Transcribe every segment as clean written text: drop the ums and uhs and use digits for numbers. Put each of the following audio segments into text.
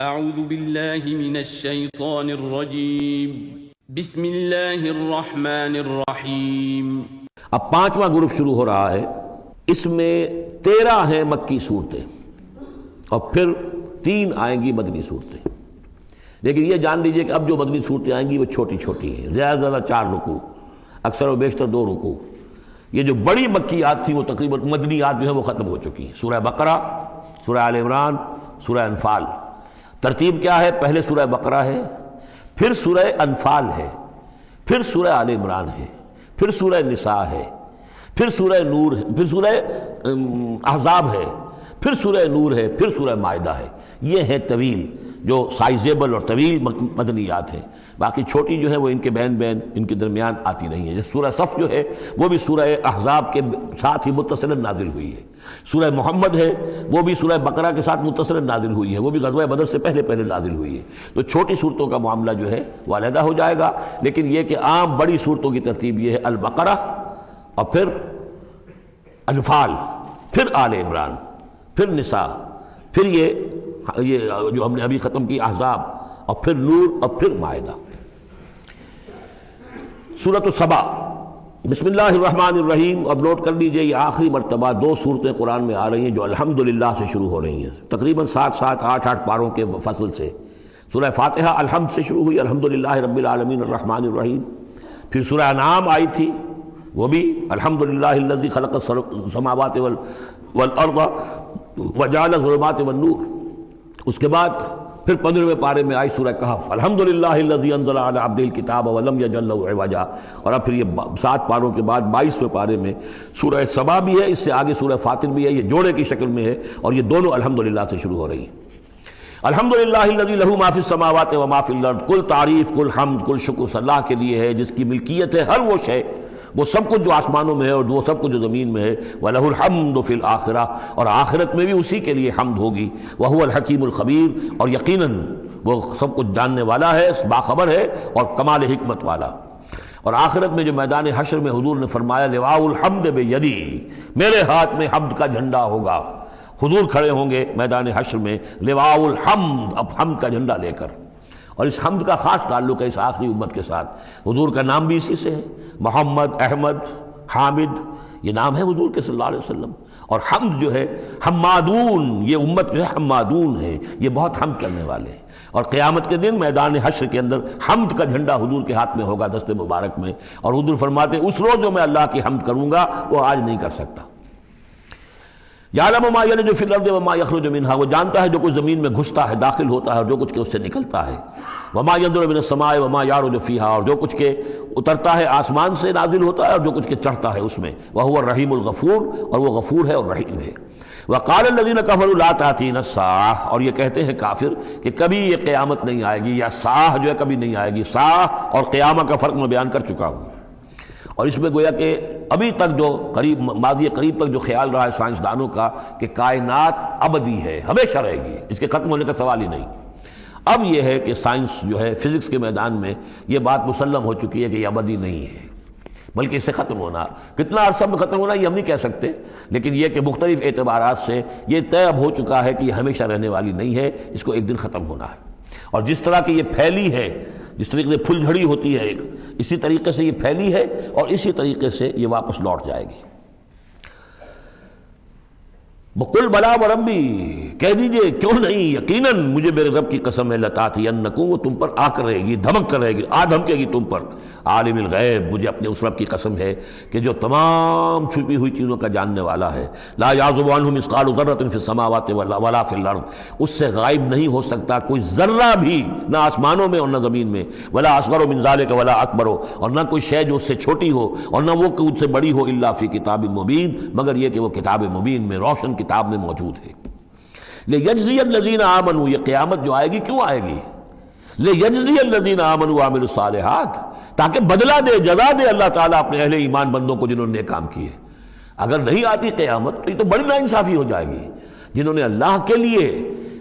اعوذ باللہ من الشیطان الرجیم بسم اللہ الرحمن الرحیم۔ اب 5واں گروپ شروع ہو رہا ہے، اس میں 13 ہیں مکی صورتیں اور پھر 3 آئیں گی مدنی صورتیں، لیکن یہ جان لیجئے کہ اب جو مدنی صورتیں آئیں گی وہ چھوٹی چھوٹی ہیں، زیادہ سے زیادہ 4 رکوع، اکثر و بیشتر 2 رکوع۔ یہ جو بڑی مکیات تھیں وہ تقریباً مدنیات جو ہیں وہ ختم ہو چکی ہیں، سورہ بقرہ، سورہ آل عمران، سورہ انفال۔ ترتیب کیا ہے؟ پہلے سورہ بقرہ ہے، پھر سورہ انفال ہے، پھر سورہ آل عمران ہے، پھر سورہ نساء ہے، پھر سورہ نور ہے، پھر سورہ احزاب ہے، پھر سورہ نور ہے، پھر سورہ مائدہ ہے۔ یہ ہیں طویل، جو سائزیبل اور طویل مدنیات ہیں۔ باقی چھوٹی جو ہے وہ ان کے بین ان کے درمیان آتی نہیں ہے۔ جیسے سورہ صف جو ہے وہ بھی سورہ احزاب کے ساتھ ہی متصلاً نازل ہوئی ہے۔ سورہ محمد ہے وہ بھی سورہ بقرہ کے ساتھ متصلاً نازل ہوئی ہے، وہ بھی غزوہ بدر سے پہلے نازل ہوئی ہے۔ تو چھوٹی صورتوں کا معاملہ جو ہے وہ علیحدہ ہو جائے گا، لیکن یہ کہ عام بڑی صورتوں کی ترتیب یہ ہے: البقرہ اور پھر انفال، پھر آل عمران، پھر نساء، پھر یہ جو ہم نے ابھی ختم کی احزاب، اور پھر نور، اور پھر مائدہ۔ سورۃ السبا، بسم اللہ الرحمن الرحیم۔ اب نوٹ کر لیجئے یہ آخری مرتبہ 2 صورتیں قرآن میں آ رہی ہیں جو الحمدللہ سے شروع ہو رہی ہیں، تقریباً 8 پاروں کے فصل سے۔ سورہ فاتحہ الحمد سے شروع ہوئی، الحمدللہ رب العالمین الرحمن الرحیم۔ پھر سورہ انعام آئی تھی، وہ بھی الحمدللہ الذی خلق السماوات والارض وجعل الظلمات والنور۔ اس کے بعد پھر 15ویں پارے میں آئی سورہ کہف، الحمدللہ الذی انزل علی عبدہ الکتاب ولم یجعل لہ عوجا۔ اور اب پھر یہ 7 پاروں کے بعد 22ویں پارے میں سورہ سبا بھی ہے، اس سے آگے سورہ فاطر بھی ہے، یہ جوڑے کی شکل میں ہے، اور یہ دونوں الحمدللہ سے شروع ہو رہی ہیں۔ الحمدللہ الذی لہ ما فی السماوات و ما فی الارض۔ کل تعریف، کل حمد، کل شکر اللہ کے لیے ہے جس کی ملکیت ہے ہر وہ شے، وہ سب کچھ جو آسمانوں میں ہے اور وہ سب کچھ جو زمین میں ہے۔ وَلَهُ الْحَمْدُ فِي الْآخِرَةِ، اور آخرت میں بھی اسی کے لیے حمد ہوگی۔ وَهُوَ الْحَكِيمُ الْخَبِيرُ، اور یقیناً وہ سب کچھ جاننے والا ہے، باخبر ہے اور کمال حکمت والا۔ اور آخرت میں جو میدان حشر میں حضور نے فرمایا لِوَاءُ الْحَمْدِ بِيَدِي، میرے ہاتھ میں حمد کا جھنڈا ہوگا۔ حضور کھڑے ہوں گے میدان حشر میں لِوَاءُ الْحَمْدِ، اب حمد کا جھنڈا لے کر۔ اور اس حمد کا خاص تعلق ہے اس آخری امت کے ساتھ۔ حضور کا نام بھی اسی سے ہے، محمد، احمد، حامد، یہ نام ہے حضور کے صلی اللہ علیہ وسلم۔ اور حمد جو ہے حمادون، یہ امت جو ہے حمادون ہے، یہ بہت حمد کرنے والے ہیں۔ اور قیامت کے دن میدان حشر کے اندر حمد کا جھنڈا حضور کے ہاتھ میں ہوگا، دست مبارک میں، اور حضور فرماتے ہیں اس روز جو میں اللہ کی حمد کروں گا وہ آج نہیں کر سکتا۔ یعلم ما یلج فی الارض وما یخرج منها، وہ جانتا ہے جو کچھ زمین میں گھستا ہے، داخل ہوتا ہے، اور جو کچھ کہ اس سے نکلتا ہے۔ وما ینزل من السماء وما یعرج فیہا، اور جو کچھ کہ اترتا ہے آسمان سے نازل ہوتا ہے اور جو کچھ کہ چڑھتا ہے اس میں۔ وہو الرحیم الغفور، اور وہ غفور ہے اور رحیم ہے۔ وقال الذین کفروا لا تأتینا الساعۃ، اور یہ کہتے ہیں کافر کہ کبھی یہ قیامت نہیں آئے گی، یا ساعہ جو ہے کبھی نہیں آئے گی۔ ساعہ اور قیامہ کا فرق میں بیان کر چکا ہوں، اور اس میں گویا کہ ابھی تک جو ماضی قریب تک جو خیال رہا ہے سائنسدانوں کا کہ کائنات ابدی ہے، ہمیشہ رہے گی، اس کے ختم ہونے کا سوال ہی نہیں۔ اب یہ ہے کہ سائنس جو ہے فزکس کے میدان میں یہ بات مسلم ہو چکی ہے کہ یہ ابدی نہیں ہے، بلکہ اس سے ختم ہونا، کتنا عرصہ میں ختم ہونا یہ ہم نہیں کہہ سکتے، لیکن یہ کہ مختلف اعتبارات سے یہ طے اب ہو چکا ہے کہ یہ ہمیشہ رہنے والی نہیں ہے، اس کو ایک دن ختم ہونا ہے۔ اور جس طرح کہ یہ پھیلی ہے، جس طریقے سے پھل جھڑی ہوتی ہے ایک، اسی طریقے سے یہ پھیلی ہے اور اسی طریقے سے یہ واپس لوٹ جائے گی۔ بقل بلا وربی، کہہ دیجئے کیوں نہیں، یقیناً مجھے میرے رب کی قسم ہے، لتاتینکم، وہ تم پر آ کر رہے گی، دھمک کر رہے گی، دھمکے گی تم پر۔ عالم الغیب، مجھے اپنے اس رب کی قسم ہے کہ جو تمام چھپی ہوئی چیزوں کا جاننے والا ہے۔ لا یعزب عنہ مثقال ذرۃ فی السماوات ولا فی الارض، اس سے غائب نہیں ہو سکتا کوئی ذرہ بھی، نہ آسمانوں میں اور نہ زمین میں۔ ولا اصغر من ذلک ولا اکبر، اور نہ کوئی شے جو اس سے چھوٹی ہو اور نہ وہ اس سے بڑی ہو، الا فی کتاب مبین، مگر یہ کہ وہ کتاب مبین میں، روشن کتاب میں موجود ہے۔ لیجزی الذین آمنوا، یہ قیامت جو آئے گی کیوں آئے گی؟ لیجزی الذین آمنوا وعملوا الصالحات، تاکہ بدلہ دے، جزا دے اللہ تعالیٰ اپنے اہل ایمان بندوں کو جنہوں نے نیک کام کیے۔ اگر نہیں آتی قیامت تو یہ تو بڑی ناانصافی ہو جائے گی۔ جنہوں نے اللہ کے لیے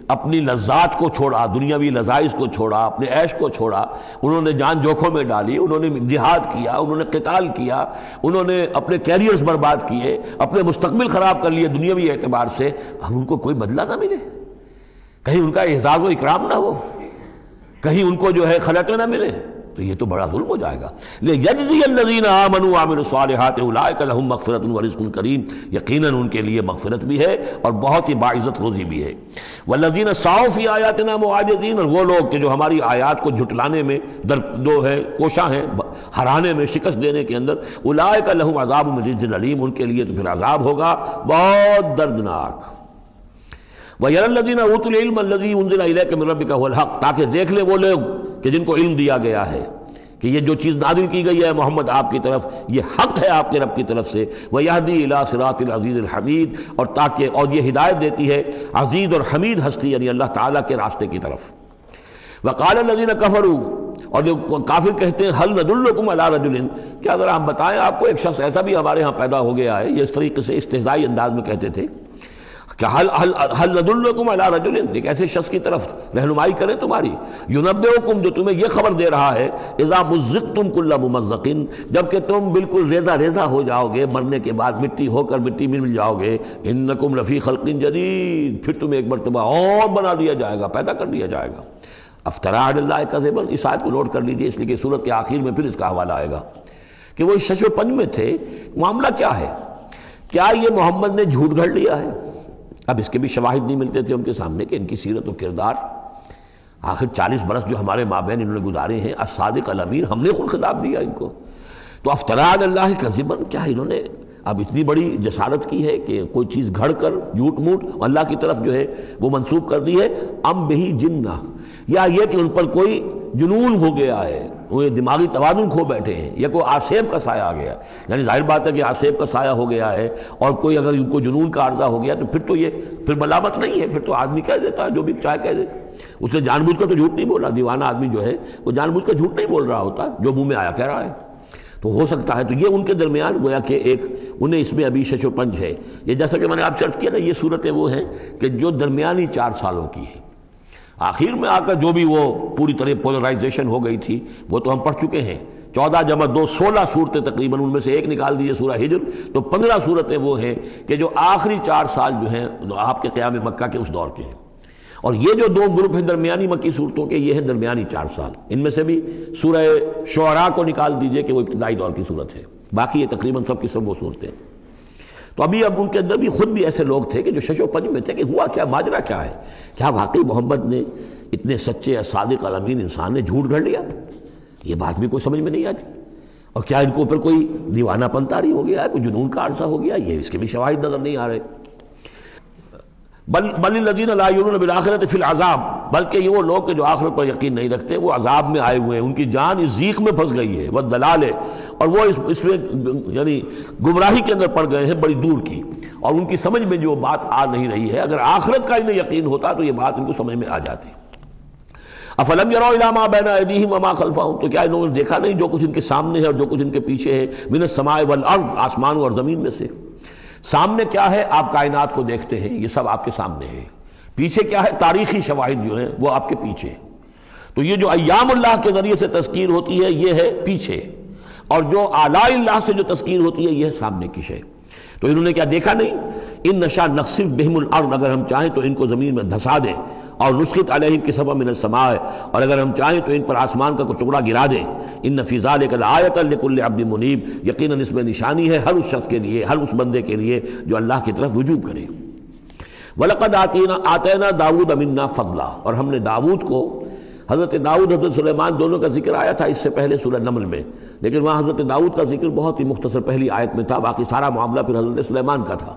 اپنی لذات کو چھوڑا، دنیاوی لذائذ کو چھوڑا، اپنے عیش کو چھوڑا، انہوں نے جان جوکھوں میں ڈالی، انہوں نے جہاد کیا، انہوں نے قتال کیا، انہوں نے اپنے کیریئرز برباد کیے، اپنے مستقبل خراب کر لیے دنیاوی اعتبار سے، ہم ان کو کوئی بدلہ نہ ملے؟ کہیں ان کا اعزاز و اکرام نہ ہو، کہیں ان کو جو ہے خلعت نہ ملے، تو یہ تو بڑا ظلم ہو جائے گا۔ لِيَجْزِيَ الَّذِينَ آمَنُوا وَعَمِلُوا الصَّالِحَاتِ أُولَٰئِكَ لَهُم مَغْفِرَةٌ وَرِزْقٌ کریم، یقیناً ان کے لیے مغفرت بھی ہے اور بہت ہی باعزت روزی بھی ہے۔ وَالَّذِينَ سَعَوْا فِي آيَاتِنَا مُعَاجِزِينَ، اور وہ لوگ کہ جو ہماری آیات کو جھٹلانے میں جو ہے کوشاں ہیں، ہرانے میں، شکست دینے کے اندر، أُولَٰئِكَ لَهُمْ عَذَابٌ مِّن رِجْزٍ أَلِيمٌ، ان کے لیے تو پھر عذاب ہوگا بہت دردناک۔ وَيَرَى الَّذِينَ أُوتُوا الْعِلْمَ الَّذِي أُنزِلَ إِلَيْكَ مِن رَّبِّكَ هُوَ الْحَقُّ، تاکہ دیکھ لے وہ لوگ کہ جن کو علم دیا گیا ہے کہ یہ جو چیز نازل کی گئی ہے محمد آپ کی طرف، یہ حق ہے آپ کے رب کی طرف سے۔ وَيَهْدِي إِلَىٰ صِرَاطِ الْعَزِيزِ الْحَمِيدِ، اور یہ ہدایت دیتی ہے عزیز اور حمید ہستی یعنی اللہ تعالیٰ کے راستے کی طرف۔ وَقَالَ الَّذِينَ كَفَرُوا، اور جو کافر کہتے ہیں هَلْ نَدُلُّكُمْ عَلَىٰ رَجُلٍ، کیا ذرا ہم بتائیں آپ کو ایک شخص ایسا بھی ہمارے ہاں پیدا ہو گیا ہے، یہ اس طریقے سے استہزائی انداز میں کہتے تھے کہ هل ندلکم علی رجل، ایک ایسے شخص کی طرف رہنمائی کریں تمہاری، ینبئکم، جو تمہیں یہ خبر دے رہا ہے، اذا مزقتم کل ممزق، جب کہ تم بالکل ریزہ ریزہ ہو جاؤ گے، مرنے کے بعد مٹی ہو کر مٹی میں مل جاؤ گے، انکم لفی خلق جدید، پھر تمہیں ایک مرتبہ اور بنا دیا جائے گا، پیدا کر دیا جائے گا۔ افترا علی اللہ کذبا، اس آیت کو نوٹ کر لیجیے اس لیے کہ سورت کے آخر میں پھر اس کا حوالہ آئے گا کہ وہ اس شش و پنج میں تھے۔ معاملہ کیا ہے؟ کیا یہ محمد نے جھوٹ گھڑ لیا ہے؟ اب اس کے بھی شواہد نہیں ملتے تھے ان کے سامنے کہ ان کی سیرت و کردار، آخر 40 برس جو ہمارے مابین انہوں نے گزارے ہیں، الصادق الامین، ہم نے خود خطاب دیا ان کو۔ تو افترا علی اللہ کذبا، کیا انہوں نے اب اتنی بڑی جسارت کی ہے کہ کوئی چیز گھڑ کر جھوٹ موٹ اللہ کی طرف جو ہے وہ منسوب کر دی ہے؟ ام بہی جنہ، یا یہ کہ ان پر کوئی جنون ہو گیا ہے، وہ دماغی توازن کھو بیٹھے ہیں، یا کوئی آسیب کا سایہ آ گیا، یعنی ظاہر بات ہے کہ آسیب کا سایہ ہو گیا ہے اور کوئی اگر ان کو جنون کا عارضہ ہو گیا تو پھر تو یہ پھر ملامت نہیں ہے، پھر تو آدمی کہہ دیتا ہے جو بھی چاہے کہہ دے، اس نے جان بوجھ کر تو جھوٹ نہیں بولا، دیوانہ آدمی جو ہے وہ جان بوجھ کر جھوٹ نہیں بول رہا ہوتا، جو منہ میں آیا کہہ رہا ہے۔ تو ہو سکتا ہے تو یہ ان کے درمیان گویا کہ ایک انہیں اس میں ابھی شش و پنج ہے۔ یہ جیسا کہ میں نے آپ چرچ کیا نا، یہ صورتیں وہ ہیں کہ جو درمیانی 4 سالوں کی ہیں، آخر میں آ کر جو بھی وہ پوری طرح پولرائزیشن ہو گئی تھی وہ تو ہم پڑھ چکے ہیں، 14 جمع 2 16 صورتیں تقریباً، ان میں سے ایک نکال دیجیے سورہ ہجر، تو 15 صورتیں وہ ہیں کہ جو آخری 4 سال جو ہیں آپ کے قیام مکہ کے اس دور کے ہیں، اور یہ جو 2 گروپ ہیں درمیانی مکی صورتوں کے، یہ ہیں درمیانی 4 سال۔ ان میں سے بھی سورہ شعراء کو نکال دیجئے کہ وہ ابتدائی دور کی صورت ہے، باقی یہ تقریباً سب کی سب وہ صورتیں۔ تو اب ان کے اندر بھی خود بھی ایسے لوگ تھے کہ جو شش و پنج میں تھے کہ ہوا کیا، ماجرا کیا ہے، کیا واقعی محمد نے اتنے سچے صادق الامین انسان نے جھوٹ گھڑ لیا؟ یہ بات بھی کوئی سمجھ میں نہیں آتی، اور کیا ان کو اوپر کوئی دیوانہ پن طاری ہو گیا ہے، کوئی جنون کا عارضہ ہو گیا؟ یہ اس کے بھی شواہد نظر نہیں آ رہے۔ بل الذین لا یؤمنون بالآخرۃ فی العذاب، بلکہ یہ وہ لوگ کہ جو آخرت پر یقین نہیں رکھتے وہ عذاب میں آئے ہوئے ہیں، ان کی جان اس ضیق میں پھنس گئی ہے، والضلال، اور وہ اس میں یعنی گمراہی کے اندر پڑ گئے ہیں بڑی دور کی، اور ان کی سمجھ میں جو بات آ نہیں رہی ہے، اگر آخرت کا انہیں یقین ہوتا تو یہ بات ان کو سمجھ میں آ جاتی۔ افلم یروا الی ما بین ایدیہم وما خلفہم، تو کیا انہوں نے دیکھا نہیں جو کچھ ان کے سامنے ہے اور جو کچھ ان کے پیچھے ہے، من السماء والارض، آسمانوں اور زمین میں سے۔ سامنے کیا ہے؟ آپ کائنات کو دیکھتے ہیں، یہ سب آپ کے سامنے ہے۔ پیچھے کیا ہے؟ تاریخی شواہد جو ہیں وہ آپ کے پیچھے ہیں۔ تو یہ جو ایام اللہ کے ذریعے سے تذکیر ہوتی ہے یہ ہے پیچھے، اور جو آلاء اللہ سے جو تذکیر ہوتی ہے یہ ہے سامنے کی شے۔ تو انہوں نے کیا دیکھا نہیں؟ ان نشاء نخسف بہم الارض، اگر ہم چاہیں تو ان کو زمین میں دھسا دیں، اور نسقط علیہم کسفا من السماء، اور اگر ہم چاہیں تو ان پر آسمان کا کوئی ٹکڑا گرا دیں۔ ان فی ذلک لآیۃ لکل عبد منیب، یقیناً اس میں نشانی ہے ہر اس شخص کے لیے، ہر اس بندے کے لیے جو اللہ کی طرف رجوع کرے۔ وَلَقَدْ آتَيْنَا دَاوُودَ مِنَّا فَضْلًا، اور ہم نے داؤد کو، حضرت داؤد حضرت سلیمان دونوں کا ذکر آیا تھا اس سے پہلے سورہ نمل میں، لیکن وہاں حضرت داؤد کا ذکر بہت ہی مختصر پہلی آیت میں تھا، باقی سارا معاملہ پھر حضرت سلیمان کا تھا۔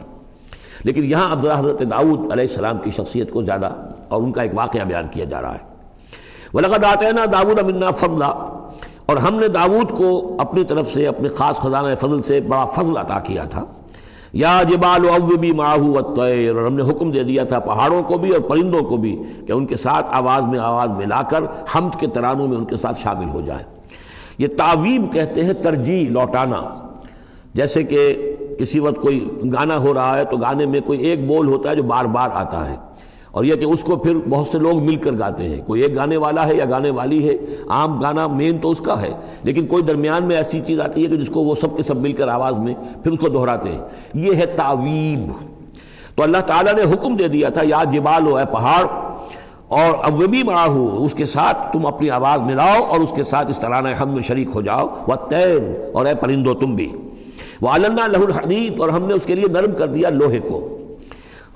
لیکن یہاں اب حضرت داؤد علیہ السلام کی شخصیت کو زیادہ اور ان کا ایک واقعہ بیان کیا جا رہا ہے۔ وَلَقَدْ آتَيْنَا دَاوُودَ مِنَّا فَضْلًا، اور ہم نے داؤد کو اپنی طرف سے اپنے خاص خزانہ فضل سے بڑا فضل عطا کیا تھا۔ یا جبال اوبی معہ والطیر، اور ہم نے حکم دے دیا تھا پہاڑوں کو بھی اور پرندوں کو بھی کہ ان کے ساتھ آواز میں آواز ملا کر حمد کے ترانوں میں ان کے ساتھ شامل ہو جائیں۔ یہ تعویب کہتے ہیں ترجیح، لوٹانا، جیسے کہ کسی وقت کوئی گانا ہو رہا ہے تو گانے میں کوئی ایک بول ہوتا ہے جو بار بار آتا ہے، اور یہ کہ اس کو پھر بہت سے لوگ مل کر گاتے ہیں، کوئی ایک گانے والا ہے یا گانے والی ہے، عام گانا مین تو اس کا ہے، لیکن کوئی درمیان میں ایسی چیز آتی ہے کہ جس کو وہ سب کے سب مل کر آواز میں پھر اس کو دہراتے ہیں، یہ ہے تعویب۔ تو اللہ تعالیٰ نے حکم دے دیا تھا یا جبال، اے پہاڑ، اور اوبی معاہو، اس کے ساتھ تم اپنی آواز ملاؤ اور اس کے ساتھ اس ترانہ حمد میں شریک ہو جاؤ، والطیر، اور اے پرندو تم بھی، وَعَلَنَّا لَهُ الْحَدِيدَ، اور ہم نے اس کے لیے نرم کر دیا لوہے کو،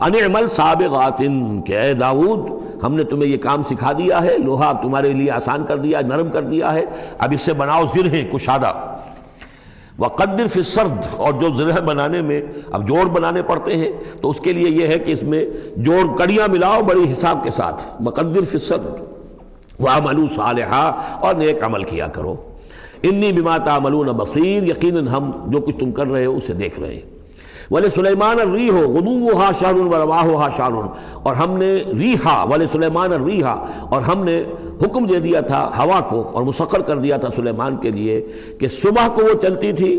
ان اعمل سابغات، کہ اے داؤد ہم نے تمہیں یہ کام سکھا دیا ہے، لوہا تمہارے لیے آسان کر دیا، نرم کر دیا ہے، اب اس سے بناؤ زرہیں کشادہ، وقدر فی السرد، اور جو زرہ بنانے میں اب جوڑ بنانے پڑتے ہیں تو اس کے لیے یہ ہے کہ اس میں جوڑ کڑیاں ملاؤ بڑی حساب کے ساتھ، وقدر فی السرد وَعَمَلُوا صَالِحًا، اور نیک عمل کیا کرو، انی بما تعملون بصیر، یقیناً ہم جو کچھ تم کر رہے ہو اسے دیکھ رہے ہیں، وَلِسُلَيْمَانَ الرِّيحُ غُدُوُّهَا شَهْرٌ وَرَوَاحُهَا شَهْرٌ، اور ہم نے ریحا، وَلِسُلَيْمَانَ الرِّيحَ، اور ہم نے حکم دے دیا تھا ہوا کو اور مسخر کر دیا تھا سلیمان کے لیے کہ صبح کو وہ چلتی تھی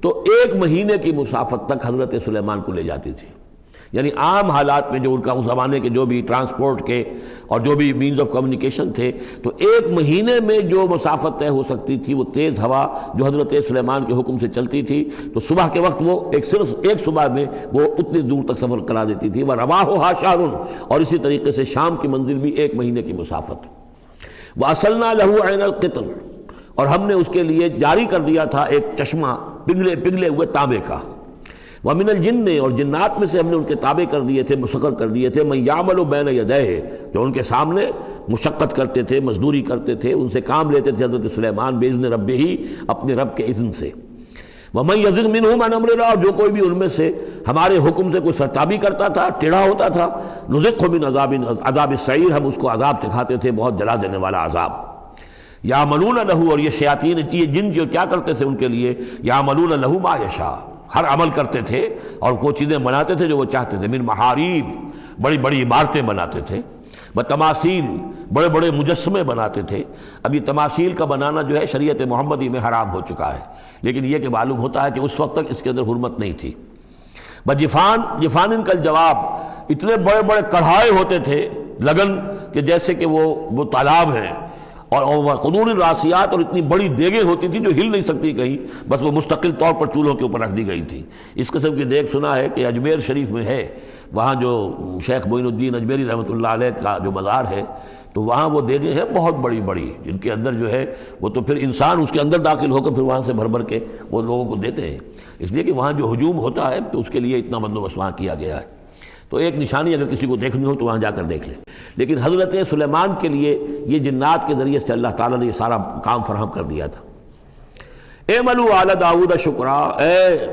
تو 1 مہینے کی مسافت تک حضرت سلیمان کو لے جاتی تھی، یعنی عام حالات میں جو ان کا اس زمانے کے جو بھی ٹرانسپورٹ کے اور جو بھی مینز آف کمیونیکیشن تھے تو 1 مہینے میں جو مسافت طے ہو سکتی تھی وہ تیز ہوا جو حضرت سلیمان کے حکم سے چلتی تھی تو صبح کے وقت وہ صرف ایک صبح میں وہ اتنی دور تک سفر کرا دیتی تھی، وَرَوَاحُهَا شَهْرٌ، اور اسی طریقے سے شام کی منزل بھی 1 مہینے کی مسافت، وَأَصَلْنَا لَهُ عَيْنَ الْقِطْرِ، اور ہم نے اس کے لیے جاری کر دیا تھا ایک چشمہ پگھلے ہوئے تانبے کا، وَمِنَ الْجِنِّ، اور جنات میں سے ہم نے ان کے تابع کر دیے تھے، مسخر کر دیے تھے، مَن يَعْمَلُ بَيْنَ يَدَيْهِ، جو ان کے سامنے مشقت کرتے تھے، مزدوری کرتے تھے، ان سے کام لیتے تھے حضرت سلیمان بِإِذْنِ رَبِّهِ، اپنے رب کے اذن سے، وَمَن يَزِغْ مِنْهُمْ عَنْ أَمْرِنَا، اور جو کوئی بھی ان میں سے ہمارے حکم سے کوئی سرتابی کرتا تھا، ٹیڑھا ہوتا تھا، نُذِقْهُ مِنْ عَذَابِ السَّعِيرِ، ہم اس کو عذاب دکھاتے تھے بہت جلا دینے والا عذاب، یعملون لہ، اور یہ شیاطین یہ جن جو کیا کرتے تھے ان کے لیے، یعملون لہ ما یشاء، ہر عمل کرتے تھے اور وہ چیزیں بناتے تھے جو وہ چاہتے تھے، من محاریب، بڑی بڑی عمارتیں بناتے تھے، تماثیل، بڑے بڑے مجسمے بناتے تھے۔ اب یہ تماثیل کا بنانا جو ہے شریعت محمدی میں حرام ہو چکا ہے، لیکن یہ کہ معلوم ہوتا ہے کہ اس وقت تک اس کے اندر حرمت نہیں تھی۔ جفان کا جواب، اتنے بڑے بڑے کڑھائے ہوتے تھے لگن کہ جیسے کہ وہ تالاب ہیں، اور قدور الراسیات، اور اتنی بڑی دیگیں ہوتی تھی جو ہل نہیں سکتی کہیں، بس وہ مستقل طور پر چولہوں کے اوپر رکھ دی گئی تھی۔ اس قسم کی دیگ سنا ہے کہ اجمیر شریف میں ہے، وہاں جو شیخ معین الدین اجمیری رحمۃ اللہ علیہ کا جو مزار ہے تو وہاں وہ دیگیں ہیں بہت بڑی بڑی، جن کے اندر جو ہے وہ تو پھر انسان اس کے اندر داخل ہو کر پھر وہاں سے بھر کے وہ لوگوں کو دیتے ہیں، اس لیے کہ وہاں جو ہجوم ہوتا ہے تو اس کے لیے اتنا بندوبست وہاں کیا گیا ہے۔ تو ایک نشانی اگر کسی کو دیکھنی ہو تو وہاں جا کر دیکھ لیں۔ لیکن حضرت سلیمان کے لیے یہ جنات کے ذریعے سے اللہ تعالیٰ نے یہ سارا کام فراہم کر دیا تھا۔ اعملوا آل داؤد شکرا، اے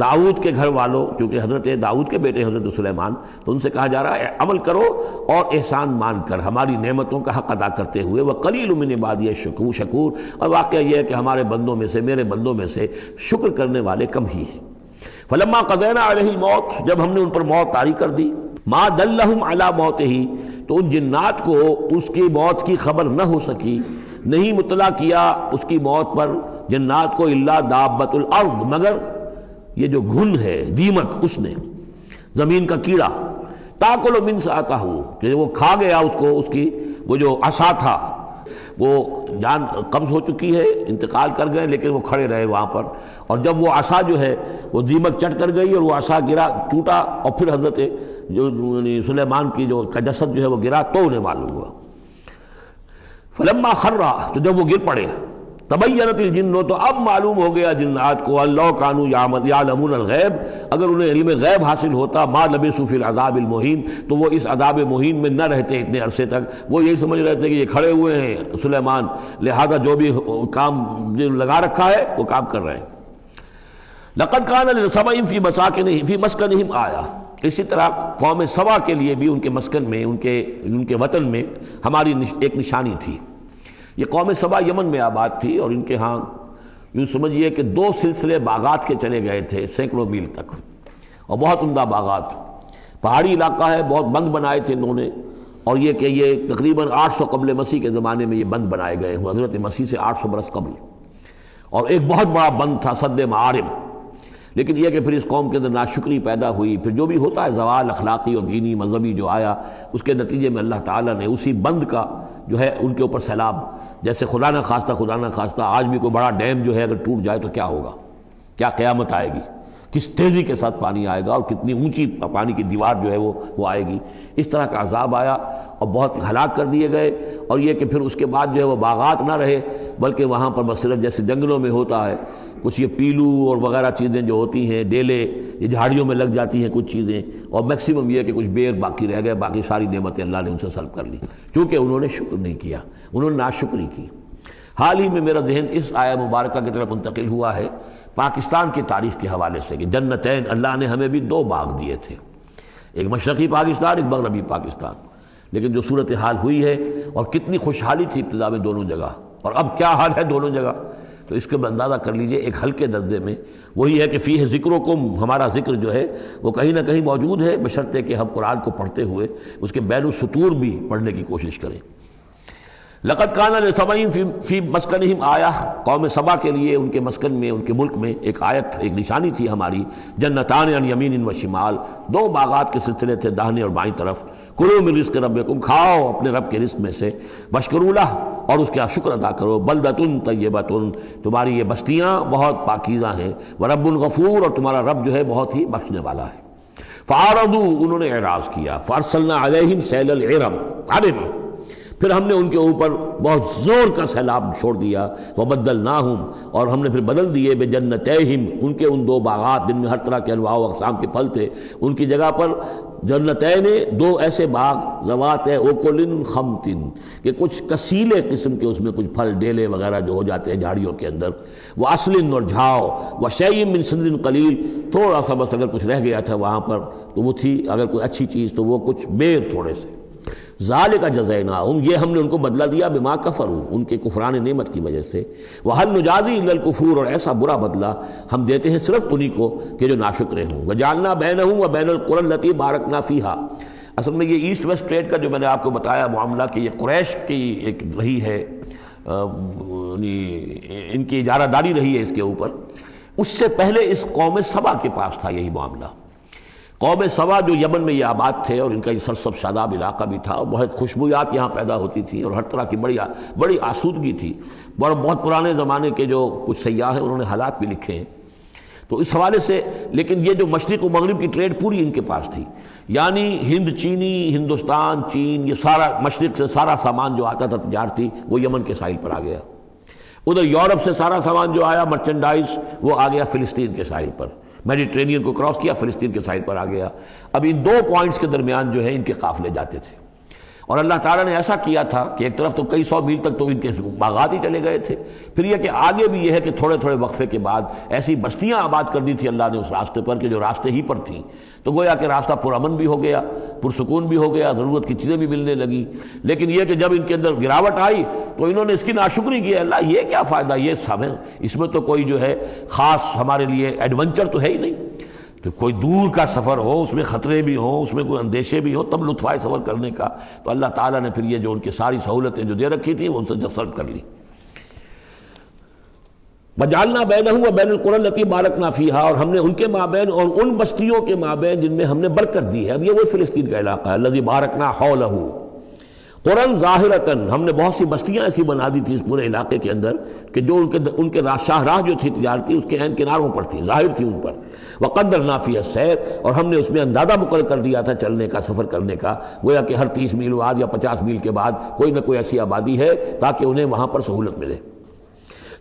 داؤد کے گھر والوں، کیونکہ حضرت داؤد کے بیٹے حضرت سلیمان، تو ان سے کہا جا رہا ہے عمل کرو اور احسان مان کر ہماری نعمتوں کا حق ادا کرتے ہوئے، وقلیل من عبادی الشکور، اور واقعہ یہ ہے کہ ہمارے بندوں میں سے، میرے بندوں میں سے شکر کرنے والے کم ہی ہیں۔ فلما قضینا علیہ الموت، جب ہم نے ان پر موت طاری کر دی، ما دلہم علی موتہ، تو ان جنات کو اس کی موت کی خبر نہ ہو سکی، نہیں مطلع کیا اس کی موت پر جنات کو، الا دابۃ الارض، مگر یہ جو گھن ہے دیمک، اس نے، زمین کا کیڑا، تاکل من سأتہ، کہ وہ کھا گیا اس کو، اس کی وہ جو عصا تھا، وہ جان قبض ہو چکی ہے، انتقال کر گئے، لیکن وہ کھڑے رہے وہاں پر، اور جب وہ عصا جو ہے وہ دیمک چٹ کر گئی اور وہ عصا گرا، ٹوٹا، اور پھر حضرت جو سلیمان کی جو کا جسد جو ہے وہ گرا تو انہیں معلوم ہوا۔ فلما خرّا، تو جب وہ گر پڑے، تبینت الجن، تو اب معلوم ہو گیا جنات کو، اللہ کانوا یعلمون الغیب، اگر انہیں علم غیب حاصل ہوتا، ما لبثوا فی العذاب المہین، تو وہ اس عذاب مہین میں نہ رہتے اتنے عرصے تک۔ وہ یہی سمجھ رہے تھے کہ یہ کھڑے ہوئے ہیں سلیمان، لہذا جو بھی کام لگا رکھا ہے وہ کام کر رہے ہیں۔ لقد کان لسبأ فی مساکنہم فی مسکنہم آیہ، اسی طرح قوم سبا کے لیے بھی ان کے مسکن میں، ان کے وطن میں ہماری ایک نشانی تھی۔ یہ قوم سبا یمن میں آباد تھی، اور ان کے ہاں یوں سمجھیے کہ 2 سلسلے باغات کے چلے گئے تھے سینکڑوں میل تک، اور بہت عمدہ باغات، پہاڑی علاقہ ہے، بہت بند بنائے تھے انہوں نے، اور یہ کہ یہ تقریباً 800 قبل مسیح کے زمانے میں یہ بند بنائے گئے ہیں، حضرت مسیح سے 800 برس قبل، اور ایک بہت بڑا بند تھا سد معارم۔ لیکن یہ کہ پھر اس قوم کے اندر ناشکری پیدا ہوئی، پھر جو بھی ہوتا ہے زوال اخلاقی اور دینی مذہبی جو آیا، اس کے نتیجے میں اللہ تعالیٰ نے اسی بند کا جو ہے ان کے اوپر سیلاب، جیسے خدا نہ خواستہ آج بھی کوئی بڑا ڈیم جو ہے اگر ٹوٹ جائے تو کیا ہوگا، کیا قیامت آئے گی، کس تیزی کے ساتھ پانی آئے گا اور کتنی اونچی پانی کی دیوار جو ہے وہ آئے گی. اس طرح کا عذاب آیا اور بہت ہلاک کر دیے گئے. اور یہ کہ پھر اس کے بعد جو ہے وہ باغات نہ رہے بلکہ وہاں پر مثلاً جیسے جنگلوں میں ہوتا ہے کچھ یہ پیلو اور وغیرہ چیزیں جو ہوتی ہیں، ڈیلے، یہ جھاڑیوں میں لگ جاتی ہیں کچھ چیزیں، اور میکسیمم یہ کہ کچھ بیر باقی رہ گئے، باقی ساری نعمتیں اللہ نے ان سے سلب کر لی چونکہ انہوں نے شکر نہیں کیا، انہوں نے ناشکری کی. حال ہی میں میرا ذہن اس آیہ مبارکہ کی طرف منتقل ہوا ہے پاکستان کی تاریخ کے حوالے سے کہ جنتین اللہ نے ہمیں بھی 2 باغ دیے تھے، ایک مشرقی پاکستان، ایک مغربی پاکستان. لیکن جو صورتحال ہوئی ہے اور کتنی خوشحالی تھی ابتدا میں دونوں جگہ، اور اب کیا حال ہے دونوں جگہ، تو اس کے اندازہ کر لیجئے ایک ہلکے درجے میں وہی ہے کہ فیہ ذکرکم، ہمارا ذکر جو ہے وہ کہیں نہ کہیں موجود ہے، بشرطے کہ ہم قرآن کو پڑھتے ہوئے اس کے بین السطور بھی پڑھنے کی کوشش کریں. لقد کان لسبع فی مسکنہم آیہ، قوم سبا کے لیے ان کے مسکن میں، ان کے ملک میں ایک آیت، ایک نشانی تھی ہماری. جنتان عن یمین و شمال، 2 باغات کے سلسلے تھے داہنے اور بائیں طرف. کلوا من رزق ربکم، کھاؤ اپنے رب کے رزق میں سے. واشکروا لہ، اور اس کا شکر ادا کرو. بلدۃ طیبۃ، تمہاری یہ بستیاں بہت پاکیزہ ہیں. ورب غفور، اور تمہارا رب جو ہے بہت ہی بخشنے والا ہے. فاعرضوا، انہوں نے اعراض کیا. فارسلنا علیہم سیل العرم، پھر ہم نے ان کے اوپر بہت زور کا سیلاب چھوڑ دیا. وبدلناہم، اور ہم نے پھر بدل دیے بجنتیہم، ان کے ان 2 باغات جن میں ہر طرح کے انواع و اقسام کے پھل تھے، ان کی جگہ پر جنتین، 2 ایسے باغ ذوات اوکل خمط، کہ کچھ کسیلے قسم کے اس میں کچھ پھل ڈیلے وغیرہ جو ہو جاتے ہیں جھاڑیوں کے اندر. واصل، اور جھاؤ. وشیء من سدر قلیل، تھوڑا سا بس اگر کچھ رہ گیا تھا وہاں پر تو وہ تھی اگر کوئی اچھی چیز تو وہ کچھ بیر تھوڑے سے. ذالک جزیناہم، یہ ہم نے ان کو بدلہ دیا بما کفروا، ان کے کفران نعمت کی وجہ سے. وہل نجازی الا الکفور، اور ایسا برا بدلہ ہم دیتے ہیں صرف انہی کو کہ جو ناشکرے ہوں. وجعلنا بینہم وبین القری التی بارکنا فیہا، اصل میں یہ ایسٹ ویسٹ ٹریڈ کا جو میں نے آپ کو بتایا معاملہ کہ یہ قریش کی ایک رہی ہے، ان کی اجارہ داری رہی ہے اس کے اوپر. اس سے پہلے اس قوم سبا کے پاس تھا یہی معاملہ. قوم سبا جو یمن میں یہ آباد تھے اور ان کا یہ سرسب شاداب علاقہ بھی تھا اور بہت خوشبویات یہاں پیدا ہوتی تھی اور ہر طرح کی بڑی آسودگی تھی. بہت پرانے زمانے کے جو کچھ سیاح ہیں انہوں نے حالات بھی لکھے ہیں تو اس حوالے سے. لیکن یہ جو مشرق و مغرب کی ٹریڈ پوری ان کے پاس تھی، یعنی ہند چینی، ہندوستان چین، یہ سارا مشرق سے سارا سامان جو آتا تھا تجارتی وہ یمن کے ساحل پر آ گیا. ادھر یورپ سے سارا سامان جو آیا مرچنڈائز وہ آ گیا فلسطین کے ساحل پر، میڈیٹرینین کو کراس کیا فلسطین کے ساحل پر آ گیا. اب ان 2 پوائنٹس کے درمیان جو ہے ان کے قافلے جاتے تھے اور اللہ تعالیٰ نے ایسا کیا تھا کہ ایک طرف تو کئی 100 میل تک تو ان کے باغات ہی چلے گئے تھے. پھر یہ کہ آگے بھی یہ ہے کہ تھوڑے تھوڑے وقفے کے بعد ایسی بستیاں آباد کر دی تھی اللہ نے اس راستے پر کہ جو راستے ہی پر تھیں، تو گویا کہ راستہ پرامن بھی ہو گیا، پرسکون بھی ہو گیا، ضرورت کی چیزیں بھی ملنے لگیں. لیکن یہ کہ جب ان کے اندر گراوٹ آئی تو انہوں نے اس کی ناشکری کی. اللہ یہ کیا فائدہ، یہ سب ہے، اس میں تو کوئی جو ہے خاص ہمارے لیے ایڈونچر تو ہے ہی نہیں. تو کوئی دور کا سفر ہو، اس میں خطرے بھی ہوں، اس میں کوئی اندیشے بھی ہوں، تب لطف آئے سفر کرنے کا. تو اللہ تعالیٰ نے پھر یہ جو ان کی ساری سہولتیں جو دے رکھی تھیں وہ ان سے سلب کر لی. وجعلنا بینہم وبین القری التی بارکنا فیہا، اور ہم نے ان کے مابین اور ان بستیوں کے مابین جن میں ہم نے برکت دی ہے. اب یہ وہ فلسطین کا علاقہ ہے الذی بارکنا حولہ قرآن ظاہرتاً، ہم نے بہت سی بستیاں ایسی بنا دی تھی اس پورے علاقے کے اندر کہ جو ان کے شاہراہ جو تھی تجارتی اس کے عین کناروں پر تھی، ظاہر تھی ان پر. وقدرنا فیہا السیر، اور ہم نے اس میں اندازہ مقرر کر دیا تھا چلنے کا، سفر کرنے کا. گویا کہ ہر 30 میل بعد یا 50 میل کے بعد کوئی نہ کوئی ایسی آبادی ہے تاکہ انہیں وہاں پر سہولت ملے.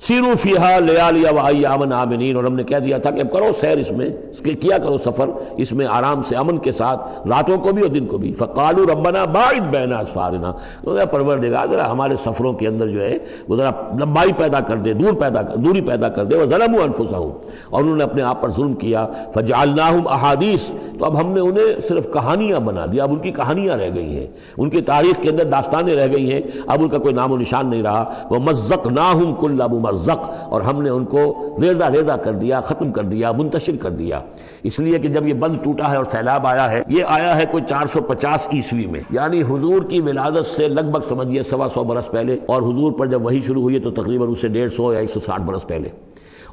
سیروا فیہا لیالی و ایاما آمنین، اور ہم نے کہہ دیا تھا کہ اب کرو سیر اس میں، کیا کرو سفر اس میں آرام سے امن کے ساتھ، راتوں کو بھی اور دن کو بھی. فقالوا ربنا باعد بین اسفارنا، تو پروردگار ذرا ہمارے سفروں کے اندر جو ہے وہ ذرا لمبائی پیدا کر دے، دوری پیدا کر دے. وظلموا انفسہم، اور انہوں نے اپنے آپ پر ظلم کیا. فجعلناہم احادیث، تو اب ہم نے انہیں صرف کہانیاں بنا دیا. اب ان کی کہانیاں رہ گئی ہیں، ان کی تاریخ کے اندر داستانیں رہ گئی ہیں، اب ان کا کوئی نام و نشان نہیں رہا. ومزقناہم کل ممزق، اور ہم نے ان کو ریزہ ریزہ کر دیا، ختم کر دیا، منتشر کر دیا. اس لیے کہ جب یہ بند ٹوٹا ہے اور سیلاب آیا ہے، یہ آیا ہے کوئی 450 عیسوی میں، یعنی حضور کی ولادت سے لگ بھگ سمجھیے 125 برس پہلے، اور حضور پر جب وحی شروع ہوئی تو تقریباً اس سے 150 یا 160 برس پہلے.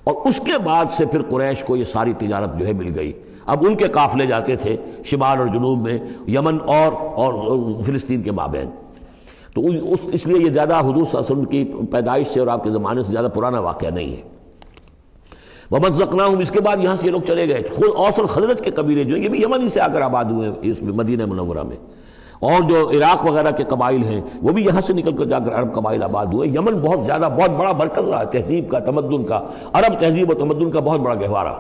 اور اس کے بعد سے پھر قریش کو یہ ساری تجارت جو ہے مل گئی. اب ان کے قافلے جاتے تھے شمال اور جنوب میں، یمن اور فلسطین کے مابین. تو اس لیے یہ زیادہ حضور صلی اللہ علیہ وسلم کی پیدائش سے اور آپ کے زمانے سے زیادہ پرانا واقعہ نہیں ہے. ومزقناہم، اس کے بعد یہاں سے یہ لوگ چلے گئے. خود اوس اور خزرج کے قبیلے جو ہیں یہ بھی یمن ہی سے آ کر آباد ہوئے ہیں اس مدینہ منورہ میں، اور جو عراق وغیرہ کے قبائل ہیں وہ بھی یہاں سے نکل کر جا کر عرب قبائل آباد ہوئے. یمن بہت زیادہ بہت بڑا مرکز رہا تہذیب کا، تمدن کا، عرب تہذیب و تمدن کا بہت بڑا گہوارہ.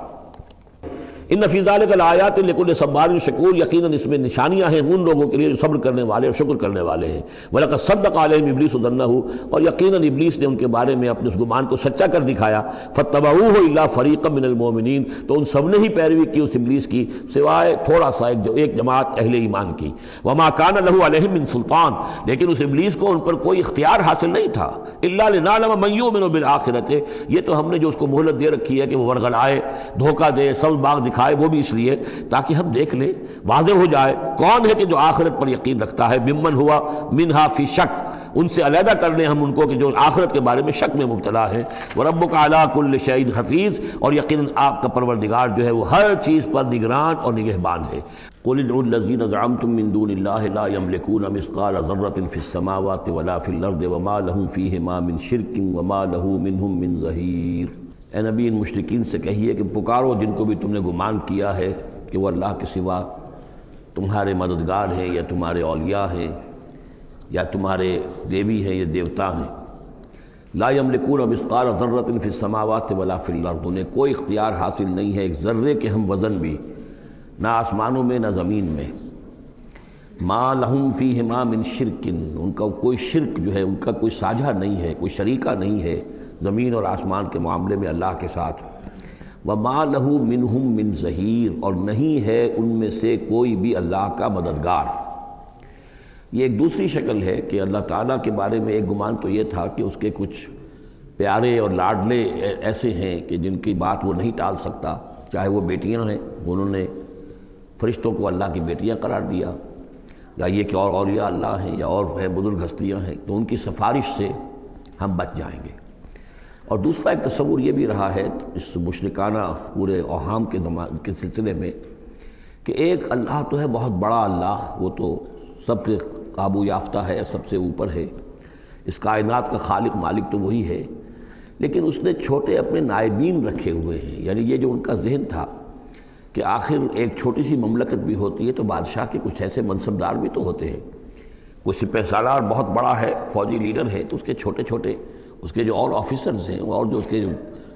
ان فی ذلک لآیات لکل صبار شکور، یقیناً اس میں نشانیاں ہیں ان لوگوں کے لیے جو صبر کرنے والے اور شکر کرنے والے ہیں. وَلَقَدْ صَدَّقَ عَلَيْهِمْ إِبْلِيسُ ظَنَّهُ، اور یقیناً ابلیس نے ان کے بارے میں اپنے اس گمان کو سچا کر دکھایا. فَاتَّبَعُوهُ إِلَّا فَرِيقًا مِّنَ الْمُؤْمِنِينَ، تو ان سب نے ہی پیروی کی اس ابلیس کی سوائے تھوڑا سا ایک جماعت اہل ایمان کی. وَمَا كَانَ لَهُ عَلَيْهِمْ مِّن سُلْطَانٍ، لیکن اس ابلیس کو ان پر کوئی اختیار حاصل نہیں تھا. إِلَّا لِنَعْلَمَ مَن يُؤْمِنُ بِالْآخِرَةِ، یہ تو ہم نے جو اس کو مہلت دے رکھی ہے کہ وہ ورغلائے، دھوکہ دے، سبز باغ دکھائے، وہ بھی اس لیے تاکہ ہم دیکھ لیں، واضح ہو جائے کون ہے کہ جو آخرت پر یقین رکھتا ہے. ممن ہوا منہا فی شک، ان سے علیحدہ کر لیں ہم ان کو کہ جو آخرت کے بارے میں شک میں مبتلا ہے. وربک علی کل شیء حفیظ، اور یقیناً آپ کا پروردگار جو ہے وہ ہر چیز پر نگران اور نگہبان ہے. قل ادعوا الذین زعمتم من دون اللہ لا یملکون مثقال ذرۃ فی السماوات ولا فی الارض وما لهم فیہما من شرک وما له منہم من ظہیر. اے نبی ان مشرکین سے کہیے کہ پکارو جن کو بھی تم نے گمان کیا ہے کہ وہ اللہ کے سوا تمہارے مددگار ہیں یا تمہارے اولیاء ہیں یا تمہارے دیوی ہیں یا دیوتا ہیں. لا یملکون مثقال ذرۃ فی السماوات ولا فی الارض، انہیں کوئی اختیار حاصل نہیں ہے ایک ذرے کے ہم وزن بھی، نہ آسمانوں میں نہ زمین میں. ما لہم فیہما من شرک، ان کا کوئی شرک جو ہے ان کا کوئی ساجھا نہیں ہے، کوئی شریکہ نہیں ہے زمین اور آسمان کے معاملے میں اللہ کے ساتھ. وما لہ منہم من ظہیر، اور نہیں ہے ان میں سے کوئی بھی اللہ کا مددگار. یہ ایک دوسری شکل ہے کہ اللہ تعالیٰ کے بارے میں ایک گمان تو یہ تھا کہ اس کے کچھ پیارے اور لاڈلے ایسے ہیں کہ جن کی بات وہ نہیں ٹال سکتا، چاہے وہ بیٹیاں ہیں، انہوں نے فرشتوں کو اللہ کی بیٹیاں قرار دیا، یا یہ کہ اور اولیاء اللہ ہیں یا اور ہیں بزرگ ہستیاں ہیں، تو ان کی سفارش سے ہم بچ جائیں گے. اور دوسرا ایک تصور یہ بھی رہا ہے اس مشرکانہ پورے اوہام کے سلسلے میں کہ ایک اللہ تو ہے بہت بڑا اللہ، وہ تو سب کے قابو یافتہ ہے، سب سے اوپر ہے، اس کائنات کا خالق مالک تو وہی ہے، لیکن اس نے چھوٹے اپنے نائبین رکھے ہوئے ہیں. یعنی یہ جو ان کا ذہن تھا کہ آخر ایک چھوٹی سی مملکت بھی ہوتی ہے تو بادشاہ کے کچھ ایسے منصبدار بھی تو ہوتے ہیں. کوئی سپہ سالار بہت بڑا ہے، فوجی لیڈر ہے، تو اس کے چھوٹے چھوٹے اس کے جو اور آفیسرز ہیں اور جو اس کے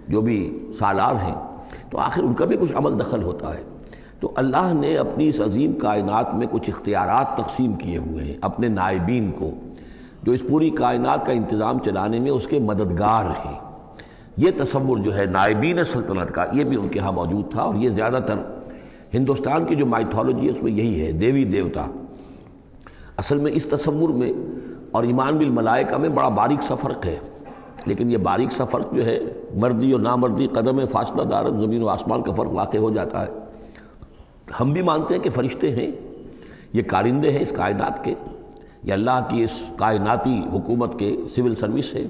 جو بھی سالار ہیں تو آخر ان کا بھی کچھ عمل دخل ہوتا ہے. تو اللہ نے اپنی اس عظیم کائنات میں کچھ اختیارات تقسیم کیے ہوئے ہیں اپنے نائبین کو، جو اس پوری کائنات کا انتظام چلانے میں اس کے مددگار ہیں. یہ تصور جو ہے نائبین سلطنت کا یہ بھی ان کے ہاں موجود تھا، اور یہ زیادہ تر ہندوستان کی جو مائتھولوجی ہے اس میں یہی ہے، دیوی دیوتا. اصل میں اس تصور میں اور ایمان بالملائکہ میں بڑا باریک سا فرق ہے، لیکن یہ باریک سا فرق جو ہے مردی اور نامردی قدم فاصلہ دارت زمین و آسمان کا فرق واقع ہو جاتا ہے. ہم بھی مانتے ہیں کہ فرشتے ہیں، یہ کارندے ہیں اس کائنات کے، یہ اللہ کی اس کائناتی حکومت کے سول سروس ہے.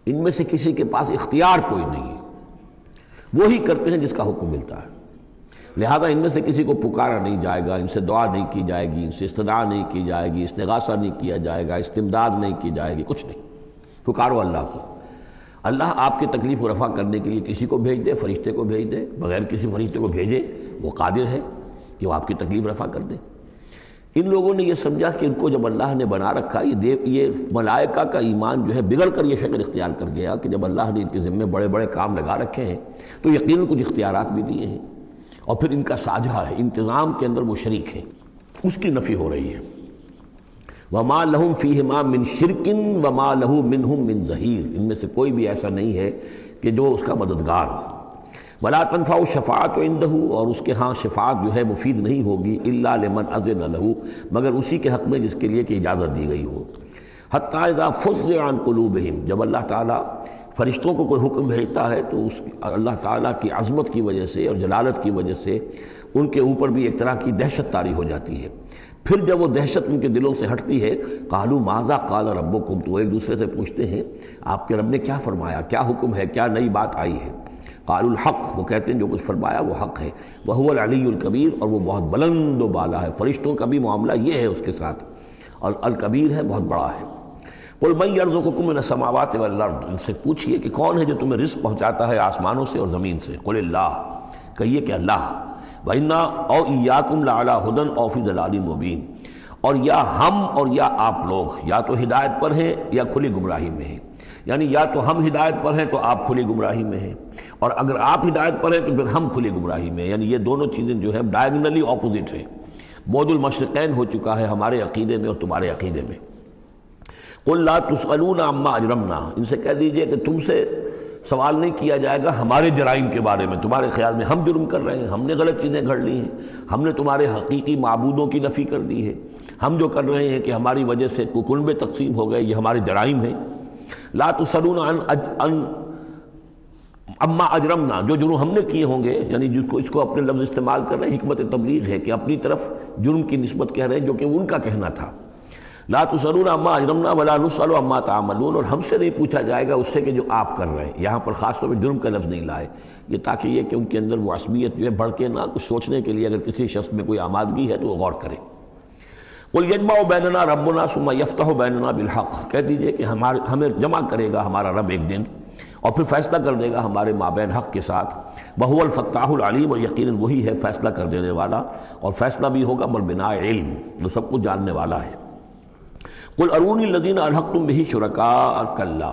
ان میں سے کسی کے پاس اختیار کوئی نہیں ہے، وہی کرتے ہیں جس کا حکم ملتا ہے. لہذا ان میں سے کسی کو پکارا نہیں جائے گا، ان سے دعا نہیں کی جائے گی، ان سے استدعا نہیں کی جائے گی، استغاثہ نہیں کیا جائے گا، استمداد نہیں کی جائے گی، کچھ نہیں. پکارو اللہ کو. اللہ آپ کی تکلیف و رفع کرنے کے لیے کسی کو بھیج دے، فرشتے کو بھیج دے، بغیر کسی فرشتے کو بھیجے وہ قادر ہے کہ وہ آپ کی تکلیف رفع کر دے. ان لوگوں نے یہ سمجھا کہ ان کو جب اللہ نے بنا رکھا، یہ ملائکہ کا ایمان جو ہے بگڑ کر یہ شکل اختیار کر گیا کہ جب اللہ نے ان کے ذمے بڑے بڑے کام لگا رکھے ہیں تو یقیناً کچھ اختیارات بھی دیے ہیں، اور پھر ان کا ساجھا ہے، انتظام کے اندر وہ شریک ہیں، اس کی نفی ہو رہی ہے. وما لہم فیہما من شرک وما لہ منہم من ظہیر، ان میں سے کوئی بھی ایسا نہیں ہے کہ جو اس کا مددگار ہو. ولا تنفع الشفاعۃ عندہ، اور اس کے ہاں شفاعت جو ہے مفید نہیں ہوگی الا لمن اذن لہ، مگر اسی کے حق میں جس کے لیے کہ اجازت دی گئی ہو. حتی اذا فزع عن قلوبہم، جب اللہ تعالیٰ فرشتوں کو کوئی حکم بھیجتا ہے تو اس اللہ تعالیٰ کی عظمت کی وجہ سے اور جلالت کی وجہ سے ان کے اوپر بھی ایک طرح کی دہشت طاری ہو جاتی ہے. پھر جب وہ دہشت ان کے دلوں سے ہٹتی ہے، قالوا ماذا قال ربکم، تو ایک دوسرے سے پوچھتے ہیں آپ کے رب نے کیا فرمایا، کیا حکم ہے، کیا نئی بات آئی ہے. قالوا الحق، وہ کہتے ہیں جو کچھ فرمایا وہ حق ہے. وہو العلی الکبیر، اور وہ بہت بلند و بالا ہے. فرشتوں کا بھی معاملہ یہ ہے اس کے ساتھ، اور الکبیر ہے، بہت بڑا ہے. قل من یرزقکم من السماوات والارض، ان سے پوچھئے کہ کون ہے جو تمہیں رزق پہنچاتا ہے آسمانوں سے اور زمین سے؟ قل اللہ، کہیے کہ اللہ، وَإِنَّا أَوْ إِيَّاكُمْ لَعَلَىٰ هُدًى أَوْ فِي ضَلَالٍ مُبِينٍ، اور یا ہم اور یا آپ لوگ یا تو ہدایت پر ہیں یا کھلی گمراہی میں ہیں، یعنی یا تو ہم ہدایت پر ہیں تو آپ کھلی گمراہی میں ہیں، اور اگر آپ ہدایت پر ہیں تو پھر ہم کھلی گمراہی میں ہیں، یعنی یہ دونوں چیزیں جو ہے ڈائیگنلی اپوزٹ ہیں، بعد المشرقین ہو چکا ہے ہمارے عقیدے میں اور تمہارے عقیدے میں۔ قل لا تسألون عما اجرمنا، ان سے کہہ دیجئے کہ تم سے سوال نہیں کیا جائے گا ہمارے جرائم کے بارے میں، تمہارے خیال میں ہم جرم کر رہے ہیں، ہم نے غلط چیزیں گھڑ لی ہیں، ہم نے تمہارے حقیقی معبودوں کی نفی کر دی ہے، ہم جو کر رہے ہیں کہ ہماری وجہ سے کنبے تقسیم ہو گئے، یہ ہمارے جرائم ہیں۔ لا تسألون عن اما اجرمنا، جو جرم ہم نے کیے ہوں گے، یعنی جس کو اس کو اپنے لفظ استعمال کر رہے ہیں، حکمت تبلیغ ہے کہ اپنی طرف جرم کی نسبت کہہ رہے ہیں جو کہ ان کا کہنا تھا۔ لا تسألون عما اجرمنا ولا نسأل عما تعملون، اور ہم سے نہیں پوچھا جائے گا اس سے کہ جو آپ کر رہے ہیں۔ یہاں پر خاص طور پہ جرم کا لفظ نہیں لائے، یہ تاکہ یہ کہ ان کے اندر وہ عصبیت جو ہے بڑھ کے نہ، کچھ سوچنے کے لیے اگر کسی شخص میں کوئی آمادگی ہے تو وہ غور کرے۔ قل یجمع بیننا ربنا ثم یفتح بیننا بالحق، کہہ دیجئے کہ ہمیں جمع کرے گا ہمارا رب ایک دن اور پھر فیصلہ کر دے گا ہمارے مابین حق کے ساتھ۔ وہو الفتاح العلیم، اور یقیناً وہی ہے فیصلہ کر دینے والا، اور فیصلہ بھی ہوگا بالبناء علم، وہ سب کچھ جاننے والا ہے۔ قل ارونی الذین الحقتم بہ شرکاء کلا،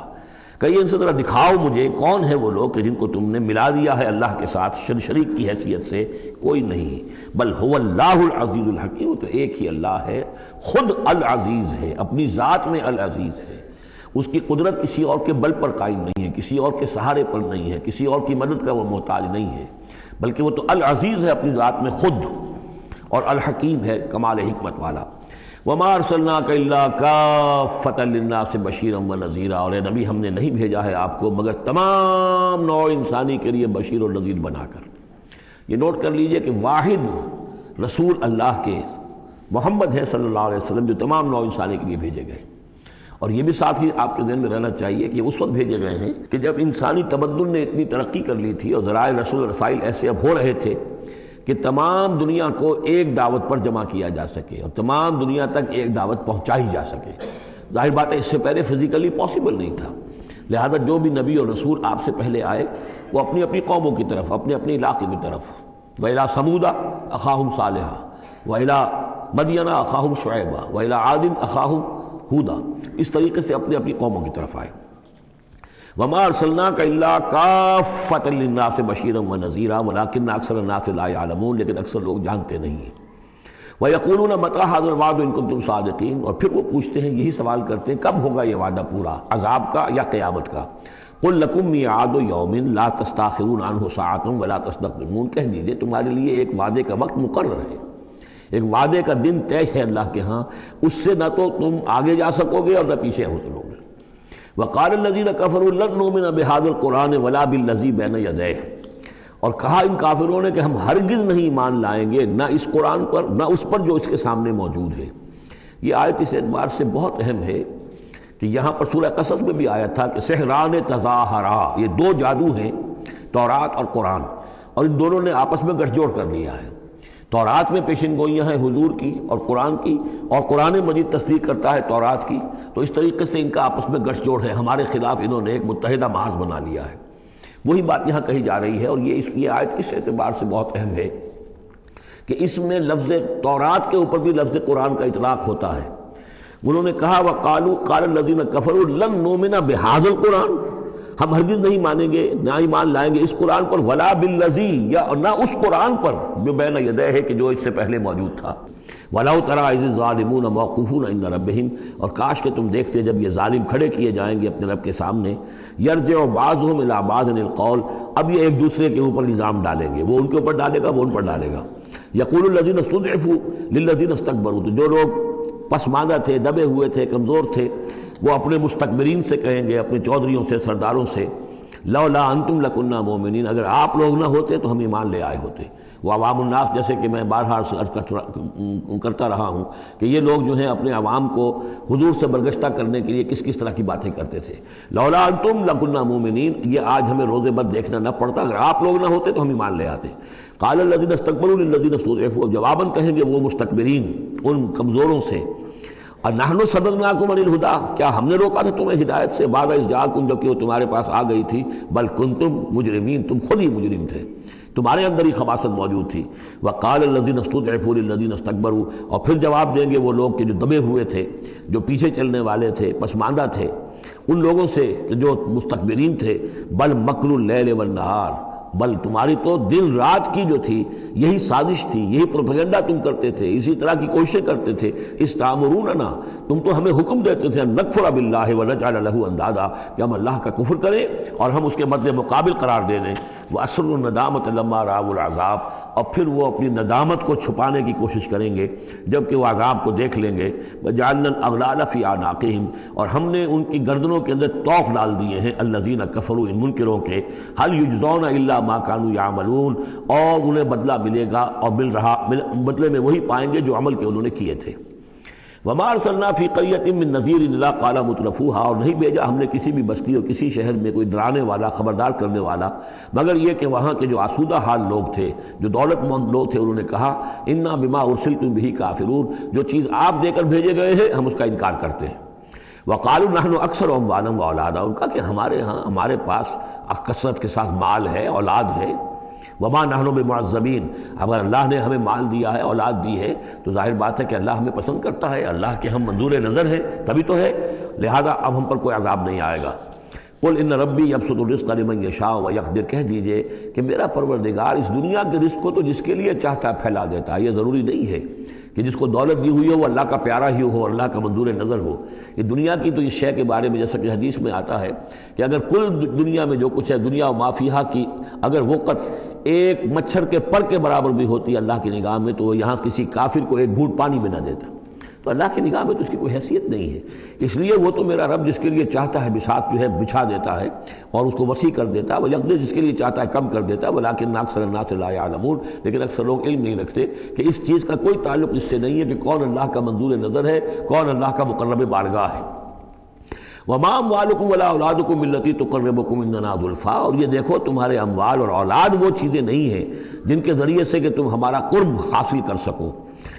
کہیے ان سے ذرا دکھاؤ مجھے کون ہے وہ لوگ کہ جن کو تم نے ملا دیا ہے اللہ کے ساتھ شریک کی حیثیت سے، کوئی نہیں۔ بل هو اللہ العزیز الحکیم، تو ایک ہی اللہ ہے، خود العزیز ہے، اپنی ذات میں العزیز ہے، اس کی قدرت کسی اور کے بل پر قائم نہیں ہے، کسی اور کے سہارے پر نہیں ہے، کسی اور کی مدد کا وہ محتاج نہیں ہے، بلکہ وہ تو العزیز ہے اپنی ذات میں خود، اور الحکیم ہے کمال حکمت والا۔ وما ارسلناک الا کافۃ للناس بشیرا ونذیرا، اور اے نبی ہم نے نہیں بھیجا ہے آپ کو مگر تمام نوع انسانی کے لیے بشیر اور نذیر بنا کر۔ یہ نوٹ کر لیجئے کہ واحد رسول اللہ کے محمد ہے صلی اللہ علیہ وسلم جو تمام نوع انسانی کے لیے بھیجے گئے، اور یہ بھی ساتھ ہی آپ کے ذہن میں رہنا چاہیے کہ اس وقت بھیجے گئے ہیں کہ جب انسانی تمدن نے اتنی ترقی کر لی تھی اور ذرائع رسول رسائل ایسے اب ہو رہے تھے کہ تمام دنیا کو ایک دعوت پر جمع کیا جا سکے اور تمام دنیا تک ایک دعوت پہنچائی جا سکے۔ ظاہر بات ہے اس سے پہلے فزیکلی پاسبل نہیں تھا، لہذا جو بھی نبی اور رسول آپ سے پہلے آئے وہ اپنی اپنی قوموں کی طرف، اپنے اپنے علاقے کی طرف، وَإِلَىٰ ثَمُودَ أَخَاهُمْ صَالِحًا وَإِلَىٰ مَدْيَنَ أَخَاهُمْ شُعَيْبًا وَإِلَىٰ عَادٍ أَخَاهُمْ ہُودًا، اس طریقے سے اپنی اپنی قوموں کی طرف آئے۔ وما ارسلناک الا کافۃ للناس بشیرا ونذیرا ولکن اکثر الناس لا یعلمون، لیکن اکثر لوگ جانتے نہیں ہیں۔ ویقولون متی ھذا الوعد ان کنتم صادقین، اور پھر وہ پوچھتے ہیں، یہی سوال کرتے ہیں کب ہوگا یہ وعدہ پورا، عذاب کا یا قیامت کا۔ قل لکم میعاد یوم لا تستاخرون عنہ ساعۃ ولا تستقدمون، کہہ دیجئے تمہارے لیے ایک وعدے کا وقت مقرر ہے، ایک وعدے کا دن طے ہے اللہ کے ہاں، اس سے نہ تو تم آگے جا سکو گے اور نہ پیچھے ہو سکو گے۔ وقال الذین کفروا لن نؤمن بہذا القرآن ولا بالذی بین یدیہ، اور کہا ان کافروں نے کہ ہم ہرگز نہیں ایمان لائیں گے نہ اس قرآن پر نہ اس پر جو اس کے سامنے موجود ہے۔ یہ آیت اس اعتبار سے بہت اہم ہے کہ یہاں پر سورہ قصص میں بھی آیا تھا کہ سحران تظاہرا، یہ دو جادو ہیں تورات اور قرآن، اور ان دونوں نے آپس میں گٹھ جوڑ کر لیا ہے۔ تورات میں پیشن گوئیاں ہیں حضور کی اور قرآن کی، اور قرآن مجید تصدیق کرتا ہے تورات کی، تو اس طریقے سے ان کا آپس میں گٹھ جوڑ ہے، ہمارے خلاف انہوں نے ایک متحدہ محاذ بنا لیا ہے۔ وہی بات یہاں کہی جا رہی ہے، اور یہ آیت اس اعتبار سے بہت اہم ہے کہ اس میں لفظ تورات کے اوپر بھی لفظ قرآن کا اطلاق ہوتا ہے۔ انہوں نے کہا وقالوا قال الذین کفروا لن نؤمن بہذا القرآن، ہم ہرگز نہیں مانیں گے نہ ایمان لائیں گے اس قرآن پر، ولا بالذی، یا نہ اس قرآن پر جو بین یدیہ ہے کہ جو اس سے پہلے موجود تھا۔ وَلَوْ تَرَىٰ إِذِ الظَّالِمُونَ مَوْقُوفُونَ عِندَ رَبِّهِمْ، اور کاش کہ تم دیکھتے جب یہ ظالم کھڑے کیے جائیں گے اپنے رب کے سامنے، يَرْجِعُ بَعْضُهُمْ إِلَىٰ بَعْضٍ الْقَوْلَ، اب یہ ایک دوسرے کے اوپر الزام ڈالیں گے، وہ ان کے اوپر ڈالے گا، وہ ان پر ڈالے گا۔ يَقُولُ الَّذِينَ اسْتُضْعِفُوا لِلَّذِينَ اسْتَكْبَرُوا، تو جو لوگ پسماندہ تھے، دبے ہوئے تھے، کمزور تھے، وہ اپنے مستکبرین سے کہیں گے، اپنے چودھریوں سے، سرداروں سے، لولا انتم لکنا مومنین، اگر آپ لوگ نہ ہوتے تو ہم ایمان لے آئے ہوتے۔ وہ عوام الناس، جیسے کہ میں بارہا کرتا رہا ہوں کہ یہ لوگ جو ہیں اپنے عوام کو حضور سے برگشتہ کرنے کے لیے کس کس طرح کی باتیں کرتے تھے۔ لولا انتم لکنا مومنین، یہ آج ہمیں روز بد دیکھنا نہ پڑتا، اگر آپ لوگ نہ ہوتے تو ہم ایمان لے آتے۔ قال الذین استکبروا للذین استضعفوا، جواباً کہیں گے وہ مستکبرین ان کمزوروں سے، اور نحن صددناکم عن الہدی، کیا ہم نے روکا تھا تمہیں ہدایت سے؟ بعد اذ جاءکم، جبکہ وہ تمہارے پاس آ گئی تھی، بل کنتم مجرمین، تم خود ہی مجرم تھے، تمہارے اندر ہی خباثت موجود تھی۔ وقال الذین استضعفوا للذین استکبروا، اور پھر جواب دیں گے وہ لوگ کہ جو دبے ہوئے تھے، جو پیچھے چلنے والے تھے، پسماندہ تھے، ان لوگوں سے جو مستکبرین تھے، بل مکر اللیل والنہار، بل تمہاری تو دن رات کی جو تھی یہی سازش تھی، یہی پروپیگنڈا تم کرتے تھے، اسی طرح کی کوششیں کرتے تھے۔ استامروننا، تم تو ہمیں حکم دیتے تھے، نکفر باللہ ونجعل لہ اندادا، کہ ہم اللہ کا کفر کریں اور ہم اس کے مد مقابل قرار دے دیں۔ واسروا الندامۃ لما رأوا العذاب، اور پھر وہ اپنی ندامت کو چھپانے کی کوشش کریں گے جب کہ وہ عذاب کو دیکھ لیں گے۔ وجعلنا الاغلال فی اعناقہم، اور ہم نے ان کی گردنوں کے اندر طوق ڈال دیے ہیں، الذین کفروا، ان منکروں کے، هل یجزون الا ما كانوا يعملون، اور انہیں بدلہ ملے گا اور بدلے میں وہی پائیں گے جو عمل کے انہوں نے کیے تھے۔ وما ارسلنا فی قریۃ من نذیر الا قال مترفوها، اور نہیں بھیجا ہم نے کسی بھی بستی اور کسی شہر میں کوئی ڈرانے والا، خبردار کرنے والا، مگر یہ کہ وہاں کے جو آسودہ حال لوگ تھے، جو دولت مند لوگ تھے، انہوں نے کہا انا بما ارسلتم به کافرون، جو چیز آپ دے کر بھیجے گئے ہیں ہم اس کا انکار کرتے ہیں۔ وقالوا نحن اکثر اموالا واولادا، ان کا کہ ہمارے ہاں، ہمارے پاس کثرت کے ساتھ مال ہے، اولاد ہے۔ وما نحن بمعذبین، اگر اللہ نے ہمیں مال دیا ہے، اولاد دی ہے، تو ظاہر بات ہے کہ اللہ ہمیں پسند کرتا ہے، اللہ کے ہم منظور نظر ہیں تبھی تو ہے، لہذا اب ہم پر کوئی عذاب نہیں آئے گا۔ قل ان ربی یبسط الرزق لمن یشاء ویقدر، کہہ دیجئے کہ میرا پروردگار اس دنیا کے رزق کو تو جس کے لیے چاہتا ہے پھیلا دیتا ہے، یہ ضروری نہیں ہے کہ جس کو دولت دی ہوئی ہو وہ اللہ کا پیارا ہی ہو، اللہ کا منظور نظر ہو۔ یہ دنیا کی تو اس شے کے بارے میں جیسا کہ حدیث میں آتا ہے کہ اگر کل دنیا میں جو کچھ ہے، دنیا و ما فیہا کی اگر وقت ایک مچھر کے پر کے برابر بھی ہوتی ہے اللہ کی نگاہ میں، تو وہ یہاں کسی کافر کو ایک گھونٹ پانی بھی نہ دیتا۔ تو اللہ کی نگاہ میں تو اس کی کوئی حیثیت نہیں ہے، اس لیے وہ تو میرا رب جس کے لیے چاہتا ہے بساط جو ہے بچھا دیتا ہے اور اس کو وسیع کر دیتا ہے، وہ یقدر جس کے لیے چاہتا ہے کم کر دیتا ہے، ولکن اکثر الناس لا یعلمون، لیکن اکثر لوگ علم نہیں رکھتے کہ اس چیز کا کوئی تعلق اس سے نہیں ہے کہ کون اللہ کا منظور نظر ہے، کون اللہ کا مقرب بارگاہ ہے۔ وما اموالکم ولا اولادکم التی تقربکم عندنا زلفیٰ، اور یہ دیکھو تمہارے اموال اور اولاد وہ چیزیں نہیں ہیں جن کے ذریعے سے کہ تم ہمارا قرب حاصل کر سکو،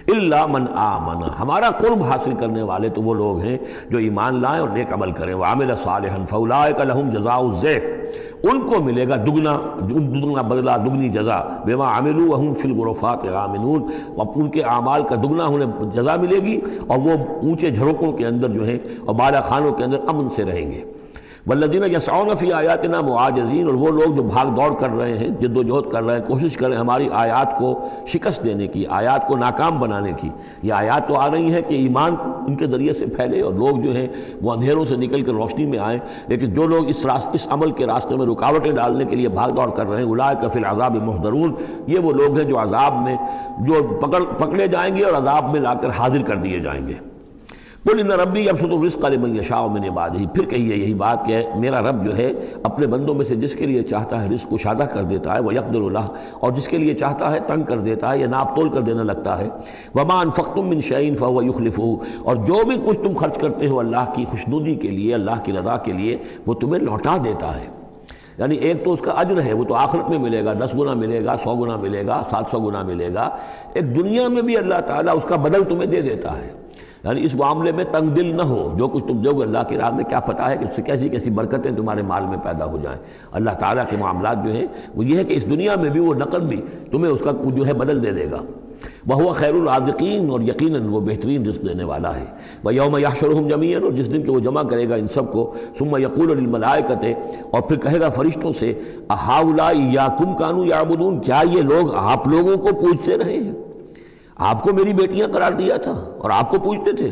الا من آمن، ہمارا قرب حاصل کرنے والے تو وہ لوگ ہیں جو ایمان لائیں اور نیک عمل کریں، وعمل صالحا فاولئک لہم جزاء الضعف، ان کو ملے گا دگنا بدلہ، دگنی جزا، بما عملوا وهم فی الغرفات آمنون، ان کے اعمال کا دگنا انہیں جزا ملے گی اور وہ اونچے جھروکوں کے اندر جو ہیں اور بالا خانوں کے اندر امن سے رہیں گے۔ والذین یسعون فی آیاتنا معاجزین، اور وہ لوگ جو بھاگ دوڑ کر رہے ہیں، جد و جہد کر رہے ہیں، کوشش کر رہے ہیں ہماری آیات کو شکست دینے کی، آیات کو ناکام بنانے کی۔ یہ آیات تو آ رہی ہیں کہ ایمان ان کے ذریعے سے پھیلے اور لوگ جو ہیں وہ اندھیروں سے نکل کر روشنی میں آئیں، لیکن جو لوگ اس عمل کے راستے میں رکاوٹیں ڈالنے کے لیے بھاگ دوڑ کر رہے ہیں، اولئک فی العذاب محضرون، یہ وہ لوگ ہیں جو عذاب میں جو پکڑے جائیں گے اور عذاب میں لا کر حاضر کر دیے جائیں گے۔ قل ان ربی یبسط الرزق لمن یشاء من عبادہ، پھر کہیے یہی بات کہ میرا رب جو ہے اپنے بندوں میں سے جس کے لیے چاہتا ہے رزق کشادہ کر دیتا ہے، ویقدر لہ، اور جس کے لیے چاہتا ہے تنگ کر دیتا ہے یا ناپ تول کر دینے لگتا ہے۔ وما انفقتم من شیء فهو یخلفہ، اور جو بھی کچھ تم خرچ کرتے ہو اللہ کی خوشنودی کے لیے، اللہ کی رضا کے لیے، وہ تمہیں لوٹا دیتا ہے۔ یعنی ایک تو اس کا اجر ہے، وہ تو آخرت میں ملے گا، 10 گنا ملے گا، 100 گنا ملے گا، 700 گنا ملے گا، ایک دنیا میں بھی اللہ تعالیٰ اس کا بدل تمہیں دے دیتا ہے۔ یعنی اس معاملے میں تنگ دل نہ ہو، جو کچھ تم دو گے اللہ کی راہ میں کیا پتہ ہے کہ اس سے کیسی کیسی برکتیں تمہارے مال میں پیدا ہو جائیں۔ اللہ تعالیٰ کے معاملات جو ہیں وہ یہ ہے کہ اس دنیا میں بھی وہ نقد بھی تمہیں اس کا جو ہے بدل دے دے گا۔ وَهُوَ خَيْرُ الرَّازِقِينَ، اور یقیناً وہ بہترین رزق دینے والا ہے۔ وَيَوْمَ يَحْشُرُهُمْ جَمِيعًا، اور جس دن کہ وہ جمع کرے گا ان سب کو، ثُمَّ يَقُولُ لِلْمَلَائِكَةِ، اور پھر کہے گا فرشتوں سے، أَهَٰؤُلَاءِ إِيَّاكُمْ كَانُوا يَعْبُدُونَ، کیا یہ لوگ آپ لوگوں کو پوجتے رہے ہیں؟ آپ کو میری بیٹیاں قرار دیا تھا اور آپ کو پوجتے تھے۔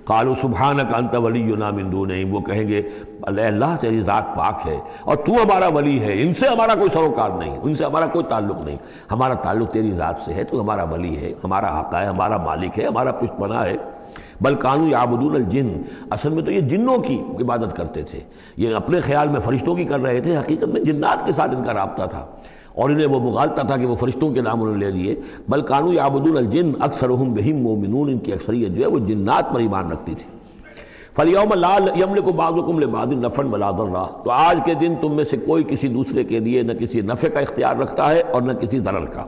قالوا سبحانک انت ولینا من دونہم، وہ کہیں گے اللہ تیری ذات پاک ہے اور تو ہمارا ولی ہے، ان سے ہمارا کوئی سروکار نہیں، ان سے ہمارا کوئی تعلق نہیں، ہمارا تعلق تیری ذات سے ہے، تو ہمارا ولی ہے، ہمارا آقا ہے، ہمارا مالک ہے، ہمارا پشت پناہ ہے۔ بل کانوا یعبدون الجن، اصل میں تو یہ جنوں کی عبادت کرتے تھے، یہ اپنے خیال میں فرشتوں کی کر رہے تھے، حقیقت میں جنات کے ساتھ ان کا رابطہ تھا اور انہیں وہ مغالطہ تھا کہ وہ فرشتوں کے نام انہوں نے لے لیے۔ بل کانوا یعبدون الجن اکثرهم بهم مؤمنون، ان کی اکثریت جو ہے وہ جنات پر ایمان رکھتی تھی۔ فَالْيَوْمَ لَا يَمْلِكُ بَعْضُكُمْ لِبَعْضٍ نَفْعًا وَلَا ضَرًّا، تو آج کے دن تم میں سے کوئی کسی دوسرے کے لیے نہ کسی نفع کا اختیار رکھتا ہے اور نہ کسی ضرر کا۔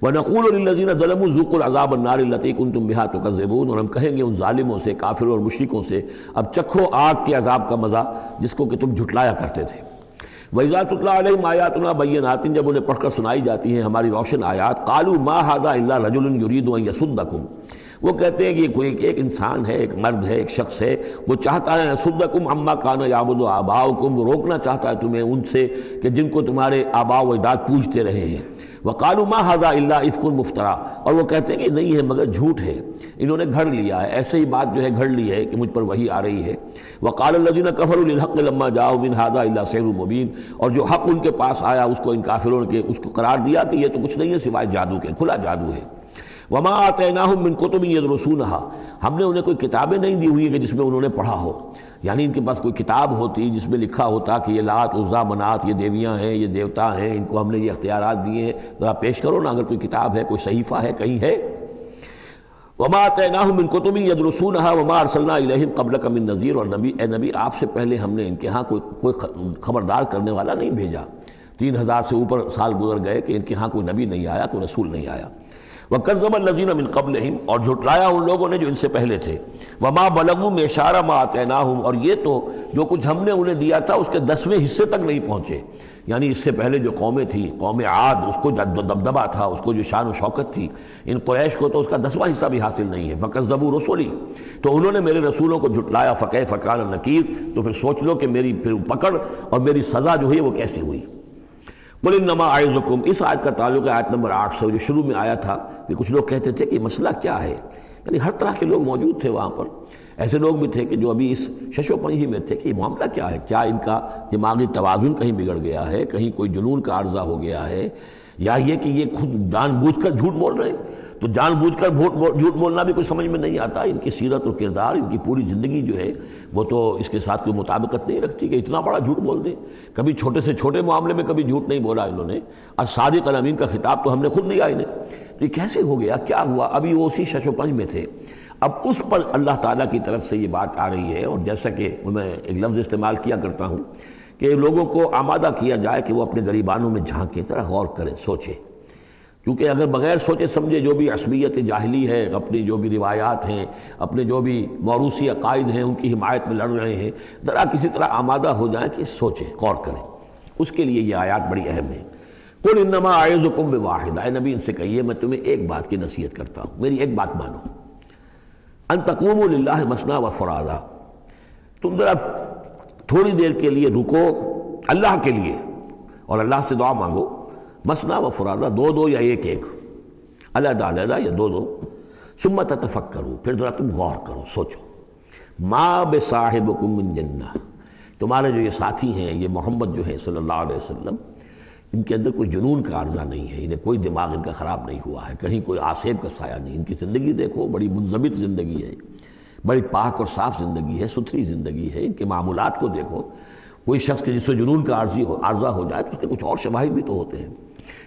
وَنَقُولُ لِلَّذِينَ ظَلَمُوا ذُوقُوا الْعَذَابَ النَّارِ الَّتِي كُنتُم بِهَا تُكَذِّبُونَ، اور ہم کہیں گے ان ظالموں سے، کافروں اور مشرکوں سے، اب چکھو آگ کے عذاب کا مزہ جس کو کہ تم جھٹلایا کرتے تھے۔ وَإِذَا تُتْلَىٰ عَلَيْهِمْ آيَاتُنَا بَيِّنَاتٍ، جب انہیں پڑھ کر سنائی جاتی ہیں ہماری روشن آیات، قَالُوا مَا هَٰذَا إِلَّا رَجُلٌ يُرِيدُ أَن يَصُدَّكُمْ، وہ کہتے ہیں کہ یہ کوئی ایک انسان ہے، ایک مرد ہے، ایک شخص ہے، وہ چاہتا ہے يَصُدَّكُمْ عَمَّا كَانَ يَعْبُدُ آبَاؤُكُمْ، وہ روکنا چاہتا ہے تمہیں ان سے کہ جن کو تمہارے آباء و اجداد پوجتے رہے ہیں۔ وَقَالُوا مَا هَٰذَا إِلَّا إِفْكٌ مُفْتَرًى، اور وہ کہتے ہیں کہ نہیں ہے مگر جھوٹ ہے، انہوں نے گھڑ لیا ہے، ایسے ہی بات جو ہے گھڑ لی ہے کہ مجھ پر وحی آ رہی ہے۔ وَقَالَ الَّذِينَ كَفَرُوا لِلْحَقِّ لَمَّا جَاءَهُمْ إِنْ هَٰذَا إِلَّا سِحْرٌ مُّبِينٌ، اور جو حق ان کے پاس آیا اس کو ان کافروں نے اس کو قرار دیا کہ یہ تو کچھ نہیں ہے سوائے جادو کے، کھلا جادو ہے۔ وَمَا آتَيْنَاهُم مِّن كُتُبٍ يَدْرُسُونَهَا، ہم نے انہیں کوئی کتابیں نہیں دی ہوئی کہ جس میں انہوں نے پڑھا ہو، یعنی ان کے پاس کوئی کتاب ہوتی جس میں لکھا ہوتا کہ یہ لات عزا منات یہ دیویاں ہیں، یہ دیوتا ہیں، ان کو ہم نے یہ اختیارات دیے ہیں، ذرا پیش کرو نا، اگر کوئی کتاب ہے، کوئی صحیفہ ہے، کہیں ہے۔ وَمَا آتَيْنَاهُم مِّن كُتُبٍ يَدْرُسُونَهَا وَمَا أَرْسَلْنَا إِلَيْهِمْ قَبْلَكَ مِن نَذِيرٍ، اور نبی اے نبی آپ سے پہلے ہم نے ان کے ہاں کوئی خبردار کرنے والا نہیں بھیجا، 3000 سے اوپر سال گزر گئے کہ ان کے ہاں کوئی نبی نہیں آیا، کوئی رسول نہیں آیا۔ وَكَذَّبَ الَّذِينَ مِن قَبْلِهِمْ، اور جھٹلایا ان لوگوں نے جو ان سے پہلے تھے۔ وَمَا بَلَغُوا مِعْشَارَ مَا آتَيْنَاهُمْ، اور یہ تو جو کچھ ہم نے انہیں دیا تھا اس کے 10ویں حصے تک نہیں پہنچے، یعنی اس سے پہلے جو قومیں تھیں، قوم عاد، اس کو جو دبدبہ تھا، اس کو جو شان و شوکت تھی، ان قریش کو تو اس کا 10واں حصہ بھی حاصل نہیں ہے۔ فَكَذَّبُوا رُسُلِي، تو انہوں نے میرے رسولوں کو جھٹلایا، فَكَيْفَ كَانَ نَكِيرِ، تو پھر سوچ لو کہ میری پھر پکڑ اور میری سزا جو ہے وہ کیسی ہوئی۔ قُلْ إِنَّمَا أَعِظُكُمْ، اس آیت کا تعلق ہے آیت نمبر 8 سے، جو شروع میں آیا تھا کہ کچھ لوگ کہتے تھے کہ مسئلہ کیا ہے، یعنی ہر طرح کے لوگ موجود تھے وہاں پر، ایسے لوگ بھی تھے کہ جو ابھی اس شش و پنج ہی میں تھے کہ یہ معاملہ کیا ہے، کیا ان کا دماغی توازن کہیں بگڑ گیا ہے، کہیں کوئی جنون کا عارضہ ہو گیا ہے، یا یہ کہ یہ خود جان بوجھ کر جھوٹ بول رہے ہیں۔ تو جان بوجھ کر جھوٹ بولنا بھی کچھ سمجھ میں نہیں آتا، ان کی سیرت و کردار، ان کی پوری زندگی جو ہے وہ تو اس کے ساتھ کوئی مطابقت نہیں رکھتی کہ اتنا بڑا جھوٹ بول دیں۔ کبھی چھوٹے سے چھوٹے معاملے میں کبھی جھوٹ نہیں بولا انہوں نے، الصادق الامین کا خطاب تو ہم نے خود دیا انہیں، تو یہ کیسے ہو گیا، کیا ہوا؟ ابھی وہ اسی شش و پنج میں تھے، اب اس پر اللہ تعالیٰ کی طرف سے یہ بات آ رہی ہے، اور جیسا کہ میں ایک لفظ استعمال کیا کرتا ہوں کہ لوگوں کو آمادہ کیا جائے کہ وہ اپنے گریبانوں میں جھانکیں، ذرا غور کریں، سوچیں، کیونکہ اگر بغیر سوچے سمجھے جو بھی عصبیت جاہلی ہے، اپنی جو بھی روایات ہیں، اپنے جو بھی موروثی عقائد ہیں، ان کی حمایت میں لڑ رہے ہیں، ذرا کسی طرح آمادہ ہو جائیں کہ سوچیں، غور کریں، اس کے لیے یہ آیات بڑی اہم ہے۔ قُلْ إِنَّمَا أَعِظُكُمْ بِوَاحِدَةٍ، اے نبی ان سے کہیے میں تمہیں ایک بات کی نصیحت کرتا ہوں، میری ایک بات مانو، أَن تَقُومُوا لِلَّهِ مَثْنَىٰ وَفُرَادَىٰ، تم ذرا تھوڑی دیر کے لیے رکو اللہ کے لیے اور اللہ سے دعا مانگو، مثنیٰ و فرادہ، دو دو یا ایک ایک، علیحدہ علیحدہ یا دو دو، ثم تتفکروا، پھر ذرا تم غور کرو، سوچو، ما بصاحبکم من جنہ، تمہارے جو یہ ساتھی ہیں، یہ محمد جو ہے صلی اللہ علیہ وسلم، ان کے اندر کوئی جنون کا عارضہ نہیں ہے، انہیں کوئی دماغ ان کا خراب نہیں ہوا ہے، کہیں کوئی آسیب کا سایہ نہیں، ان کی زندگی دیکھو، بڑی منضبط زندگی ہے، بڑی پاک اور صاف زندگی ہے، ستھری زندگی ہے، ان کے معمولات کو دیکھو، کوئی شخص کے جس سے جنون کا عارضہ ہو جائے تو اس کے کچھ اور شواہد بھی تو ہوتے ہیں۔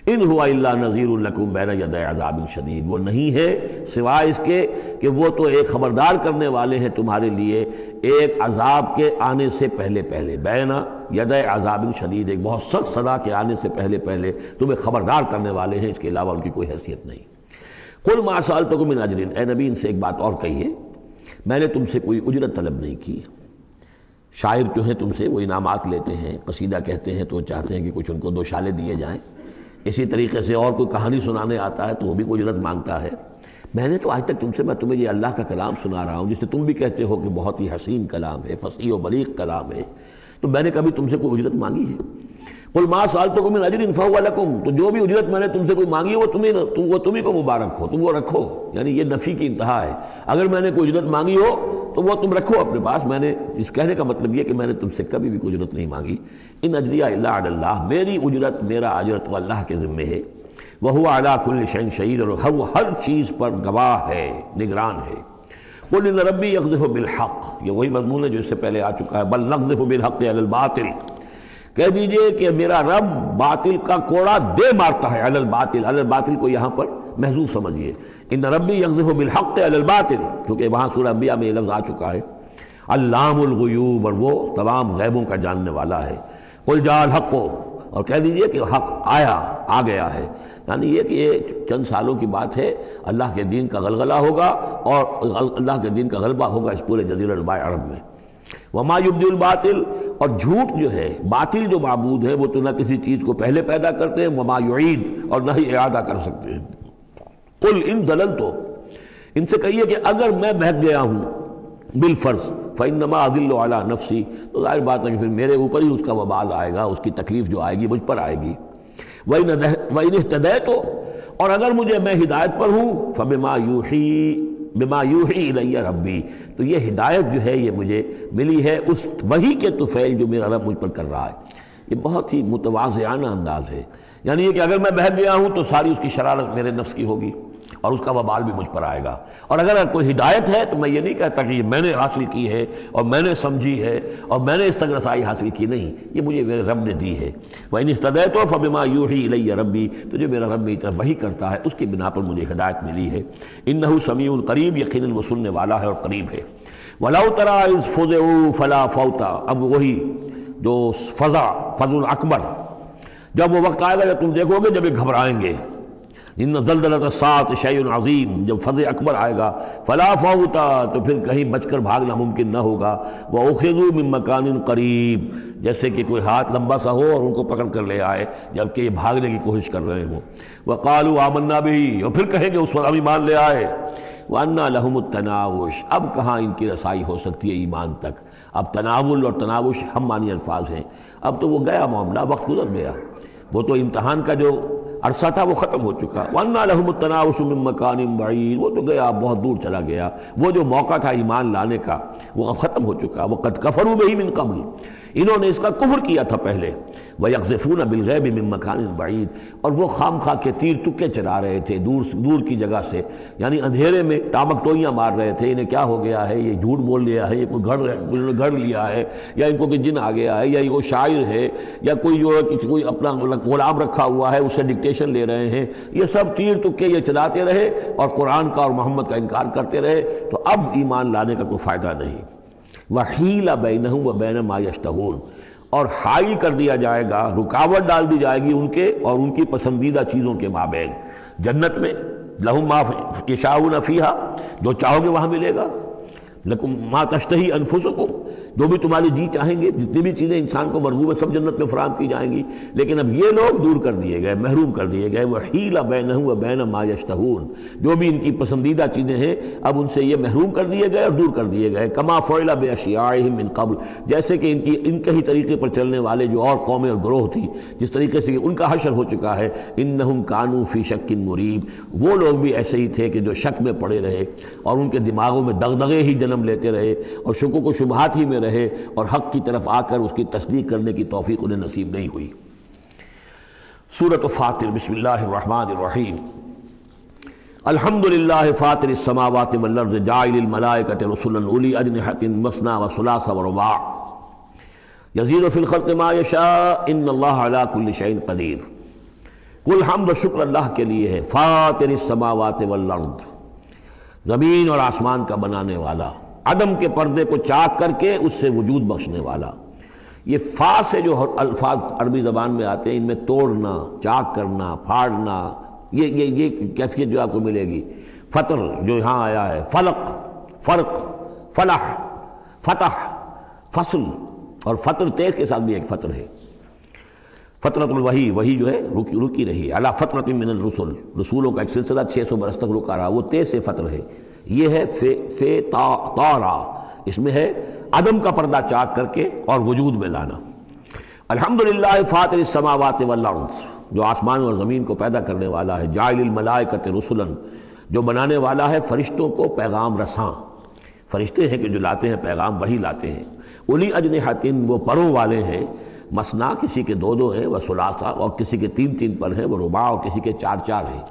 ان ہوا الا نذیر لکم بین یدی عذاب شدید، وہ نہیں ہے سوائے اس کے کہ وہ تو ایک خبردار کرنے والے ہیں تمہارے لیے ایک عذاب کے آنے سے پہلے پہلے، بین یدی عذاب شدید، ایک بہت سخت سزا کے آنے سے پہلے پہلے تمہیں خبردار کرنے والے ہیں، اس کے علاوہ ان کی کوئی حیثیت نہیں۔ قل ما سألتکم من اجر، اے نبی ان سے ایک بات اور کہیے، میں نے تم سے کوئی اجرت طلب نہیں کی۔ شاعر جو ہیں تم سے وہ انعامات لیتے ہیں، قصیدہ کہتے ہیں تو وہ چاہتے ہیں کہ کچھ ان کو دو شالے دیے جائیں، اسی طریقے سے اور کوئی کہانی سنانے آتا ہے تو وہ بھی کوئی اجرت مانگتا ہے۔ میں نے تو آج تک تم سے، میں تمہیں یہ اللہ کا کلام سنا رہا ہوں جس سے تم بھی کہتے ہو کہ بہت ہی حسین کلام ہے، فصیح و بلیغ کلام ہے، تو میں نے کبھی تم سے کوئی اجرت مانگی ہے؟ قل ما سألتکم من اجر فہو لکم، تو جو بھی اجرت میں نے تم سے کوئی مانگی وہ تمہیں کو مبارک ہو، تم وہ رکھو، یعنی یہ نفی کی انتہا ہے، اگر میں نے کوئی اجرت مانگی ہو تو وہ تم رکھو اپنے پاس، میں نے اس کہنے کا مطلب یہ کہ میں نے تم سے کبھی بھی کوئی اجرت نہیں مانگی۔ ان اجریہ الا علی اللہ، میری اجرت، میرا اجر تو اللہ کے ذمے ہے، وہو علی کل شیء شہید، اور وہ ہر چیز پر گواہ ہے، نگران ہے۔ قل ان ربی یقذف بالحق، یہ وہی مضمون ہے جو اس سے پہلے آ چکا ہے، بل نقذف بالحق علی الباطل، کہہ دیجئے کہ میرا رب باطل کا کوڑا دے مارتا ہے، علی الباطل، علی الباطل کو یہاں پر محذوف سمجھیے، ان ربی یقذف بالحق علی الباطل، کیونکہ وہاں سورہ انبیاء میں یہ لفظ آ چکا ہے، علام الغیوب، اور وہ تمام غیبوں کا جاننے والا ہے۔ قل جاء الحق، اور کہہ دیجئے کہ حق آ گیا ہے، یعنی یہ کہ یہ چند سالوں کی بات ہے، اللہ کے دین کا غلغلہ ہوگا اور اللہ کے دین کا غلبہ ہوگا اس پورے جزیرہ نما عرب میں۔ وما یبدی الباطل، اور جھوٹ جو ہے، باطل جو معبود ہے وہ تو نہ کسی چیز کو پہلے پیدا کرتے ہیں، وما یعید، اور نہ ہی اعادہ کر سکتے ہیں۔ قل ان ضللت، ان سے کہیے کہ اگر میں بہک گیا ہوں بالفرض فانما اضل علی نفسی، تو ظاہر بات ہے کہ پھر میرے اوپر ہی اس کا وبال آئے گا، اس کی تکلیف جو آئے گی مجھ پر آئے گی۔ وَإِنِ اهْتَدَيْتُ، اور اگر میں ہدایت پر ہوں، فَبِمَا يُوحِي إِلَيَّ رَبِّي، تو یہ ہدایت جو ہے یہ مجھے ملی ہے اس وحی کے طفیل جو میرا رب مجھ پر کر رہا ہے۔ یہ بہت ہی متواضعانہ انداز ہے، یعنی یہ کہ اگر میں بہک گیا ہوں تو ساری اس کی شرارت میرے نفس کی ہوگی اور اس کا وبال بھی مجھ پر آئے گا، اور اگر کوئی ہدایت ہے تو میں یہ نہیں کہتا کہ یہ میں نے حاصل کی ہے اور میں نے سمجھی ہے اور میں نے اس تک رسائی حاصل کی، نہیں، یہ مجھے میرے رب نے دی ہے۔ وَإِنِ اهْتَدَيْتُ فَبِمَا يُوحِي إِلَيَّ رَبِّي، تو جو میرا رب میری طرف وحی کرتا ہے اس کی بنا پر مجھے ہدایت ملی ہے۔ إِنَّهُ سَمِيعٌ قریب، یقیناً وہ سننے والا ہے اور قریب ہے۔ وَلَوْ تَرَىٰ إِذْ فُزِعُوا فَلَا فَوْتَ، اب وہی جو فضع الاکبر، جب وہ وقت آئے گا جب تم دیکھو گے جب یہ گھبرائیں گے، ان زلزلۃ الساعۃ شیء عظیم، جب فضع اکبر آئے گا، فلا فوت، تو پھر کہیں بچ کر بھاگنا ممکن نہ ہوگا، وأخذوا من مکان قریب، جیسے کہ کوئی ہاتھ لمبا سا ہو اور ان کو پکڑ کر لے آئے جبکہ یہ بھاگنے کی کوشش کر رہے ہوں۔ وقالوا آمنا به، اور پھر کہیں گے اس پر ہم ایمان لے آئے۔ وأنى لهم التناوش، اب کہاں ان کی رسائی ہو سکتی ہے ایمان تک؟ اب تناول اور تناوش ہم معنی الفاظ ہیں، اب تو وہ گیا معاملہ، وقت گزر گیا، وہ تو امتحان کا جو عرصہ تھا وہ ختم ہو چکا۔ وَأَنَّىٰ لَهُمُ التَّنَاوُشُ مِن مَّكَانٍ بَعِيدٍ، وہ تو گیا، بہت دور چلا گیا، وہ جو موقع تھا ایمان لانے کا وہ اب ختم ہو چکا۔ وَقَدْ كَفَرُوا بِهِ مِن قَبْلُ، انہوں نے اس کا کفر کیا تھا پہلے۔ وَيَقْذِفُونَ بِالْغَيْبِ مِن مَّكَانٍ بَعِيدٍ، اور وہ خام خواہ کے تیر تکے چلا رہے تھے دور کی جگہ سے، یعنی اندھیرے میں ٹامک ٹوئیاں مار رہے تھے، انہیں کیا ہو گیا ہے، یہ جھوٹ بول لیا ہے، یہ کوئی گھڑ لیا ہے، یا ان کو کہ جن آ گیا ہے، یا یہ وہ شاعر ہے، یا کوئی جو ہے کوئی اپنا غلام رکھا ہوا ہے اس سے ڈکٹیشن لے رہے ہیں، یہ سب تیر تکے یہ چلاتے رہے اور قرآن کا اور محمد کا انکار کرتے رہے، تو اب ایمان لانے کا کوئی فائدہ نہیں۔ وَحِيلَ بَيْنَهُمْ وَبَيْنَ مَا يَشْتَهُونَ، اور حائل کر دیا جائے گا، رکاوٹ ڈال دی جائے گی ان کے اور ان کی پسندیدہ چیزوں کے مابین۔ جنت میں لَهُم مَا يَشَاءُونَ فِيهَا، جو چاہو گے وہاں ملے گا۔ لَكُمْ مَا تَشْتَهِي أَنفُسُكُمْ، جو بھی تمہاری جی چاہیں گے، جتنی بھی چیزیں انسان کو مرغوب ہے سب جنت میں فراہم کی جائیں گی، لیکن اب یہ لوگ دور کر دیے گئے، محروم کر دیے گئے۔ وَحِيلَ بَيْنَهُمْ وَبَيْنَ مَا يَشْتَهُونَ، جو بھی ان کی پسندیدہ چیزیں ہیں اب ان سے یہ محروم کر دیے گئے اور دور کر دیے گئے۔ كَمَا فُعِلَ بِأَشْيَاعِهِم مِّن قَبْلُ، جیسے کہ ان کے ہی طریقے پر چلنے والے جو اور قومیں اور گروہ تھی، جس طریقے سے ان کا حشر ہو چکا ہے۔ إِنَّهُمْ كَانُوا فِي شَكٍّ مُّرِيبٍ، وہ لوگ بھی ایسے ہی تھے کہ جو شک میں پڑے رہے اور ان کے دماغوں میں دغدغے ہی جنم لیتے رہے اور شکوک و شبہات ہی میں رہے، اور حق کی طرف آ کر اس کی تصدیق کرنے کی توفیق انہیں نصیب نہیں ہوئی۔ سورۃ فاطر، بسم اللہ الرحمن الرحیم۔ الحمدللہ فاطر السماوات والارض جاعل الملائکۃ رسلا اولی اجنحۃ مثنی وثلاث ورباع یزید فی الخلق ما یشاء ان اللہ علی کل شیء قدیر۔ کل حمد و شکر اللہ کے لیے ہے، فاطر السماوات والارض، زمین اور آسمان کا بنانے والا، عدم کے پردے کو چاک کر کے اس سے وجود بخشنے والا۔ یہ فا سے جو الفاظ عربی زبان میں آتے ہیں ان میں توڑنا، چاک کرنا، پھاڑنا، یہ کیفیت جو آپ کو ملے گی۔ فطر جو یہاں آیا ہے، فلق، فرق، فلاح، فتح، فصل، اور فطر تیز کے ساتھ بھی ایک فطر ہے۔ فطرت الوحی، وہی جو ہے رکی رہی، علی فترۃ من الرسل، رسولوں کا ایک سلسلہ 600 برس تک رکا رہا، وہ تیز سے فطر ہے۔ یہ ہے فے طارا، اس میں ہے عدم کا پردہ چاک کر کے اور وجود میں لانا۔ الحمدللہ فاطر السماوات والارض، جو آسمان اور زمین کو پیدا کرنے والا ہے، جاعل الملائکۃ رسلا، جو بنانے والا ہے فرشتوں کو پیغام رساں۔ فرشتے ہیں کہ جو لاتے ہیں پیغام، وہی لاتے ہیں۔ اولی اجنحۃ، وہ پروں والے ہیں، مثنا کسی کے 2 ہیں، وثلاثا، اور کسی کے 3 پر ہیں، ورباع، اور کسی کے 4 ہیں۔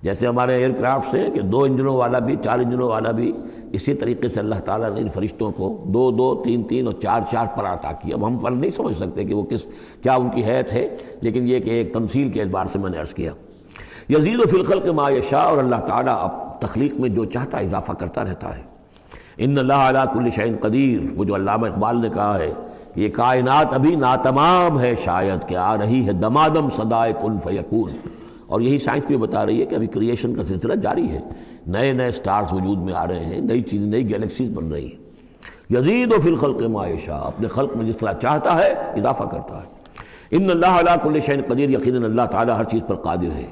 جیسے ہمارے ایئر کرافٹ سے کہ 2 انجنوں والا بھی، 4 انجنوں والا بھی، اسی طریقے سے اللہ تعالیٰ نے ان فرشتوں کو 2، 3 اور 4 پر عطا کیا۔ اب ہم پر نہیں سمجھ سکتے کہ وہ کیا ان کی حیثیت ہے، لیکن یہ کہ ایک تمثیل کے اعتبار سے میں نے عرض کیا۔ یزید فی الخلق ما یشاء، اور اللہ تعالیٰ اب تخلیق میں جو چاہتا اضافہ کرتا رہتا ہے۔ ان اللہ علی کل شیء قدیر، وہ جو علامہ اقبال نے کہا ہے یہ کائنات ابھی ناتمام ہے، شاید کہ آ رہی ہے دمادم صدائے کن فیکون. اور یہی سائنس بھی بتا رہی ہے کہ ابھی کریشن کا سلسلہ جاری ہے، نئے نئے سٹارز وجود میں آ رہے ہیں، نئی چیزیں، نئی گیلیکسیز بن رہی ہیں. یزید فی الخلق ما یشاء، اپنے خلق میں جس طرح چاہتا ہے اضافہ کرتا ہے. ان اللہ علی کل شیء قدیر، یقیناً اللہ تعالیٰ ہر چیز پر قادر ہے.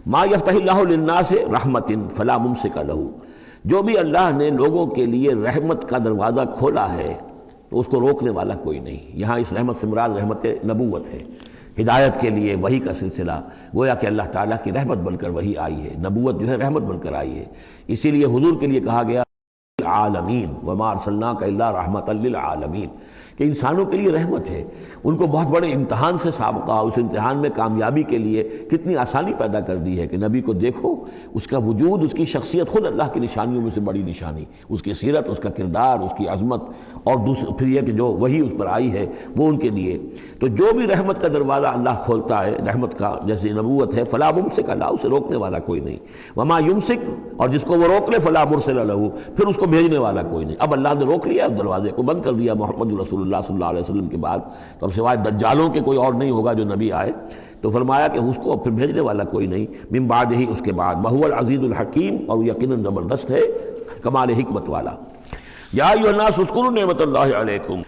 ما یفتح اللہ للناس رحمت فلا ممسک لہ، جو بھی اللہ نے لوگوں کے لیے رحمت کا دروازہ کھولا ہے تو اس کو روکنے والا کوئی نہیں. یہاں اس رحمت سے مراد رحمت نبوت ہے، ہدایت کے لیے وحی کا سلسلہ، گویا کہ اللہ تعالیٰ کی رحمت بن کر وحی آئی ہے، نبوت جو ہے رحمت بن کر آئی ہے. اسی لیے حضور کے لیے کہا گیا العالمین وما ارسلناک الا رحمۃ للعالمین، کہ انسانوں کے لیے رحمت ہے. ان کو بہت بڑے امتحان سے سابقہ، اس امتحان میں کامیابی کے لیے کتنی آسانی پیدا کر دی ہے کہ نبی کو دیکھو، اس کا وجود، اس کی شخصیت خود اللہ کی نشانیوں میں سے بڑی نشانی، اس کی سیرت، اس کا کردار، اس کی عظمت، اور پھر یہ کہ جو وہی اس پر آئی ہے وہ ان کے لیے. تو جو بھی رحمت کا دروازہ اللہ کھولتا ہے، رحمت کا جیسے نبوت ہے، فلا ممسک اللہ، اسے روکنے والا کوئی نہیں. وما یمسک، اور جس کو وہ روک لے، فلا مرسل لہ، پھر اس کو بھیجنے والا کوئی نہیں. اب اللہ نے روک لیا، دروازے کو بند کر دیا محمد رسول اللہ صلی اللہ علیہ وسلم کے بعد، تو اب سوائے دجالوں کے کوئی اور نہیں ہوگا جو نبی آئے. تو فرمایا کہ اس کو پھر بھیجنے والا کوئی نہیں من بعد ہی، اس کے بعد. وہو العزیز الحکیم، اور یقیناً زبردست ہے، کمال حکمت والا. یا ایھا الناس اذکروا نعمت اللہ علیکم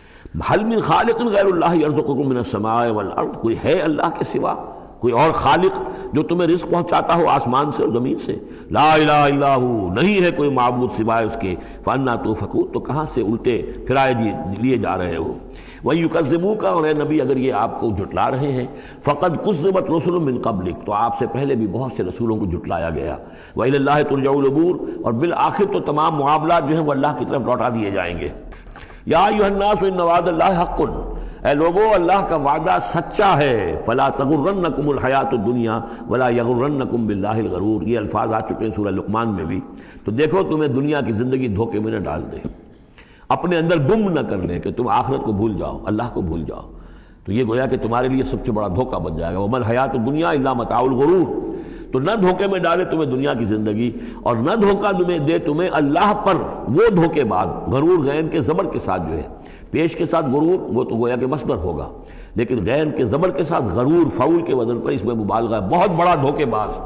هل من خالق غیر اللہ یرزقکم من السماء والارض، کوئی ہے اللہ کے سوا کوئی اور خالق جو تمہیں رزق پہنچاتا ہو آسمان سے اور زمین سے؟ لا الہ الا ہو، نہیں ہے کوئی معبود سوائے اس کے. فانا توفکون، تو کہاں سے الٹے پھرائے لیے جا رہے ہو. وَيُكَذِّبُوكَ، اور اے نبی اگر یہ آپ کو جھٹلا رہے ہیں، فَقَدْ كُذِّبَتْ رُسُلٌ مِّن قَبْلِكَ، تو آپ سے پہلے بھی بہت سے رسولوں کو جھٹلایا گیا. وَإِلَى اللَّهِ تُرْجَعُ الْأُمُورُ، اور بالآخر تو تمام معاملات جو ہیں وہ اللہ کی طرف لوٹا دیے جائیں گے. یا ایھا الناس ان وعد اللہ حق، اے لوگو اللہ کا وعدہ سچا ہے. فلا تغرنکم الحیات الدنیا ولا یغرنکم باللہ الغرور، یہ الفاظ آ چکے ہیں سورہ لقمان میں بھی. تو دیکھو تمہیں دنیا کی زندگی دھوکے میں نہ ڈال دے، اپنے اندر گم نہ کر لے کہ تم آخرت کو بھول جاؤ، اللہ کو بھول جاؤ. تو یہ گویا کہ تمہارے لیے سب سے بڑا دھوکہ بن جائے گا. وما الحیات الدنیا الا متاع الغرور، تو نہ دھوکے میں ڈالے تمہیں دنیا کی زندگی، اور نہ دھوکہ دے تمہیں اللہ پر وہ دھوکے باز. غرور غین کے زبر کے ساتھ جو ہے، پیش کے ساتھ غرور وہ تو گویا کہ مصدر ہوگا، لیکن غین کے زبر کے ساتھ غرور فعول کے وزن پر اس میں مبالغہ ہے. بہت بڑا دھوکے باز،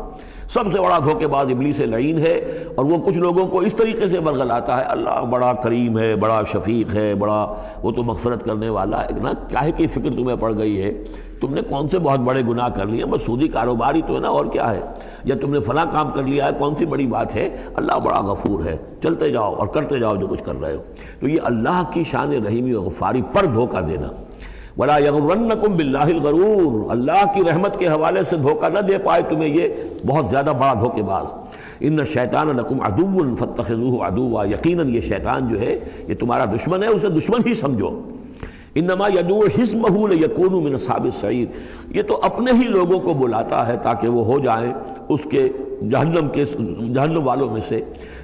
سب سے بڑا دھوکے باز ابلیس لعین ہے. اور وہ کچھ لوگوں کو اس طریقے سے ورگلاتا ہے، اللہ بڑا کریم ہے، بڑا شفیق ہے، بڑا وہ تو مغفرت کرنے والا ہے. نا کیا ہے کہ فکر تمہیں پڑ گئی ہے، تم نے کون سے بہت بڑے گناہ کر لیے، بس سودی کاروباری تو ہے نا، اور کیا ہے، یا تم نے فلاں کام کر لیا ہے، کون سی بڑی بات ہے، اللہ بڑا غفور ہے، چلتے جاؤ اور کرتے جاؤ جو کچھ کر رہے ہو. تو یہ اللہ کی شان رحیمی و غفاری پر دھوکہ دینا. ولا یغرنکم باللہ الغرور، اللہ کی رحمت کے حوالے سے دھوکہ نہ دے پائے تمہیں یہ بہت زیادہ بڑا دھوکے باز. ان الشیطان لکم عدو فاتخذوہ عدوا، یقیناً یہ شیطان جو ہے یہ تمہارا دشمن ہے، اسے دشمن ہی سمجھو. انما یدعو حزبہ لیکونوا من اصحاب السعیر، یہ تو اپنے ہی لوگوں کو بلاتا ہے تاکہ وہ ہو جائیں اس کے جہنم والوں میں سے.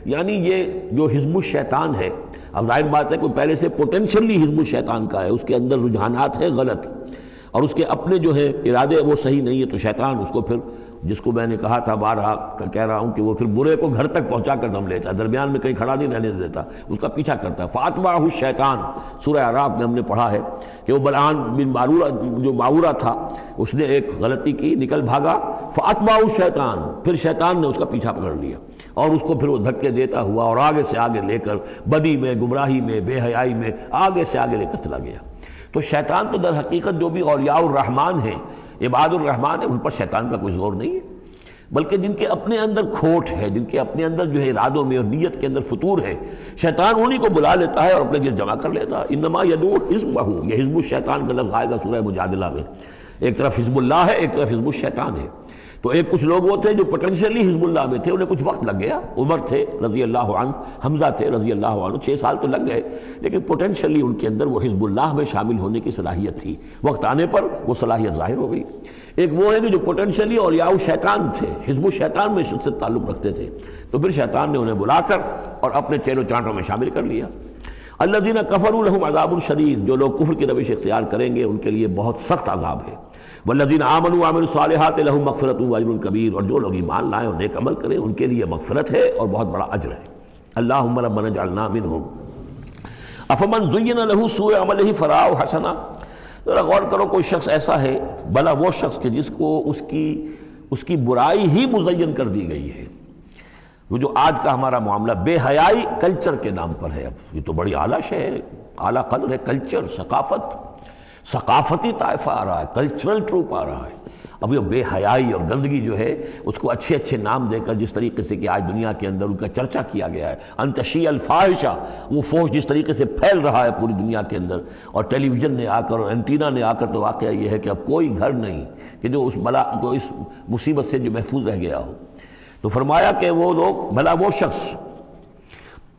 یعنی یہ جو حزب الشیطان ہے، اب ظاہر بات ہے کوئی پہلے سے پوٹینشلی حزب الشیطان کا ہے، اس کے اندر رجحانات ہیں غلط، اور اس کے اپنے جو ہیں ارادے وہ صحیح نہیں ہے، تو شیطان اس کو پھر، جس کو میں نے کہا تھا بارہا کہہ رہا ہوں کہ وہ پھر برے کو گھر تک پہنچا کر دم لیتا ہے، درمیان میں کہیں کھڑا نہیں رہنے دیتا، اس کا پیچھا کرتا ہے. فاتبعہ الشیطان، سورہ اعراف میں ہم نے پڑھا ہے کہ وہ بلعام بن جو معورہ تھا، اس نے ایک غلطی کی، نکل بھاگا. فاتبعہ الشیطان، پھر شیطان نے اس کا پیچھا پکڑ لیا، اور اس کو پھر وہ دھکے دیتا ہوا اور آگے سے آگے لے کر بدی میں، گمراہی میں، بے حیائی میں آگے سے آگے لے کر چلا گیا. تو شیطان تو در حقیقت جو بھی اولیاء الرحمن ہیں، عباد الرحمن ہیں، ان پر شیطان کا کوئی زور نہیں ہے، بلکہ جن کے اپنے اندر کھوٹ ہے، جن کے اپنے اندر جو ہے ارادوں میں اور نیت کے اندر فتور ہے، شیطان انہی کو بلا لیتا ہے اور اپنے گرد جمع کر لیتا ہے. انما یدعو حزبہ، یہ حزب الشیطان کا لفظ آئے گا سورہ مجادلہ میں. ایک طرف حزب اللہ ہے، ایک طرف حزب الشیطان ہے. تو ایک کچھ لوگ وہ تھے جو پوٹینشلی حزب اللہ میں تھے، انہیں کچھ وقت لگ گیا. عمر تھے رضی اللہ عنہ، حمزہ تھے رضی اللہ عنہ، 6 سال تو لگ گئے، لیکن پوٹینشلی ان کے اندر وہ حزب اللہ میں شامل ہونے کی صلاحیت تھی. وقت آنے پر وہ صلاحیت ظاہر ہو گئی. ایک وہ ہے کہ جو پوٹینشلی اولیاء شیطان تھے، حزب الشیطان میں سے تعلق رکھتے تھے، تو پھر شیطان نے انہیں بلا کر اور اپنے چیلو چانٹوں میں شامل کر لیا. الذین کفروا لهم عذاب شدید، جو لوگ کفر کی روش اختیار کریں گے ان کے لیے بہت سخت عذاب ہے. والذین آمنوا وعملوا الصالحات لهم مغفرۃ واجر کبیر، اور جو لوگ ایمان لائیں اور نیک عمل کریں ان کے لیے مغفرت ہے اور بہت بڑا اجر ہے. اللہم ربنا اجعلنا منہم. افمن زین لہ سوء عملہ فرآہ حسنا، ذرا غور کرو کوئی شخص ایسا ہے، بھلا وہ شخص کہ جس کو اس کی برائی ہی مزین کر دی گئی ہے۔ وہ جو آج کا ہمارا معاملہ بے حیائی کلچر کے نام پر ہے، اب یہ تو بڑی اعلیٰ شے ہے، اعلیٰ قدر ہے، کلچر، ثقافتی طائفہ آ رہا ہے، کلچرل ٹروپ آ رہا ہے۔ اب یہ بے حیائی اور گندگی جو ہے اس کو اچھے اچھے نام دے کر جس طریقے سے کہ آج دنیا کے اندر ان کا چرچا کیا گیا ہے، ان تشیع الفاحشہ، وہ فحش جس طریقے سے پھیل رہا ہے پوری دنیا کے اندر، اور ٹیلی ویژن نے آ کر اور اینٹینا نے آ کر، تو واقعہ یہ ہے کہ اب کوئی گھر نہیں کہ جو اس بلا کو، اس مصیبت سے جو محفوظ رہ گیا ہو۔ تو فرمایا کہ وہ لوگ، بھلا وہ شخص،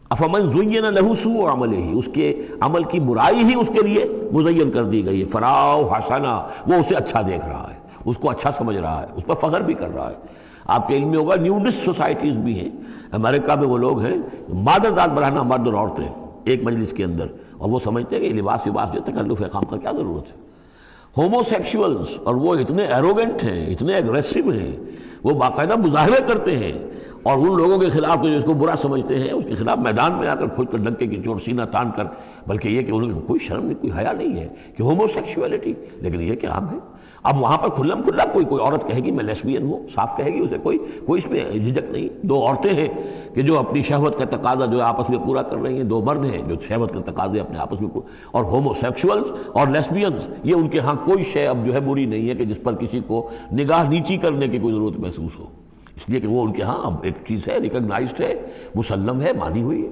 افمن زین لہ سوء عملہ، اس کے عمل کی برائی ہی اس کے لیے مزین کر دی گئی ہے، فرآہ حسنا، وہ اسے اچھا دیکھ رہا ہے، اس کو اچھا سمجھ رہا ہے، اس پر فخر بھی کر رہا ہے۔ آپ کے علم میں ہوگا نیوڈسٹ سوسائٹیز بھی ہیں، امریکہ میں وہ لوگ ہیں مادر داد بڑھانا، مرد اور عورتیں ایک مجلس کے اندر، اور وہ سمجھتے ہیں کہ لباس وباس جو تکلف خام کا کیا ضرورت ہے۔ ہومو سیکشولز، اور وہ اتنے ایروگنٹ ہیں، اتنے ایگریسو ہیں، وہ باقاعدہ مظاہرے کرتے ہیں، اور ان لوگوں کے خلاف جو اس کو برا سمجھتے ہیں اس کے خلاف میدان میں آ کر کھود کر ڈنکے کی چوٹ سینہ تان کر، بلکہ یہ کہ انہیں کوئی شرم نہیں، کوئی حیا نہیں ہے کہ ہومو سیکشولیٹی، لیکن یہ کہ عام ہے۔ اب وہاں پر کھلم کھلا کوئی عورت کہے گی میں لیسبین ہوں، صاف کہے گی، اسے کوئی اس میں جھجک نہیں۔ دو عورتیں ہیں کہ جو اپنی شہوت کا تقاضا جو آپس میں پورا کر رہی ہیں، دو مرد ہیں جو شہوت کا تقاضے اپنے آپس میں اور ہومو سیکشولز اور لیسبینز، یہ ان کے ہاں کوئی شے اب جو ہے بری نہیں ہے کہ جس پر کسی کو نگاہ نیچی کرنے کی کوئی ضرورت محسوس ہو، اس لیے کہ وہ ان کے ہاں اب ایک چیز ہے، ریکگنائزڈ ہے، مسلم ہے، مانی ہوئی ہے۔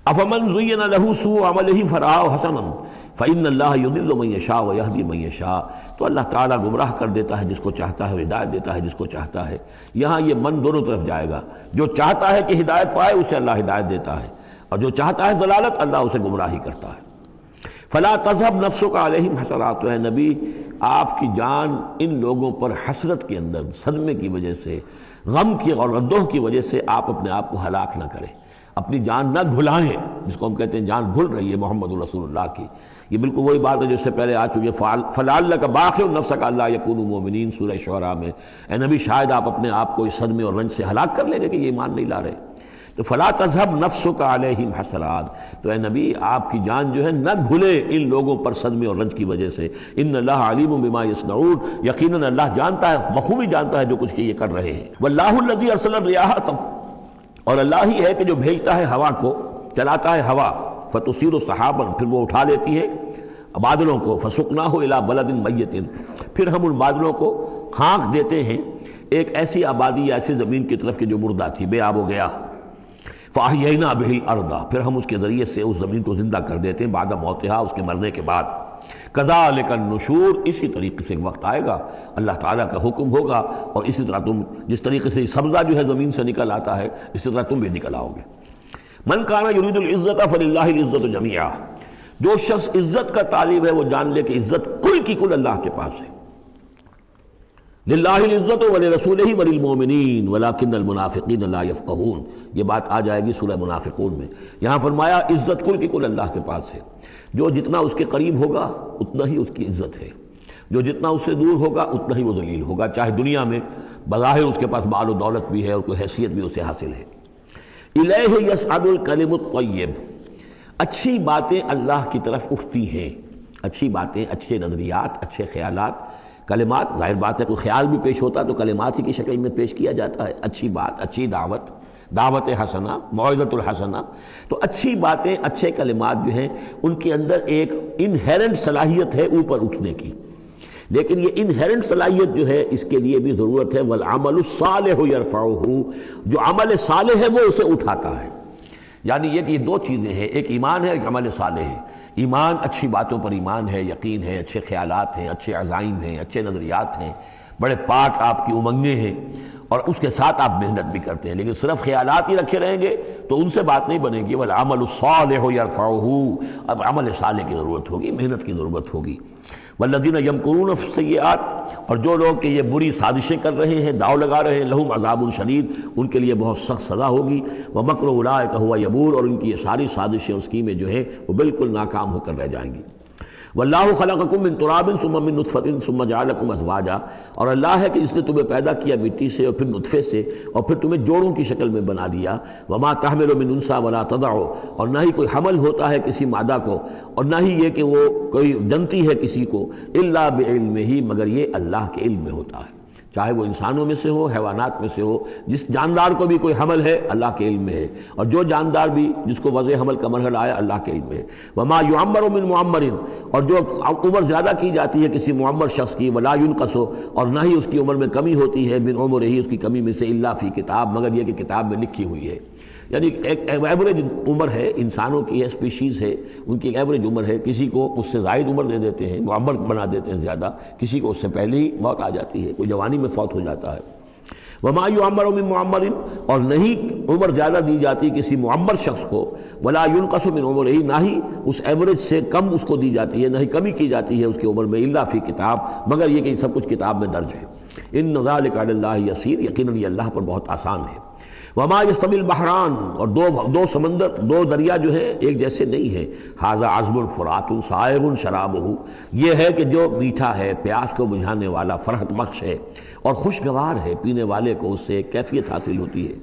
افمن زین لہ سوء عملہ فرآہ حسنا فإن اللہ یضل من یشاء ویہدی من یشاء، تو اللہ تعالیٰ گمراہ کر دیتا ہے جس کو چاہتا ہے، ہدایت دیتا ہے جس کو چاہتا ہے۔ یہاں یہ من دونوں طرف جائے گا، جو چاہتا ہے کہ ہدایت پائے اسے اللہ ہدایت دیتا ہے، اور جو چاہتا ہے ضلالت، اللہ اسے گمراہی کرتا ہے۔ فلا تذهب نفسك علیہم حسرات، اے نبی آپ کی جان ان لوگوں پر حسرت کے اندر، صدمے کی وجہ سے، غم کی اور اندوہ کی وجہ سے آپ اپنے آپ کو ہلاک نہ کریں، اپنی جان نہ گھلائیں، جس کو ہم کہتے ہیں جان گھل رہی ہے محمد رسول اللہ کی۔ یہ بالکل وہی بات ہے جو اس سے پہلے آ چکی ہے، فلعلک باخع نفسک الا یکونوا مؤمنین، سورہ شعراء میں۔ اے نبی شاید آپ اپنے آپ کو اس صدمے اور رنج سے ہلاک کر لیں گے کہ یہ ایمان نہیں لا رہے۔ تو فلا تذهب نفسك علیہم حسرات، تو اے نبی آپ کی جان جو ہے نہ گھلے ان لوگوں پر صدمے اور رنج کی وجہ سے۔ ان اللہ علیم بما یصنعون، یقیناً اللہ جانتا ہے، بخوبی جانتا ہے جو کچھ یہ کر رہے ہیں۔ واللہ الذی ارسل الرياح، اور اللہ ہی ہے کہ جو بھیجتا ہے ہوا کو، چلاتا ہے ہوا، فتصیر سحابا، پھر وہ اٹھا لیتی ہے بادلوں کو، فسقناہ الی بلد میت، پھر ہم ان بادلوں کو ہانک دیتے ہیں ایک ایسی آبادی یا ایسی زمین کی طرف کہ جو مردہ تھی، بے آب و گیا۔ فاحیینا بہ الارض، پھر ہم اس کے ذریعے سے اس زمین کو زندہ کر دیتے ہیں، بعد موتہا، اس کے مرنے کے بعد۔ کذالک النشور، اسی طریقے سے ایک وقت آئے گا، اللہ تعالیٰ کا حکم ہوگا، اور اسی طرح تم جس طریقے سے سبزہ جو ہے زمین سے نکل آتا ہے، اسی طرح تم بھی نکل آؤ گے۔ من کان یرید العزت فللہ العزت جمیعا، جو شخص عزت کا طالب ہے وہ جان لے کہ عزت کل کی کل اللہ کے پاس ہے۔ للہ العزت ولرسولہ وللمؤمنین ولکن المنافقین لا یفقہون، یہ بات آ جائے گی سورہ منافقون میں۔ یہاں فرمایا عزت کل کی کل اللہ کے پاس ہے، جو جتنا اس کے قریب ہوگا اتنا ہی اس کی عزت ہے، جو جتنا اس سے دور ہوگا اتنا ہی وہ ذلیل ہوگا، چاہے دنیا میں بظاہر اس کے پاس مال و دولت بھی ہے اور کوئی حیثیت بھی اسے حاصل ہے۔ الیہ یصعد الکلم الطیب، اچھی باتیں اللہ کی طرف اٹھتی ہیں، اچھی باتیں، اچھے نظریات، اچھے خیالات، کلمات، ظاہر بات ہے کوئی خیال بھی پیش ہوتا تو کلمات ہی کی شکل میں پیش کیا جاتا ہے، اچھی بات، اچھی دعوت، دعوت حسنہ، موعظۃ الحسنہ، تو اچھی باتیں، اچھے کلمات جو ہیں ان کے اندر ایک انہیرنٹ صلاحیت ہے اوپر اٹھنے کی، لیکن یہ انہیرنٹ صلاحیت جو ہے اس کے لیے بھی ضرورت ہے والعمل الصالح یرفعہ، جو عمل صالح ہے وہ اسے اٹھاتا ہے۔ یعنی یہ کہ یہ دو چیزیں ہیں، ایک ایمان ہے، ایک عمل صالح ہے۔ ایمان اچھی باتوں پر ایمان ہے، یقین ہے، اچھے خیالات ہیں، اچھے عزائم ہیں، اچھے نظریات ہیں، بڑے پاک آپ کی امنگیں ہیں، اور اس کے ساتھ آپ محنت بھی کرتے ہیں، لیکن صرف خیالات ہی رکھے رہیں گے تو ان سے بات نہیں بنے گی۔ والعمل الصالح یرفعہ، اب عمل صالح کی ضرورت ہوگی، محنت کی ضرورت ہوگی۔ والذین یمکرون فی السیئات، اور جو لوگ کہ یہ بری سازشیں کر رہے ہیں، داؤ لگا رہے ہیں، لہم عذاب شدید، ان کے لیے بہت سخت سزا ہوگی۔ ومکر اولئک ھو یبور، اور ان کی یہ ساری سازشیں اور اسکیمیں جو ہیں وہ بالکل ناکام ہو کر رہ جائیں گی۔ واللہ خلقکم من تراب ثم من نطفۃ ثم جعلکم ازواجا، اور اللہ ہے کہ جس نے تمہیں پیدا کیا مٹی سے اور پھر نطفے سے اور پھر تمہیں جوڑوں کی شکل میں بنا دیا۔ وما تحمل من انثی ولا تضع، اور نہ ہی کوئی حمل ہوتا ہے کسی مادہ کو اور نہ ہی یہ کہ وہ کوئی جنتی ہے کسی کو، الا بعلمہ، مگر یہ اللہ کے علم میں ہوتا ہے، چاہے وہ انسانوں میں سے ہو حیوانات میں سے ہو۔ جس جاندار کو بھی کوئی حمل ہے اللہ کے علم میں ہے، اور جو جاندار بھی جس کو وضع حمل کا مرحلہ آیا اللہ کے علم میں ہے۔ وما یعمر من معمر، اور جو عمر زیادہ کی جاتی ہے کسی معمر شخص کی، ولا ینقص، اور نہ ہی اس کی عمر میں کمی ہوتی ہے، من عمرہ، اس کی کمی میں سے، الا فی کتاب، مگر یہ کہ کتاب میں لکھی ہوئی ہے۔ یعنی ایک ایوریج عمر ہے انسانوں کی، ہے اسپیشیز ہے، ان کی ایک ایوریج عمر ہے، کسی کو اس سے زائد عمر دے دیتے ہیں، معمر بنا دیتے ہیں زیادہ، کسی کو اس سے پہلے ہی موت آ جاتی ہے، کوئی جوانی میں فوت ہو جاتا ہے۔ وما یعمر من معمر، اور نہیں عمر زیادہ دی جاتی کسی معمر شخص کو، ولا ینقص من عمرہ، نہ ہی اس ایوریج سے کم اس کو دی جاتی ہے، نہ ہی کمی کی جاتی ہے اس کی عمر میں، الا فی کتاب، مگر یہ کہ سب کچھ کتاب میں درج ہے۔ ان ذلک علی اللہ یسیر، یقیناً یہ اللہ پر بہت آسان ہے۔ وما یستوی البحران، اور دو سمندر، دو دریا جو ہے ایک جیسے نہیں ہے۔ ھذا عذب فرات سائغ شرابہ، یہ ہے کہ جو میٹھا ہے، پیاس کو بجھانے والا، فرحت بخش ہے اور خوشگوار ہے، پینے والے کو اس سے ایک کیفیت حاصل ہوتی ہے۔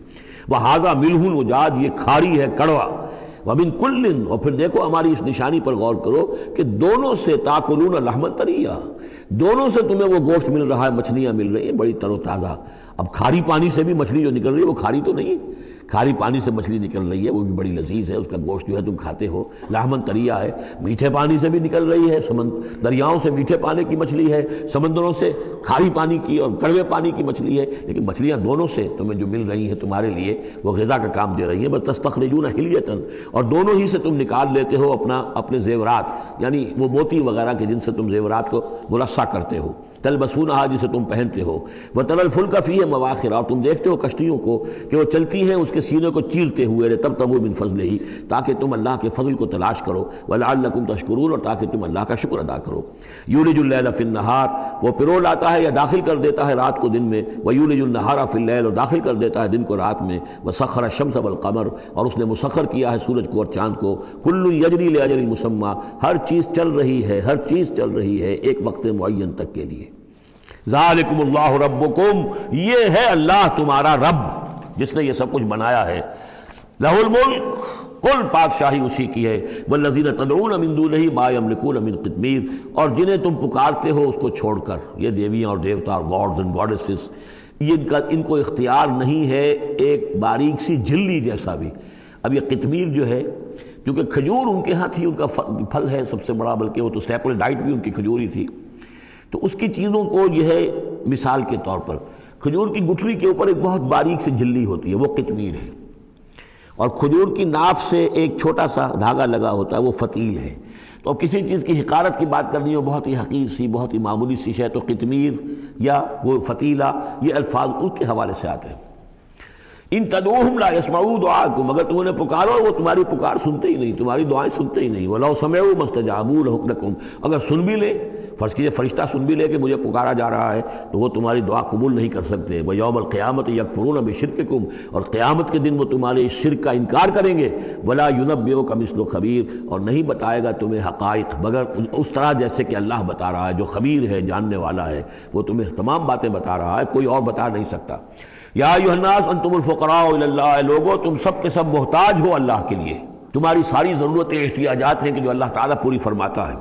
وھذا ملح اجاج، یہ کھاری ہے کڑوا۔ ومن کل، اور پھر دیکھو ہماری اس نشانی پر غور کرو کہ دونوں سے تاکلون لحما طریا، دونوں سے تمہیں وہ گوشت مل رہا ہے، مچھلیاں مل رہی ہیں بڑی تر و تازہ۔ اب کھاری پانی سے بھی مچھلی جو نکل رہی ہے وہ کھاری تو نہیں، کھاری پانی سے مچھلی نکل رہی ہے، وہ بھی بڑی لذیذ ہے، اس کا گوشت جو ہے تم کھاتے ہو، لحمن طریا ہے۔ میٹھے پانی سے بھی نکل رہی ہے، دریاؤں سے میٹھے پانی کی مچھلی ہے، سمندروں سے کھاری پانی کی اور کڑوے پانی کی مچھلی ہے، لیکن مچھلیاں دونوں سے تمہیں جو مل رہی ہیں تمہارے لیے وہ غذا کا کام دے رہی ہیں۔ بس تستخرجون حلیۃ، اور دونوں ہی سے تم نکال لیتے ہو اپنے زیورات، یعنی وہ موتی وغیرہ کے جن سے تم زیورات کو مرصع کرتے ہو، تلبسونہا، جسے تم پہنتے ہو، وتری الفلک فیہ مواخر، اور تم دیکھتے ہو کشتیوں کو کہ وہ چلتی ہیں اس کے سینے کو چیرتے ہوئے، تبتغوا من فضلہ، تاکہ تم اللہ کے فضل کو تلاش کرو، ولعلکم تشکرون، اور تاکہ تم اللہ کا شکر ادا کرو۔ یولج اللیل فی النہار، وہ پرو لاتا ہے یا داخل کر دیتا ہے رات کو دن میں، ویولج النہار فی اللیل، اور داخل کر دیتا ہے دن کو رات میں، وسخر الشمس والقمر، اور اس نے مسخر کیا ہے سورج کو اور چاند کو، کل یجری لاجل مسمی، ہر چیز چل رہی ہے، ہر چیز چل رہی ہے ایک وقت معین تک کے لیے۔ ذالکم اللہ ربکم، یہ ہے اللہ تمہارا رب جس نے یہ سب کچھ بنایا ہے۔ لہ الملک، کل بادشاہی اسی کی ہے۔ والذین تدعون من دونہ ما یملکون من قطمیر، اور جنہیں تم پکارتے ہو اس کو چھوڑ کر، یہ دیویاں اور دیوتا اور گاڈز اینڈ گاڈیسز، ان کو اختیار نہیں ہے ایک باریک سی جھلی جیسا بھی۔ اب یہ قطمیر جو ہے، کیونکہ کھجور ان کے ہاں تھی، ان کا پھل ہے سب سے بڑا، بلکہ وہ تو اسٹیپل ڈائٹ بھی ان کی کھجور ہی تھی، تو اس کی چیزوں کو یہ ہے مثال کے طور پر کھجور کی گٹھلی کے اوپر ایک بہت باریک سی جھلی ہوتی ہے، وہ قطمیر ہے، اور کھجور کی ناف سے ایک چھوٹا سا دھاگا لگا ہوتا ہے، وہ فتیل ہے۔ تو اب کسی چیز کی حقارت کی بات کرنی ہو، بہت ہی حقیر سی، بہت ہی معمولی سی شے، تو قطمیر یا وہ فتیلہ، یہ الفاظ ان کے حوالے سے آتے ہیں۔ ان تدعوہم لا یسمعوا دعاءکم، اگر تم انہیں پکارو وہ تمہاری پکار سنتے ہی نہیں، تمہاری دعائیں سنتے ہی نہیں۔ ولو سمعوا ما استجابوا لکم، اگر سن بھی لے، فرض کیجئے فرشتہ سن بھی لے کہ مجھے پکارا جا رہا ہے، تو وہ تمہاری دعا قبول نہیں کر سکتے۔ ویوم القیامت یکفرون بشرککم، اور قیامت کے دن وہ تمہارے اس شرک کا انکار کریں گے۔ ولا ینبئک مثل خبیر، اور نہیں بتائے گا تمہیں حقائق مگر اس طرح جیسے کہ اللہ بتا رہا ہے، جو خبیر ہے، جاننے والا ہے، وہ تمہیں تمام باتیں بتا رہا ہے، کوئی اور بتا نہیں سکتا۔ یا ایھا الناس انتم الفقراء الی اللہ، لوگو تم سب کے سب محتاج ہو اللہ کے لیے، تمہاری ساری ضرورتیں احتیاجات ہیں کہ جو اللہ تعالیٰ پوری فرماتا ہے۔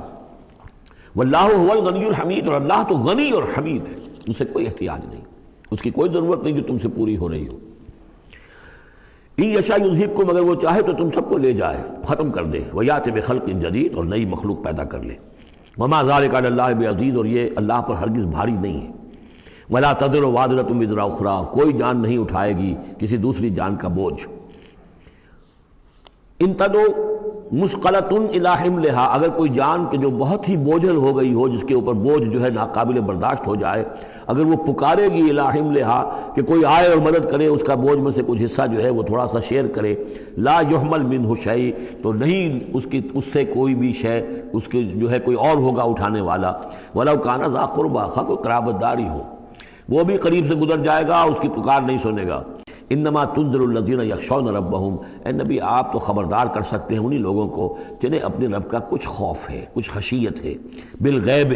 واللہ هو الغنی الحمید، اور اللہ تو غنی اور حمید ہے، اسے کوئی احتیاج نہیں، اس کی کوئی ضرورت نہیں جو تم سے پوری ہو رہی ہو۔ ان یشاء یذہبکم، اگر وہ چاہے تو تم سب کو لے جائے، ختم کر دے، ویأتی بخلق جدید، اور نئی مخلوق پیدا کر لے۔ وما ذلک علی اللہ بعزیز، اور یہ اللہ پر ہرگز بھاری نہیں ہے۔ ولا تزر وازرۃ وزر اخری، کوئی جان نہیں اٹھائے گی کسی دوسری جان کا بوجھ۔ ان تدعو مثقلۃ الی حملھا، اگر کوئی جان کہ جو بہت ہی بوجھل ہو گئی ہو، جس کے اوپر بوجھ جو ہے ناقابل برداشت ہو جائے، اگر وہ پکارے گی الی حملھا کہ کوئی آئے اور مدد کرے، اس کا بوجھ میں سے کچھ حصہ جو ہے وہ تھوڑا سا شیئر کرے، لا یحمل منہ شیء، تو نہیں اس سے کوئی بھی شے، اس کے جو ہے کوئی اور ہوگا اٹھانے والا۔ ولو کان ذا قربی، خواہ کوئی قرابت داری ہو، وہ بھی قریب سے گزر جائے گا، اس کی پکار نہیں سنے گا۔ انما تنذر الذین یخشون ربہم، اے نبی آپ تو خبردار کر سکتے ہیں انہی لوگوں کو جنہیں اپنے رب کا کچھ خوف ہے، کچھ خشیت ہے، بالغیب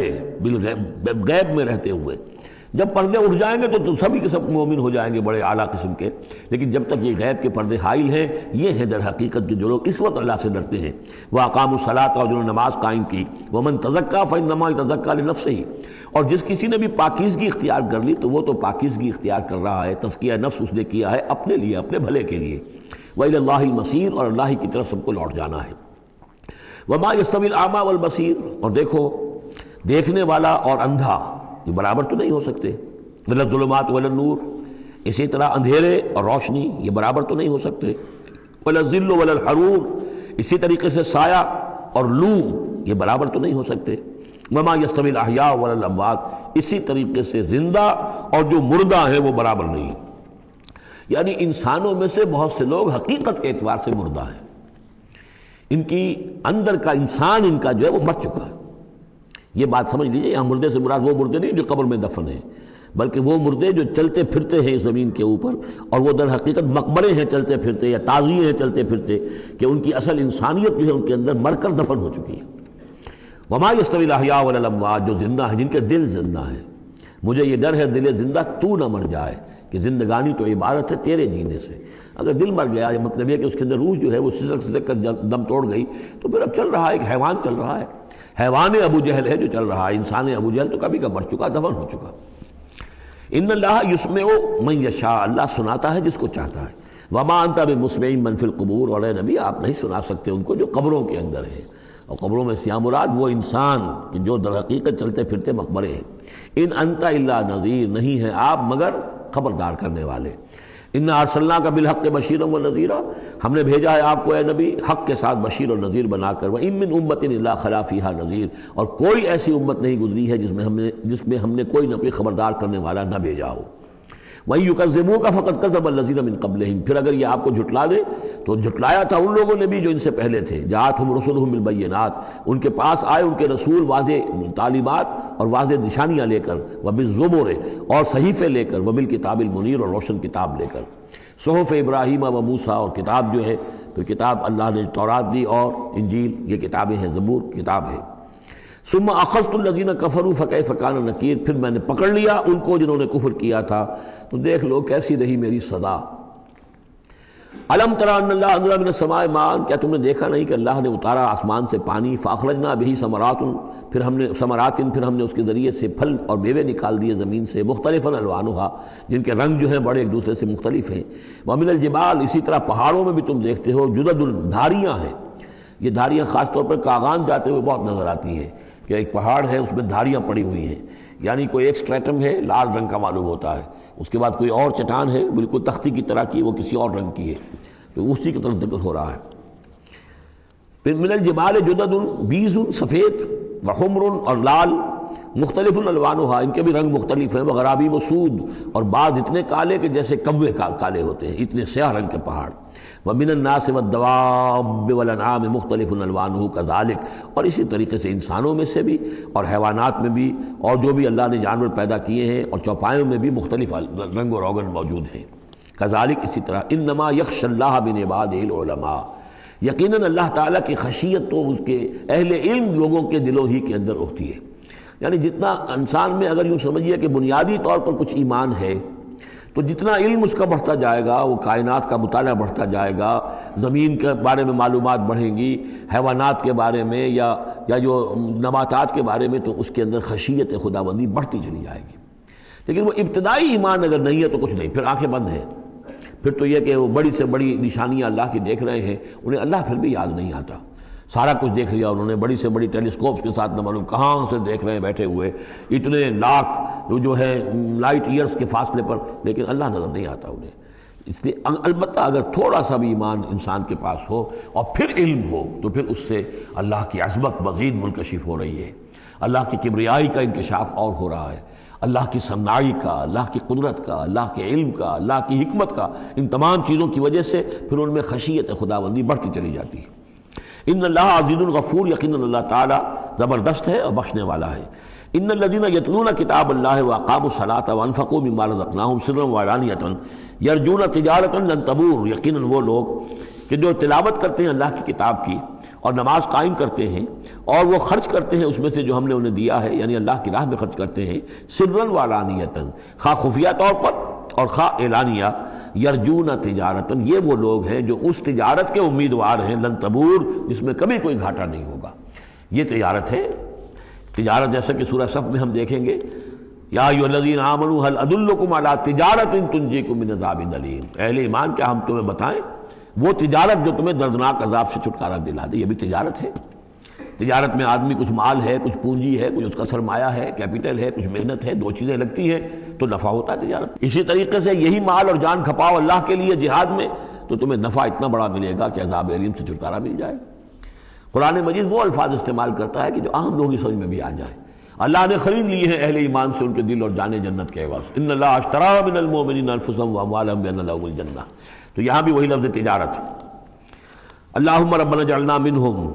غیب میں رہتے ہوئے۔ جب پردے اٹھ جائیں گے تو سبھی کے سب مومن ہو جائیں گے بڑے اعلیٰ قسم کے، لیکن جب تک یہ غیب کے پردے حائل ہیں، یہ ہیں در حقیقت جو لوگ اس وقت اللہ سے ڈرتے ہیں۔ وَأَقَامُوا الصَّلَاةَ، اور جنہوں نے نماز قائم کی، وَمَن تَزَكَّىٰ فَإِنَّمَا يَتَزَكَّىٰ لِنَفْسِهِ، اور جس کسی نے بھی پاکیزگی اختیار کر لی تو وہ تو پاکیزگی اختیار کر رہا ہے، تزکیہ نفس اس نے کیا ہے اپنے لیے، اپنے بھلے کے لیے۔ وَإِلَى اللَّهِ الْمَصِيرُ، اور اللہ ہی کی طرف سب کو لوٹ جانا ہے۔ وَمَا يَسْتَوِي الْأَعْمَىٰ وَالْبَصِيرُ، اور دیکھو دیکھنے والا اور اندھا یہ برابر تو نہیں ہو سکتے۔ وَلَا الظُّلُمَاتُ وَلَا النُّورُ، اسی طرح اندھیرے اور روشنی یہ برابر تو نہیں ہو سکتے۔ وَلَا الظِّلُّ وَلَا الْحَرُورُ، اسی طریقے سے سایہ اور لو یہ برابر تو نہیں ہو سکتے۔ وَمَا يَسْتَوِي الْأَحْيَاءُ وَلَا الْأَمْوَاتُ، اسی طریقے سے زندہ اور جو مردہ ہیں وہ برابر نہیں۔ یعنی انسانوں میں سے بہت سے لوگ حقیقت کے اعتبار سے مردہ ہیں، ان کی اندر کا انسان ان کا جو ہے وہ مر چکا ہے۔ یہ بات سمجھ لیجئے، یہاں مردے سے مراد وہ مردے نہیں جو قبر میں دفن ہیں، بلکہ وہ مردے جو چلتے پھرتے ہیں اس زمین کے اوپر، اور وہ در حقیقت مقبرے ہیں چلتے پھرتے، یا تعزیے ہیں چلتے پھرتے، کہ ان کی اصل انسانیت جو ہے ان کے اندر مر کر دفن ہو چکی ہے۔ وما یستوی الاحیاء ولا الاموات، جو زندہ ہیں، جن کے دل زندہ ہیں۔ مجھے یہ ڈر ہے دل زندہ تو نہ مر جائے، کہ زندگانی تو عبارت ہے تیرے جینے سے۔ اگر دل مر گیا، یہ مطلب یہ کہ اس کے اندر روح جو ہے وہ سسک سسک کر دم توڑ گئی، تو پھر اب چل رہا ہے، ایک حیوان چل رہا ہے، حیوان ابو جہل ہے جو چل رہا ہے، انسان ابو جہل تو کبھی کا مر چکا، دفن ہو چکا۔ ان اللہ یسمع من یشاء، اللہ سناتا ہے جس کو چاہتا ہے۔ وما انت بمسمع من فی القبور، اور اے نبی آپ نہیں سنا سکتے ان کو جو قبروں کے اندر ہیں، اور قبروں میں سے مراد وہ انسان کہ جو در حقیقت چلتے پھرتے مقبرے ہیں۔ ان انت الا نذیر، نہیں ہے آپ مگر خبردار کرنے والے۔ انا ارسلناک بالحق بشیرا ونذیرا، ہم نے بھیجا ہے آپ کو اے نبی حق کے ساتھ بشیر اور نذیر بنا کر۔ وان من امۃ الا خلا فیہا نذیر، اور کوئی ایسی امت نہیں گزری ہے جس میں ہم نے کوئی نہ کوئی خبردار کرنے والا نہ بھیجا ہو۔ وَإِن يُكَذِّبُوكَ فَقَدْ كَذَّبَ الَّذِينَ مِن قَبْلِهِمْ، پھر اگر یہ آپ کو جھٹلا دے تو جھٹلایا تھا ان لوگوں نے بھی جو ان سے پہلے تھے۔ جاءتہم رسلہم بالبینات، ان کے پاس آئے ان کے رسول واضح تعلیمات اور واضح نشانیاں لے کر، وبالزبر، اور صحیفے لے کر، وبالکتاب المنیر، اور روشن کتاب لے کر۔ صحف ابراہیم و موسیٰ، اور کتاب جو ہے پھر کتاب اللہ نے تورات دی اور انجیل، یہ کتابیں ہیں، زبور کتاب ہے۔ ثم اخذت الذین کفروا فکیف کان نکیر، پھر میں نے پکڑ لیا ان کو جنہوں نے کفر کیا تھا، تو دیکھ لو کیسی رہی میری سزا۔ الم تری ان اللہ انزل من السماء ماء، کیا تم نے دیکھا نہیں کہ اللہ نے اتارا آسمان سے پانی، فاخرجنا به ثمرات، پھر ہم نے اس کے ذریعے سے پھل اور میوے نکال دیے زمین سے، مختلفا الوانها، جن کے رنگ جو ہیں بڑے ایک دوسرے سے مختلف ہیں۔ ومن الجبال، اسی طرح پہاڑوں میں بھی تم دیکھتے ہو، جدد، دھاریاں ہیں۔ یہ دھاریاں خاص طور پر کاغان جاتے ہوئے بہت نظر آتی ہیں، کہ ایک پہاڑ ہے اس میں دھاریاں پڑی ہوئی ہیں، یعنی کوئی ایک سٹریٹم ہے لال رنگ کا معلوم ہوتا ہے، اس کے بعد کوئی اور چٹان ہے بالکل تختی کی طرح کی، وہ کسی اور رنگ کی ہے، تو اسی کی طرف ذکر ہو رہا ہے۔ پھر من الجبال جدد، بیض، سفید، وحمر، اور لال، مختلف الوانها، ان کے بھی رنگ مختلف ہیں، وغرابیب سود، اور بعض اتنے کالے کہ جیسے کوے کالے ہوتے ہیں، اتنے سیاہ رنگ کے پہاڑ۔ ومن الناس والدواب والانعام مختلف الوانه كذلك، اور اسی طریقے سے انسانوں میں سے بھی اور حیوانات میں بھی، اور جو بھی اللہ نے جانور پیدا کیے ہیں، اور چوپایوں میں بھی مختلف رنگ و روغن موجود ہیں۔ كذلك، اسی طرح، انما يخشى الله من عباده العلماء، یقیناً اللہ تعالیٰ کی خشیت تو اس کے اہل علم لوگوں کے دلوں ہی کے اندر ہوتی ہے۔ یعنی جتنا انسان میں اگر یوں سمجھیے کہ بنیادی طور پر کچھ ایمان ہے، تو جتنا علم اس کا بڑھتا جائے گا، وہ کائنات کا مطالعہ بڑھتا جائے گا، زمین کے بارے میں معلومات بڑھیں گی، حیوانات کے بارے میں یا جو نباتات کے بارے میں، تو اس کے اندر خشیت خداوندی بڑھتی چلی جائے گی۔ لیکن وہ ابتدائی ایمان اگر نہیں ہے تو کچھ نہیں، پھر آنکھیں بند ہیں، پھر تو یہ کہ وہ بڑی سے بڑی نشانیاں اللہ کی دیکھ رہے ہیں، انہیں اللہ پھر بھی یاد نہیں آتا۔ سارا کچھ دیکھ لیا انہوں نے، بڑی سے بڑی ٹیلیسکوپ کے ساتھ، نہ معلوم کہاں سے دیکھ رہے ہیں بیٹھے ہوئے، اتنے لاکھ جو ہے لائٹ ایئرز کے فاصلے پر، لیکن اللہ نظر نہیں آتا انہیں۔ اس لیے البتہ اگر تھوڑا سا بھی ایمان انسان کے پاس ہو اور پھر علم ہو، تو پھر اس سے اللہ کی عظمت مزید منکشف ہو رہی ہے، اللہ کی کبریائی کا انکشاف اور ہو رہا ہے، اللہ کی صناعی کا، اللہ کی قدرت کا، اللہ کے علم کا، اللہ کی حکمت کا، ان تمام چیزوں کی وجہ سے پھر ان میں خشیت خداوندی بڑھتی چلی جاتی ہے۔ ان اللہ عزیز الغفور، یقیناً اللہ تعالیٰ زبردست ہے اور بخشنے والا ہے۔ ان الذین یتلون کتاب اللہ واقاموا الصلاۃ وانفقوا مما رزقناہم سرا وعلانیۃ یرجون تجارۃ لن تبور، یقیناً وہ لوگ کہ جو تلاوت کرتے ہیں اللہ کی کتاب کی اور نماز قائم کرتے ہیں اور وہ خرچ کرتے ہیں اس میں سے جو ہم نے انہیں دیا ہے، یعنی اللہ کی راہ میں خرچ کرتے ہیں، سرا وعلانیۃ، خواہ خفیہ طور پر اور خواہ اعلانیہ، یرجون تجارت، یہ وہ لوگ ہیں جو اس تجارت کے امیدوار ہیں، لن تبور، جس میں کبھی کوئی گھاٹا نہیں ہوگا۔ یہ تجارت ہے، تجارت جیسا کہ سورہ صف میں ہم دیکھیں گے، یا ایھا الذین آمنوا هل ادلکم علی تجارۃ تنجیکم من عذاب الیم، اہل ایمان کیا ہم تمہیں بتائیں وہ تجارت جو تمہیں دردناک عذاب سے چھٹکارا دلا دے۔ یہ بھی تجارت ہے۔ تجارت میں آدمی کچھ مال ہے، کچھ پونجی ہے، کچھ اس کا سرمایہ ہے، کیپٹل ہے، کچھ محنت ہے، دو چیزیں لگتی ہیں تو نفع ہوتا ہے تجارت۔ اسی طریقے سے یہی مال اور جان کھپاؤ اللہ کے لیے جہاد میں تو تمہیں نفع اتنا بڑا ملے گا کہ عذاب الیم سے چھٹکارا مل جائے۔ قرآن مجید وہ الفاظ استعمال کرتا ہے کہ جو عام لوگوں کی سمجھ میں بھی آ جائے۔ اللہ نے خرید لی ہے اہل ایمان سے ان کے دل اور جانیں جنت کے عوض، ان اللہ اشتری من المؤمنین انفسهم واموالهم بان لهم الجنہ، تو یہاں بھی وہی لفظ تجارت ہے۔ اللہم ربنا اجعلنا منہم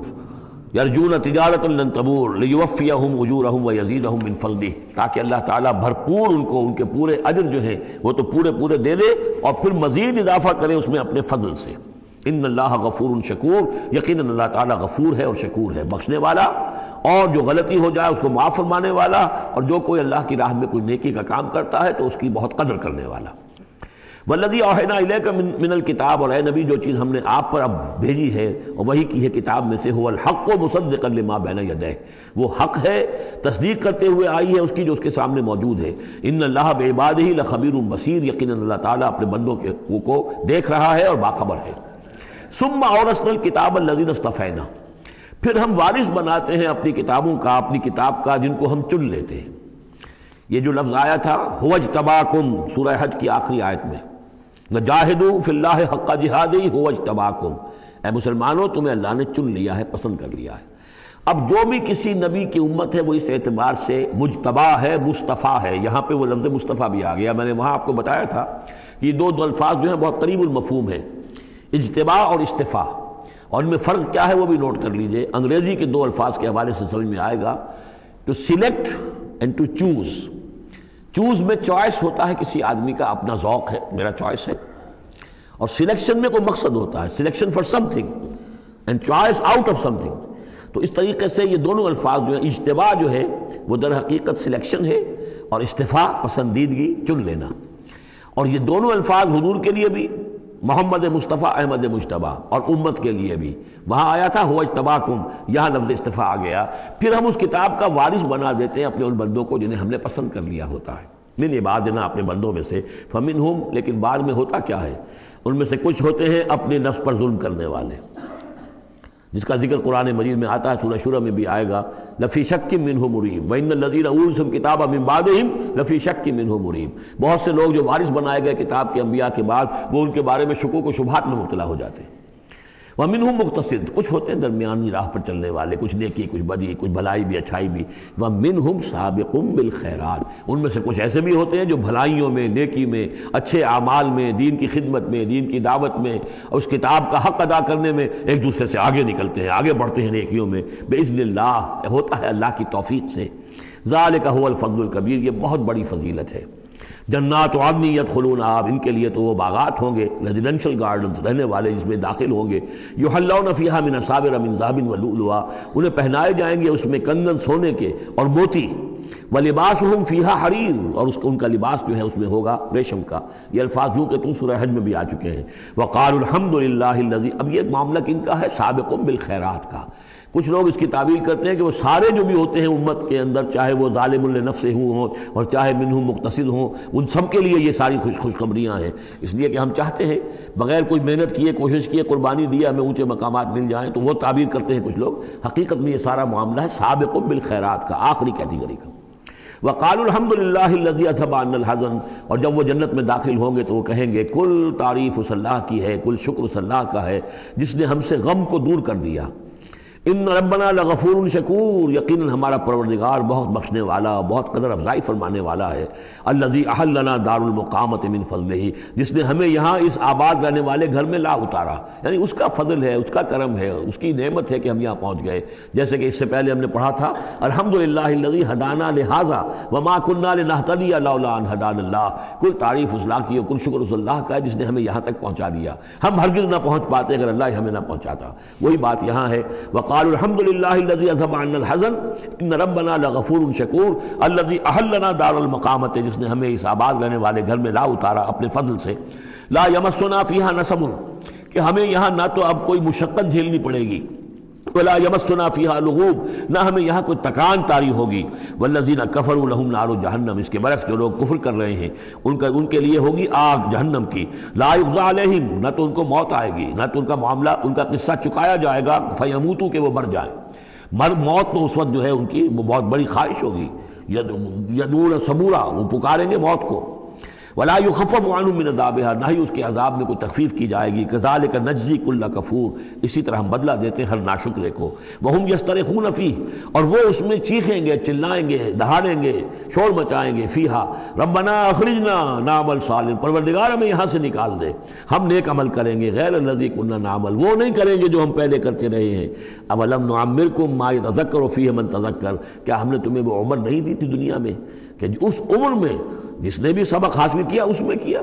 یرجون تجارۃ لن تبور لیوفیہم اجورہم ویزیدہم من فضلہ، تاکہ اللہ تعالیٰ بھرپور ان کو ان کے پورے اجر جو ہیں وہ تو پورے دے دے اور پھر مزید اضافہ کرے اس میں اپنے فضل سے۔ ان اللہ غفور شکور، یقیناً اللہ تعالیٰ غفور ہے اور شکور ہے، بخشنے والا اور جو غلطی ہو جائے اس کو معاف فرمانے والا، اور جو کوئی اللہ کی راہ میں کوئی نیکی کا کام کرتا ہے تو اس کی بہت قدر کرنے والا۔ والذی اوحینا الیک من الکتاب، اور اے نبی جو چیز ہم نے آپ پر اب بھیجی ہے اور وہی کی ہے کتاب میں سے، هو الحق مصدقا لما بین یدیہ، وہ حق ہے تصدیق کرتے ہوئے آئی ہے اس کی جو اس کے سامنے موجود ہے۔ ان اللہ بعبادہ لخبیر بصیر، یقیناً اللہ تعالیٰ اپنے بندوں کو دیکھ رہا ہے اور باخبر ہے۔ ثم اورثنا الکتاب الذین اصطفینا، پھر ہم وارث بناتے ہیں اپنی کتابوں کا، اپنی کتاب کا جن کو ہم چن لیتے ہیں۔ یہ جو لفظ آیا تھا هو اجتباکم، سورہ حج کی آخری آیت میں، وجاہدوا فی اللہ حق جہادہ هو اجتباکم، اے مسلمانوں تمہیں اللہ نے چن لیا ہے، پسند کر لیا ہے۔ اب جو بھی کسی نبی کی امت ہے وہ اس اعتبار سے مجتبی ہے، مصطفیٰ ہے۔ یہاں پہ وہ لفظ مصطفیٰ بھی آ گیا، میں نے وہاں آپ کو بتایا تھا یہ دو الفاظ جو ہیں بہت قریب المفہوم ہیں، اجتباء اور استفاء، اور ان میں فرق کیا ہے وہ بھی نوٹ کر لیجئے۔ انگریزی کے دو الفاظ کے حوالے سے سمجھ میں آئے گا، to select and to choose. Choose میں چوائس ہوتا ہے کسی آدمی کا اپنا ذوق ہے، میرا چوائس ہے، اور سلیکشن میں کوئی مقصد ہوتا ہے، selection for some thing and choice out of some thing. تو اس طریقے سے یہ دونوں الفاظ جو ہیں، اجتباء جو ہے وہ در حقیقت سلیکشن ہے، اور استفاء پسندیدگی، چن لینا۔ اور یہ دونوں الفاظ حضور کے لیے بھی، محمد مصطفیٰ احمد مجتبیٰ، اور امت کے لیے بھی، وہاں آیا تھا هو اجتباکم، یہاں لفظ استفاء آ گیا۔ پھر ہم اس کتاب کا وارث بنا دیتے ہیں اپنے ان بندوں کو جنہیں ہم نے پسند کر لیا ہوتا ہے، من عبادنا، اپنے بندوں میں سے، فمنہم، لیکن بعد میں ہوتا کیا ہے، ان میں سے کچھ ہوتے ہیں اپنے نفس پر ظلم کرنے والے، جس کا ذکر قرآن مجید میں آتا ہے، سورہ شورى میں بھی آئے گا، لفی شک منہ مریب وان الذین اورثوا الکتاب من بعدہم لفی شک منہ مریب۔ بہت سے لوگ جو وارث بنائے گئے کتاب کے انبیاء کے بعد، وہ ان کے بارے میں شکوک و شبہات میں مبتلا ہو جاتے ہیں۔ ومنہم مقتصد، کچھ ہوتے ہیں درمیانی راہ پر چلنے والے، کچھ نیکی کچھ بدی، کچھ بھلائی بھی اچھائی بھی۔ ومنہم سابق بالخیرات، ان میں سے کچھ ایسے بھی ہوتے ہیں جو بھلائیوں میں، نیکی میں، اچھے اعمال میں، دین کی خدمت میں، دین کی دعوت میں، اور اس کتاب کا حق ادا کرنے میں ایک دوسرے سے آگے نکلتے ہیں، آگے بڑھتے ہیں نیکیوں میں، باذن اللہ، ہوتا ہے اللہ کی توفیق سے۔ ذالک هو الفضل الکبیر، یہ بہت بڑی فضیلت ہے۔ جنات عدن یدخلونہا، ان کے لیے تو وہ باغات ہوں گے، ریزیڈینشل گارڈنز، رہنے والے جس میں داخل ہوں گے، یحلون فیہا من اساور من ذہب ولؤلؤا، انہیں پہنائے جائیں گے اس میں کنگن سونے کے اور موتی، ولباسہم فیہا حریر، اور ان کا لباس جو ہے اس میں ہوگا ریشم کا۔ یہ الفاظ جو کہ تم سورہ حج میں بھی آ چکے ہیں۔ وقالوا الحمد للہ الذی، اب یہ معاملہ کن کا ہے، سابق بالخیرات کا۔ کچھ لوگ اس کی تعویل کرتے ہیں کہ وہ سارے جو بھی ہوتے ہیں امت کے اندر، چاہے وہ ظالم لنفسہ ہوں اور چاہے منہم مقتصد ہوں، ان سب کے لیے یہ ساری خوشخبریاں ہیں، اس لیے کہ ہم چاہتے ہیں بغیر کوئی محنت کیے، کوشش کیے، قربانی دی، ہمیں اونچے مقامات مل جائیں، تو وہ تعبیر کرتے ہیں کچھ لوگ۔ حقیقت میں یہ سارا معاملہ ہے سابق بالخیرات کا، آخری کیٹیگری کا۔ وقالوا الحمد للہ الذی اذھب عنا الحزن، اور جب وہ جنت میں داخل ہوں گے تو وہ کہیں گے کل تعریف اس اللہ کی ہے، کل شکر اس اللہ کا ہے جس نے ہم سے غم کو دور کر دیا۔ ان ربنا لغفور شکور، یقیناً ہمارا پروردگار بہت بخشنے والا، بہت قدر افزائی فرمانے والا ہے۔ الذی احلنا دار المقامۃ من فضلہ، جس نے ہمیں یہاں اس آباد رہنے والے گھر میں لا اتارا، یعنی اس کا فضل ہے، اس کا کرم ہے، اس کی نعمت ہے کہ ہم یہاں پہنچ گئے۔ جیسے کہ اس سے پہلے ہم نے پڑھا تھا الحمدللہ الذی ہدانا لہذا وما کننا لنہتدی لولا ان ہدانا اللہ، کل تعریف اس اللہ کی اور کل شکر اس اللہ کا ہے جس نے ہمیں یہاں تک پہنچا دیا، ہم ہرگز نہ پہنچ پاتے اگر اللہ ہمیں نہ پہنچاتا۔ وہی بات یہاں ہے، وقالوا الحمدللہ الذی اذھب عنا الحزن ان ربنا لغفور شکور الذی احلنا دار المقامۃ، جس نے ہمیں اس آباد رہنے والے گھر میں لا اتارا اپنے فضل سے۔ لا یمسنا فیہا نصب، کہ ہمیں یہاں نہ تو اب کوئی مشقت جھیلنی پڑے گی، ولا یمسنا فیہا لغوب، نہ ہمیں یہاں کوئی تکان طاری ہوگی۔ والذین کفروا لہم نار جہنم، اس کے برعکس جو لوگ کفر کر رہے ہیں ان کے لیے ہوگی آگ جہنم کی۔ لا یقضی علیہم، نہ تو ان کو موت آئے گی، نہ تو ان کا معاملہ، ان کا قصہ چکایا جائے گا، فیموتوا، کہ وہ مر جائیں۔ موت تو اس وقت جو ہے ان کی وہ بہت بڑی خواہش ہوگی، یدعون ثبورا، وہ پکاریں گے موت کو۔ ولا یخفف عنہم من عذابها، نہ ہی اس کے عذاب میں کوئی تخفیف کی جائے گی۔ کذالک نجزی کل کفور، اسی طرح ہم بدلہ دیتے ہیں ہر ناشکرے کو۔ وہم یسترخون فیہ، اور وہ اس میں چیخیں گے، چلائیں گے، دہاڑیں گے، شور مچائیں گے۔ فیہا ربنا اخرجنا نعمل صالحا، پروردگار ہمیں یہاں سے نکال دے، ہم نیک عمل کریں گے، غیر الذی کنا نعمل، وہ نہیں کریں گے جو ہم پہلے کرتے رہے ہیں۔ اولم نعمرکم ما یتذکر فیہ من تذکر، کیا ہم نے تمہیں وہ عمر نہیں دی تھی دنیا میں کہ اس عمر میں جس نے بھی سبق حاصل کیا اس میں کیا؟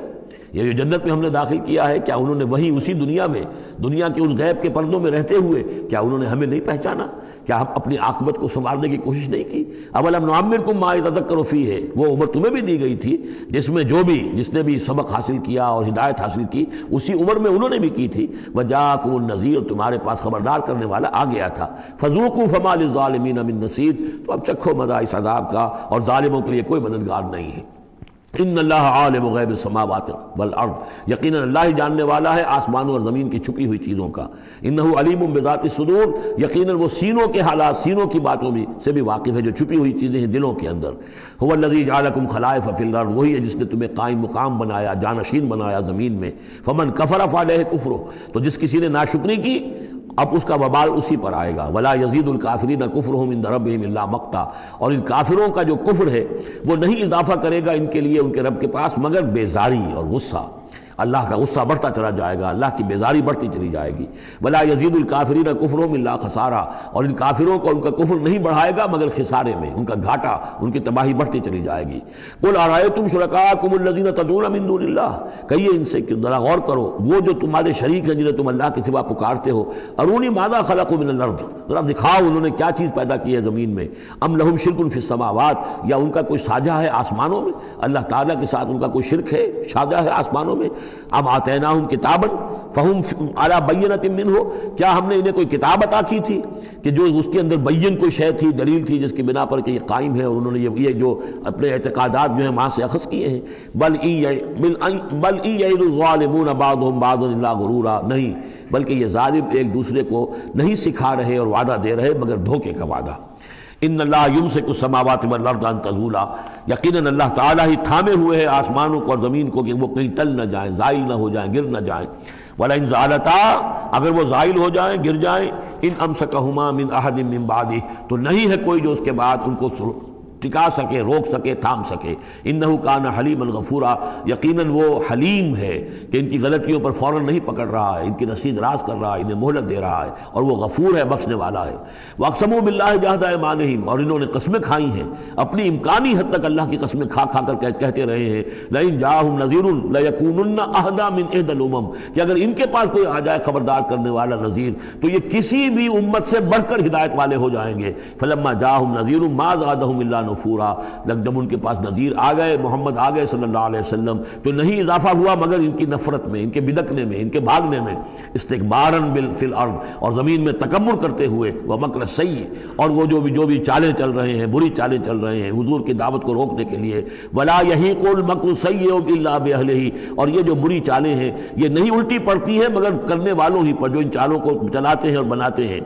یہ جو جنت میں ہم نے داخل کیا ہے، کیا انہوں نے وہی اسی دنیا میں، دنیا کے اس غیب کے پردوں میں رہتے ہوئے کیا انہوں نے ہمیں نہیں پہچانا؟ کیا ہم اپنی عاقبت کو سنوارنے کی کوشش نہیں کی؟ اولم نعمرکم ما یتذکر فیہ، وہ عمر تمہیں بھی دی گئی تھی جس میں جس نے بھی سبق حاصل کیا اور ہدایت حاصل کی، اسی عمر میں انہوں نے بھی کی تھی۔ وجاءکم النذیر، تمہارے پاس خبردار کرنے والا آ گیا تھا۔ فذوقوا فما للظالمین من نصیر، تو اب چکھو مزہ اس عذاب کا، اور ظالموں کے لیے کوئی مددگار نہیں ہے۔ ان اللہ عالم غیب السماوات والارض، یقیناً اللہ ہی جاننے والا ہے آسمانوں اور زمین کی چھپی ہوئی چیزوں کا۔ انہ علیم بذات الصدور، یقیناً وہ سینوں کے حالات، سینوں کی باتوں بھی سے بھی واقف ہے، جو چھپی ہوئی چیزیں ہیں دلوں کے اندر۔ هو الذی جعلکم خلائف فی الارض، وہی ہے جس نے تمہیں قائم مقام بنایا، جانشین بنایا زمین میں۔ فمن کفر فعلیہ کفرہ، تو جس کسی نے ناشکری کی اب اس کا وبال اسی پر آئے گا۔ ولا یزید الکافرین کفرہم عند ربہم الا مقتا، اور ان کافروں کا جو کفر ہے وہ نہیں اضافہ کرے گا ان کے لیے ان کے رب کے پاس مگر بیزاری اور غصہ۔ اللہ کا غصہ بڑھتا چلا جائے گا، اللہ کی بیزاری بڑھتی چلی جائے گی۔ ولا یزید الکافرین کفرہم الا خسارا، اور ان کافروں کو ان کا کفر نہیں بڑھائے گا مگر خسارے میں، ان کا گھاٹا، ان کی تباہی بڑھتی چلی جائے گی۔ قل ارأیتم شرکاءکم الذین تدعون من دون اللہ، کہیے ان سے کہ ذرا غور کرو، وہ جو تمہارے شریک ہیں جنہیں تم اللہ کے سوا پکارتے ہو، ارونی ماذا خلقوا من الارض، ذرا دکھاؤ انہوں نے کیا چیز پیدا کی ہے زمین میں۔ ام لہم شرک فی السماوات، یا ان کا کوئی ساجہ ہے آسمانوں میں، اللہ تعالیٰ کے ساتھ ان کا کوئی شرک ہے، ساجہ ہے آسمانوں میں۔ ام آتیناہم کتابا فہم علی بینۃ منہ، کیا ہم نے انہیں کوئی کتاب عطا کی تھی کہ جو اس کے اندر بین کوئی شے تھی، دلیل تھی جس کی بنا پر کہ یہ قائم ہے، اور انہوں نے یہ جو اپنے اعتقادات جو ہیں وہاں سے اخذ کیے ہیں۔ بل ان یعد الظالمون بعضهم بعضا الا غرورا، نہیں بلکہ یہ ظالم ایک دوسرے کو نہیں سکھا رہے اور وعدہ دے رہے مگر دھوکے کا وعدہ۔ ان اللہ یمسک السماوات والارض ان تزولا، یقیناً اللہ تعالیٰ ہی تھامے ہوئے ہیں آسمانوں کو اور زمین کو کہ وہ کہیں ٹل نہ جائیں، زائل نہ ہو جائیں، گر نہ جائیں۔ وَلَئِن زَالَتَا، اگر وہ زائل ہو جائیں، گر جائیں، ان امسکہما من احد من بعدہ، تو نہیں ہے کوئی جو اس کے بعد ان کو ٹکا سکے، روک سکے، تھام سکے۔ انہ کان حلیما غفورا، یقیناً وہ حلیم ہے کہ ان کی غلطیوں پر فوراً نہیں پکڑ رہا ہے، ان کی رسید راز کر رہا ہے، انہیں مہلت دے رہا ہے، اور وہ غفور ہے، بخشنے والا ہے۔ واقسموا باللہ جہد ایمانہم، اور انہوں نے قسمیں کھائی ہیں، اپنی امکانی حد تک اللہ کی قسمیں کھا کھا کر کہتے رہے ہیں، لئن جاءہم نذیر لیکونن اہدی من احدی الامم، کہ اگر ان کے پاس کوئی آ جائے خبردار کرنے والا نذیر تو یہ کسی بھی امت سے بڑھ کر ہدایت والے ہو جائیں گے۔ فلما جاءہم نذیر ما زادہم الا نفورا، جب ان کے پاس نذیر آ گئے، محمد آ گئے صلی اللہ علیہ وسلم، تو نہیں اضافہ ہوا مگر ان کی نفرت میں، ان کے بدکنے میں، ان کے بھاگنے میں۔ استکباراً فی الارض، اور زمین میں تکبر کرتے ہوئے، ومکر السیء، اور وہ جو بھی چالیں چل رہے ہیں، بری چالیں چل رہے ہیں حضور کی دعوت کو روکنے کے لیے۔ ولا یحیق المکر السیء الا باہلہ، اور یہ جو بری چالیں ہیں یہ نہیں الٹی پڑتی ہیں مگر کرنے والوں ہی پر، جو ان چالوں کو چلاتے ہیں اور بناتے ہیں۔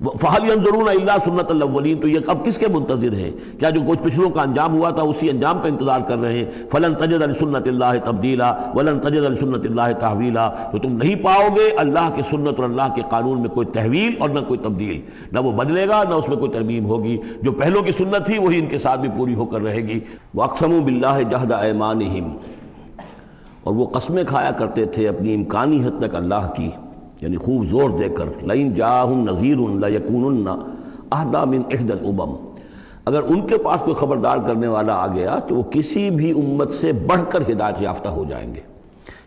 فَهَلْ يَنظُرُونَ إِلَّا سُنَّةَ الْأَوَّلِينَ، تو یہ اب کس کے منتظر ہیں؟ کیا جو کچھ پچھلوں کا انجام ہوا تھا اسی انجام کا انتظار کر رہے ہیں؟ فَلَن تَجِدَ لِسُنَّةِ اللَّهِ تَبْدِيلًا وَلَن تَجِدَ لِسُنَّةِ اللَّهِ تَحْوِيلًا، تو تم نہیں پاؤ گے اللہ کی سنت اور اللہ کے قانون میں کوئی تحویل اور نہ کوئی تبدیل، نہ وہ بدلے گا نہ اس میں کوئی ترمیم ہوگی، جو پہلوں کی سنت تھی وہی ان کے ساتھ بھی پوری ہو کر رہے گی۔ وَأَقْسَمُوا بِاللَّهِ جَهْدَ أَيْمَانِهِمْ، اور وہ قسمیں کھایا کرتے تھے اپنی امکانی حد تک اللہ کی، یعنی خوب زور دے کر، لَئِن جَاءَهُمْ نَذِيرٌ لَيَكُونُنَّ أَهْدَىٰ مِنْ إِحْدَى الْأُمَمِ، اگر ان کے پاس کوئی خبردار کرنے والا آ گیا تو وہ کسی بھی امت سے بڑھ کر ہدایت یافتہ ہو جائیں گے،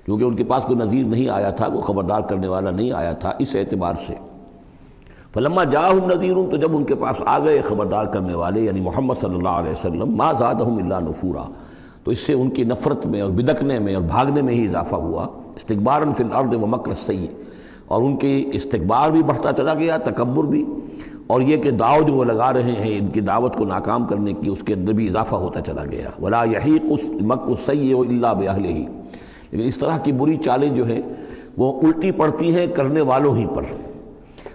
کیونکہ ان کے پاس کوئی نذیر نہیں آیا تھا، کوئی خبردار کرنے والا نہیں آیا تھا، اس اعتبار سے۔ فلما جاءہم نذیر، تو جب ان کے پاس آ گئے خبردار کرنے والے یعنی محمد صلی اللہ علیہ وسلم، ما زادہم الا نفورا، تو اس سے ان کی نفرت میں اور بدکنے میں اور بھاگنے میں ہی اضافہ ہوا، استکبارا فی الارض ومکر السیء، اور ان کی استکبار بھی بڑھتا چلا گیا، تکبر بھی، اور یہ کہ دعوت جو وہ لگا رہے ہیں ان کی دعوت کو ناکام کرنے کی، اس کے اندر بھی اضافہ ہوتا چلا گیا۔ ولا یحیق المکر السیء الا باہلہ، لیکن اس طرح کی بری چالیں جو ہیں وہ الٹی پڑتی ہیں کرنے والوں ہی پر۔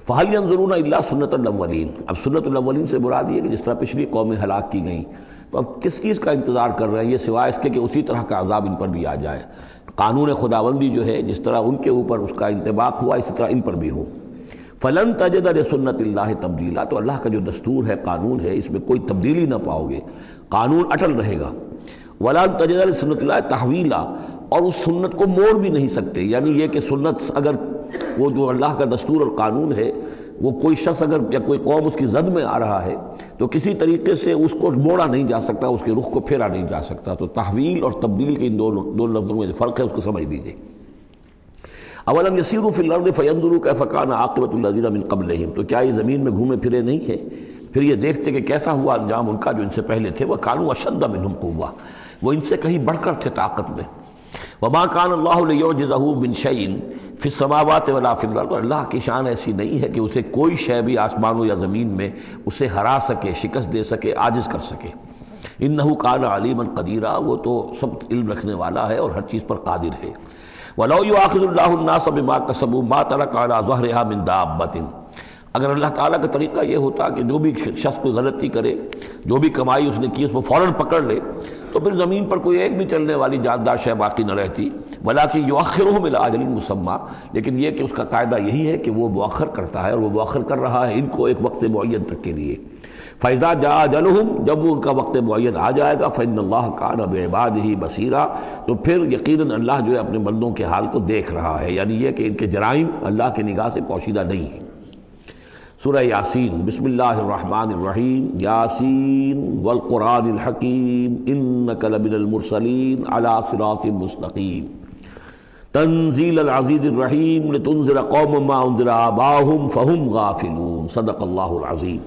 فَهَلْ يَنظُرُونَ إِلَّا سُنَّةَ الْأَوَّلِينَ، اب سنت الاولین سے مراد یہ کہ جس طرح پچھلی قومیں ہلاک کی گئیں، تو اب کس چیز کا انتظار کر رہے ہیں یہ سوائے اس کے کہ اسی طرح کا عذاب ان پر بھی آ جائے، قانون خداوندی جو ہے جس طرح ان کے اوپر اس کا انطباق ہوا اسی طرح ان پر بھی ہو۔ فَلَن تَجِدَ لِسُنَّةِ اللَّهِ تَبْدِيلًا، تو اللہ کا جو دستور ہے، قانون ہے، اس میں کوئی تبدیلی نہ پاؤ گے، قانون اٹل رہے گا۔ وَلَن تَجِدَ لِسُنَّةِ اللَّهِ تَحْوِيلًا، اور اس سنت کو موڑ بھی نہیں سکتے، یعنی یہ کہ سنت اگر وہ جو اللہ کا دستور اور قانون ہے وہ کوئی شخص اگر یا کوئی قوم اس کی زد میں آ رہا ہے تو کسی طریقے سے اس کو موڑا نہیں جا سکتا، اس کے رخ کو پھیرا نہیں جا سکتا۔ تو تحویل اور تبدیل کے ان دو لفظوں میں فرق ہے، اس کو سمجھ لیجیے۔ اولم یسیروا فی الارض فینظروا کیف کان عاقبۃ الذین من قبلہم، تو کیا یہ زمین میں گھومے پھرے نہیں ہیں پھر یہ دیکھتے کہ کیسا ہوا انجام ان کا جو ان سے پہلے تھے، وکانوا اشد منہم قوۃ، وہ ان سے کہیں بڑھ کر تھے طاقت میں۔ وما کان اللہ لیعجزہ من شیء فی السماوات ولا فی الارض، اللہ کی شان ایسی نہیں ہے کہ اسے کوئی شے بھی آسمانوں یا زمین میں اسے ہرا سکے، شکست دے سکے، عاجز کر سکے۔ انہ کان علیما قدیرا، وہ تو سب علم رکھنے والا ہے اور ہر چیز پر قادر ہے۔ وَلَوْ يُؤَاخِذُ اللَّهُ النَّاسَ بِمَا كَسَبُوا مَا تَرَكَ عَلَىٰ ظَهْرِهَا مِن دَابَّةٍ، اگر اللہ تعالیٰ کا طریقہ یہ ہوتا کہ جو بھی شخص کوئی غلطی کرے، جو بھی کمائی اس نے کی اس کو فوراً پکڑ لے، تو پھر زمین پر کوئی ایک بھی چلنے والی جاندار شے باقی نہ رہتی۔ وَلَٰكِن يُؤَخِّرُهُمْ إِلَىٰ أَجَلٍ مُّسَمًّى، لیکن یہ کہ اس کا قاعدہ یہی ہے کہ وہ مؤخر کرتا ہے، اور وہ مؤخر کر رہا ہے ان کو ایک وقت معین تک کے لیے۔ فَإِذَا جَاءَ أَجَلُهُمْ، جب وہ ان کا وقت معین آ جائے گا، فَإِنَّ اللَّهَ كَانَ بِعِبَادِهِ بَصِيرًا، تو پھر یقیناً اللہ جو ہے اپنے بندوں کے حال کو دیکھ رہا ہے، یعنی یہ کہ ان کے جرائم اللہ کی نگاہ سے پوشیدہ نہیں ہیں۔ سورہ یاسین، بسم اللہ الرحمن الرحیم، یاسین والقرآن الحکیم انک لمن المرسلین علی صراط مستقیم، تنزیل العزیز الرحیم، لتنذر قوما ما انذر آباؤہم فہم غافلون، صدق اللہ العظیم۔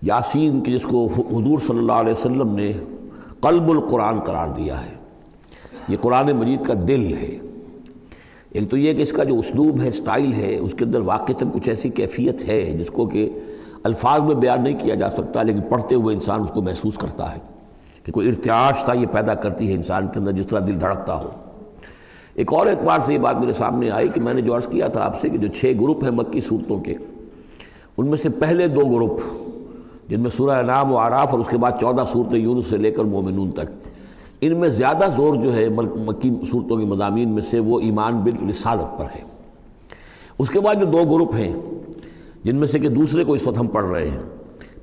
یاسین کہ جس کو حضور صلی اللہ علیہ وسلم نے قلب القرآن قرار دیا ہے، یہ قرآن مجید کا دل ہے۔ ایک تو یہ کہ اس کا جو اسلوب ہے، سٹائل ہے، اس کے اندر واقعتاً کچھ ایسی کیفیت ہے جس کو کہ الفاظ میں بیان نہیں کیا جا سکتا، لیکن پڑھتے ہوئے انسان اس کو محسوس کرتا ہے کہ کوئی ارتعاش تھا یہ پیدا کرتی ہے انسان کے اندر، جس طرح دل دھڑکتا ہو۔ ایک اور اعتبار سے یہ بات میرے سامنے آئی کہ میں نے جو عرض کیا تھا آپ سے کہ جو 6 گروپ ہیں مکی صورتوں کے، ان میں سے پہلے 2 گروپ جن میں سورہ انعام و اعراف اور اس کے بعد 14 صورتیں یونس سے لے کر مومنون تک، ان میں زیادہ زور جو ہے مکی صورتوں کے مضامین میں سے وہ ایمان بالرسالت پر ہے۔ اس کے بعد جو 2 گروپ ہیں جن میں سے کہ دوسرے کو اس وقت ہم پڑھ رہے ہیں،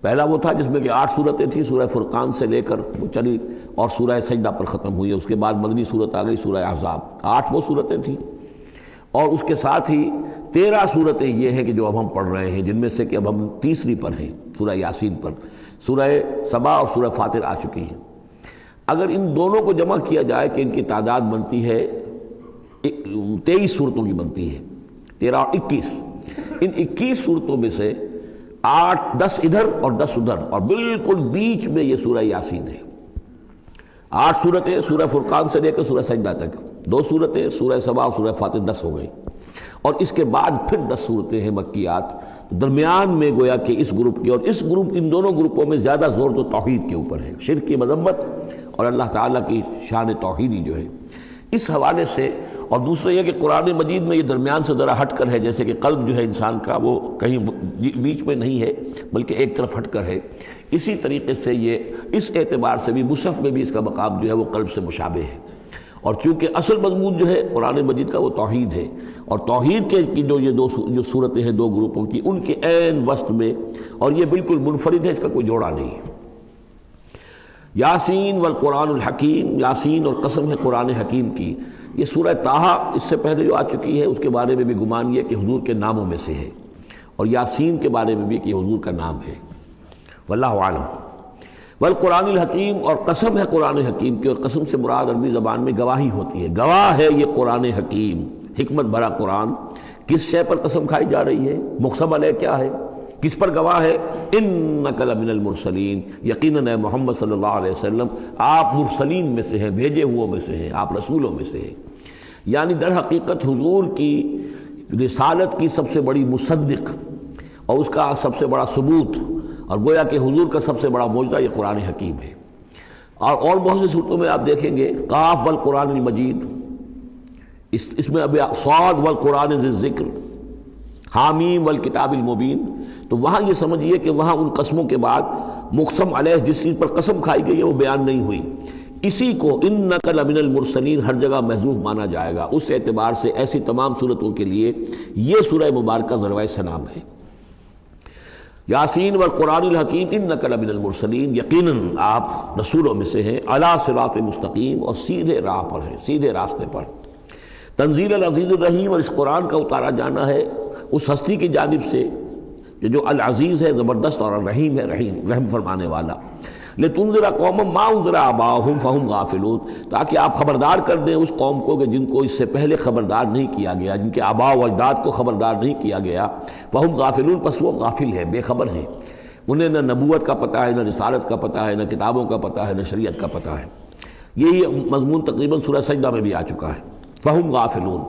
پہلا وہ تھا جس میں کہ 8 صورتیں تھیں، سورہ فرقان سے لے کر وہ چلی اور سورہ سجدہ پر ختم ہوئی، اس کے بعد مدنی صورت آ گئی سورہ احزاب، 8 وہ صورتیں تھیں، اور اس کے ساتھ ہی 13 صورتیں یہ ہیں کہ جو اب ہم پڑھ رہے ہیں، جن میں سے کہ اب ہم تیسری پر ہیں، سورہ یاسین پر۔ سورہ سبا اور سورہ فاطر آ چکی ہیں۔ اگر ان دونوں کو جمع کیا جائے کہ ان کی تعداد بنتی ہے 23 صورتوں کی بنتی ہے، 13 اور 21، ان 21 صورتوں میں سے 10 ادھر اور 10 ادھر، اور بالکل بیچ میں یہ سورہ یاسین ہے۔ 8 صورتیں سورہ فرقان سے لے کر سورہ سجدہ تک، 2 صورتیں سورہ سبا اور سورہ فاطر، 10 ہو گئی، اور اس کے بعد پھر 10 صورتیں ہیں مکیات۔ درمیان میں گویا کہ اس گروپ کی اور اس گروپ، ان دونوں گروپوں میں زیادہ زور تو توحید کے اوپر ہے، شرک کی مذمت اور اللہ تعالیٰ کی شان توحیدی جو ہے۔ اس حوالے سے اور دوسرا یہ کہ قرآن مجید میں یہ درمیان سے ذرا ہٹ کر ہے، جیسے کہ قلب جو ہے انسان کا وہ کہیں بیچ میں نہیں ہے بلکہ ایک طرف ہٹ کر ہے، اسی طریقے سے یہ اس اعتبار سے بھی مصحف میں بھی اس کا مقام جو ہے وہ قلب سے مشابہ ہے۔ اور چونکہ اصل مضمون جو ہے قرآن مجید کا وہ توحید ہے، اور توحید کی یہ جو صورتیں ہیں دو گروپوں کی، ان کے عین وسط میں، اور یہ بالکل منفرد ہے، اس کا کوئی جوڑا نہیں ہے۔ یاسین والقرآن الحکیم، یاسین اور قسم ہے قرآن حکیم کی، یہ سورہ طٰہٰ اس سے پہلے جو آ چکی ہے، اس کے بارے میں بھی گمان یہ کہ حضور کے ناموں میں سے ہے، اور یاسین کے بارے میں بھی کہ حضور کا نام ہے، واللہ اعلم۔ والقرآن الحکیم، اور قسم ہے قرآن حکیم کی، اور قسم سے مراد عربی زبان میں گواہی ہوتی ہے، گواہ ہے یہ قرآن حکیم، حکمت بھرا قرآن۔ کس شے پر قسم کھائی جا رہی ہے؟ مقسم علیہ کیا ہے؟ کس پر گواہ ہے؟ انک لمن المرسلین، یقیناً اے محمد صلی اللہ علیہ وسلم آپ مرسلین میں سے ہیں، بھیجے ہوئے میں سے ہیں، آپ رسولوں میں سے ہیں۔ یعنی در حقیقت حضور کی رسالت کی سب سے بڑی مصدق اور اس کا سب سے بڑا ثبوت، اور گویا کہ حضور کا سب سے بڑا معجزہ یہ قرآن حکیم ہے۔ اور بہت سی صورتوں میں آپ دیکھیں گے قاف والقرآن المجید، اس میں ابھی صاد والقرآن ذی الذکر، حامیم والکتاب المبین، تو وہاں یہ سمجھیے کہ وہاں ان قسموں کے بعد مقسم علیہ جس چیز پر قسم کھائی گئی ہے وہ بیان نہیں ہوئی، اسی کو انک لمن المرسلین ہر جگہ محذوف مانا جائے گا۔ اس اعتبار سے ایسی تمام صورتوں کے لیے یہ سورہ مبارکہ ذروۂ سلام ہے۔ یاسین والقرآن الحکیم انک لمن المرسلین، یقیناً آپ رسولوں میں سے ہیں، علی صراط مستقیم، اور سیدھے راہ پر ہیں، سیدھے راستے پر۔ تنزیل العزیز الرحیم، اور اس قرآن کا اتارا جانا ہے اس ہستی کی جانب سے جو العزیز ہے، زبردست، اور الرحیم ہے، رحم فرمانے والا۔ لتنذر قوما ما انذر آباؤہم فہم غافلون، تاکہ آپ خبردار کر دیں اس قوم کو کہ جن کو اس سے پہلے خبردار نہیں کیا گیا، جن کے آباء و اجداد کو خبردار نہیں کیا گیا، فہم غافلون، پس وہ غافل ہے، بے خبر ہیں، انہیں نہ نبوت کا پتہ ہے، نہ رسالت کا پتہ ہے، نہ کتابوں کا پتہ ہے، نہ شریعت کا پتہ ہے۔ یہی مضمون تقریباً سورہ سجدہ میں بھی آ چکا ہے، فہم غافلون۔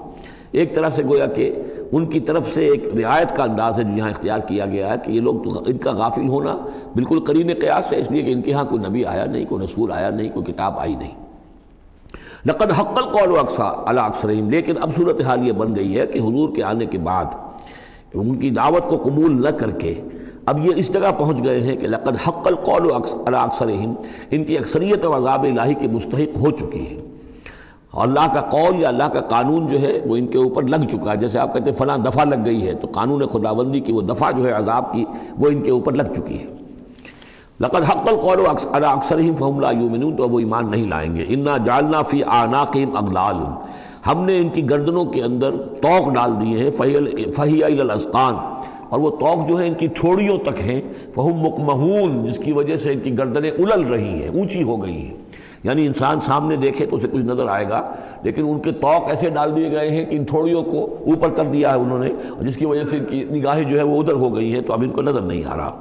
ایک طرح سے گویا کہ ان کی طرف سے ایک رعایت کا انداز ہے جو یہاں اختیار کیا گیا ہے کہ یہ لوگ تو ان کا غافل ہونا بالکل قرین قیاس ہے، اس لیے کہ ان کے ہاں کوئی نبی آیا نہیں، کوئی رسول آیا نہیں، کوئی کتاب آئی نہیں۔ لقد حق القول علی اکثرہم، لیکن اب صورتحال یہ بن گئی ہے کہ حضور کے آنے کے بعد ان کی دعوت کو قبول نہ کر کے اب یہ اس جگہ پہنچ گئے ہیں کہ لقد حق القول علی اکثرہم، ان کی اکثریت و عذاب الہی کی مستحق ہو چکی ہے، اور اللہ کا قول یا اللہ کا قانون جو ہے وہ ان کے اوپر لگ چکا ہے۔ جیسے آپ کہتے ہیں فلاں دفعہ لگ گئی ہے، تو قانون خداوندی کی وہ دفعہ جو ہے عذاب کی وہ ان کے اوپر لگ چکی ہے۔ لقد حق القول علی اکثرہم فہم لا یؤمنون، تو وہ ایمان نہیں لائیں گے۔ انا جعلنا فی اعناقہم اغلال، ہم نے ان کی گردنوں کے اندر طوق ڈال دیے ہیں، فہی الی الاذقان، اور وہ طوق جو ہے ان کی ٹھوڑیوں تک ہیں، فہم مقمحون، جس کی وجہ سے ان کی گردنیں الل رہی ہیں، اونچی ہو گئی ہیں۔ یعنی انسان سامنے دیکھے تو اسے کچھ نظر آئے گا، لیکن ان کے طوق ایسے ڈال دیے گئے ہیں کہ ان تھوڑیوں کو اوپر کر دیا ہے انہوں نے، اور جس کی وجہ سے ان کی نگاہیں جو ہے وہ ادھر ہو گئی ہیں، تو اب ان کو نظر نہیں آ رہا۔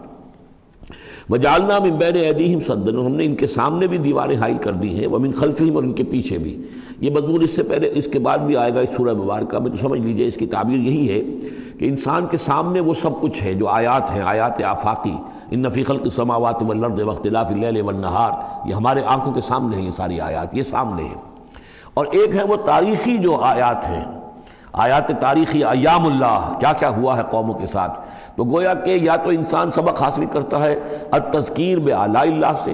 وجعلنا من بین ایدیہم سدا، ہم نے ان کے سامنے بھی دیواریں حائل کر دی ہیں، ومن خلفہم، اور ان کے پیچھے بھی۔ یہ مضمون اس سے پہلے اس کے بعد بھی آئے گا اس سورہ مبارکہ میں، تو سمجھ لیجئے اس کی تعبیر یہی ہے کہ انسان کے سامنے وہ سب کچھ ہے جو آیات ہیں، آیات آفاقی، ان فی خلق السماوات والارض واختلاف اللیل والنہار، یہ ہمارے آنکھوں کے سامنے ہیں، یہ ساری آیات یہ سامنے ہیں۔ اور ایک ہے وہ تاریخی جو آیات ہیں، آیات تاریخی، ایام اللہ، کیا کیا ہوا ہے قوموں کے ساتھ۔ تو گویا کہ یا تو انسان سبق حاصل کرتا ہے التذکیر بآلاء اللہ سے،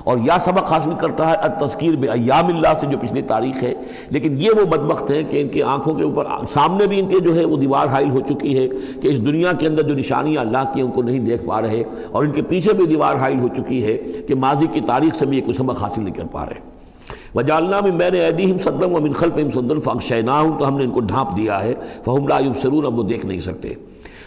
اور یا سبق حاصل کرتا ہے التذکیر بایام اللہ سے جو پچھلی تاریخ ہے۔ لیکن یہ وہ بدبخت ہیں کہ ان کی آنکھوں کے اوپر سامنے بھی ان کے جو ہے وہ دیوار حائل ہو چکی ہے کہ اس دنیا کے اندر جو نشانیاں اللہ کی ان کو نہیں دیکھ پا رہے، اور ان کے پیچھے بھی دیوار حائل ہو چکی ہے کہ ماضی کی تاریخ سے بھی یہ کوئی سبق حاصل نہیں کر پا رہے۔ وجعلنا من بین ایدیہم سدا ومن خلفہم سدا فاغشیناہم، تو ہم نے ان کو ڈھانپ دیا ہے، فہم لا یبصرون، اب وہ دیکھ نہیں سکتے۔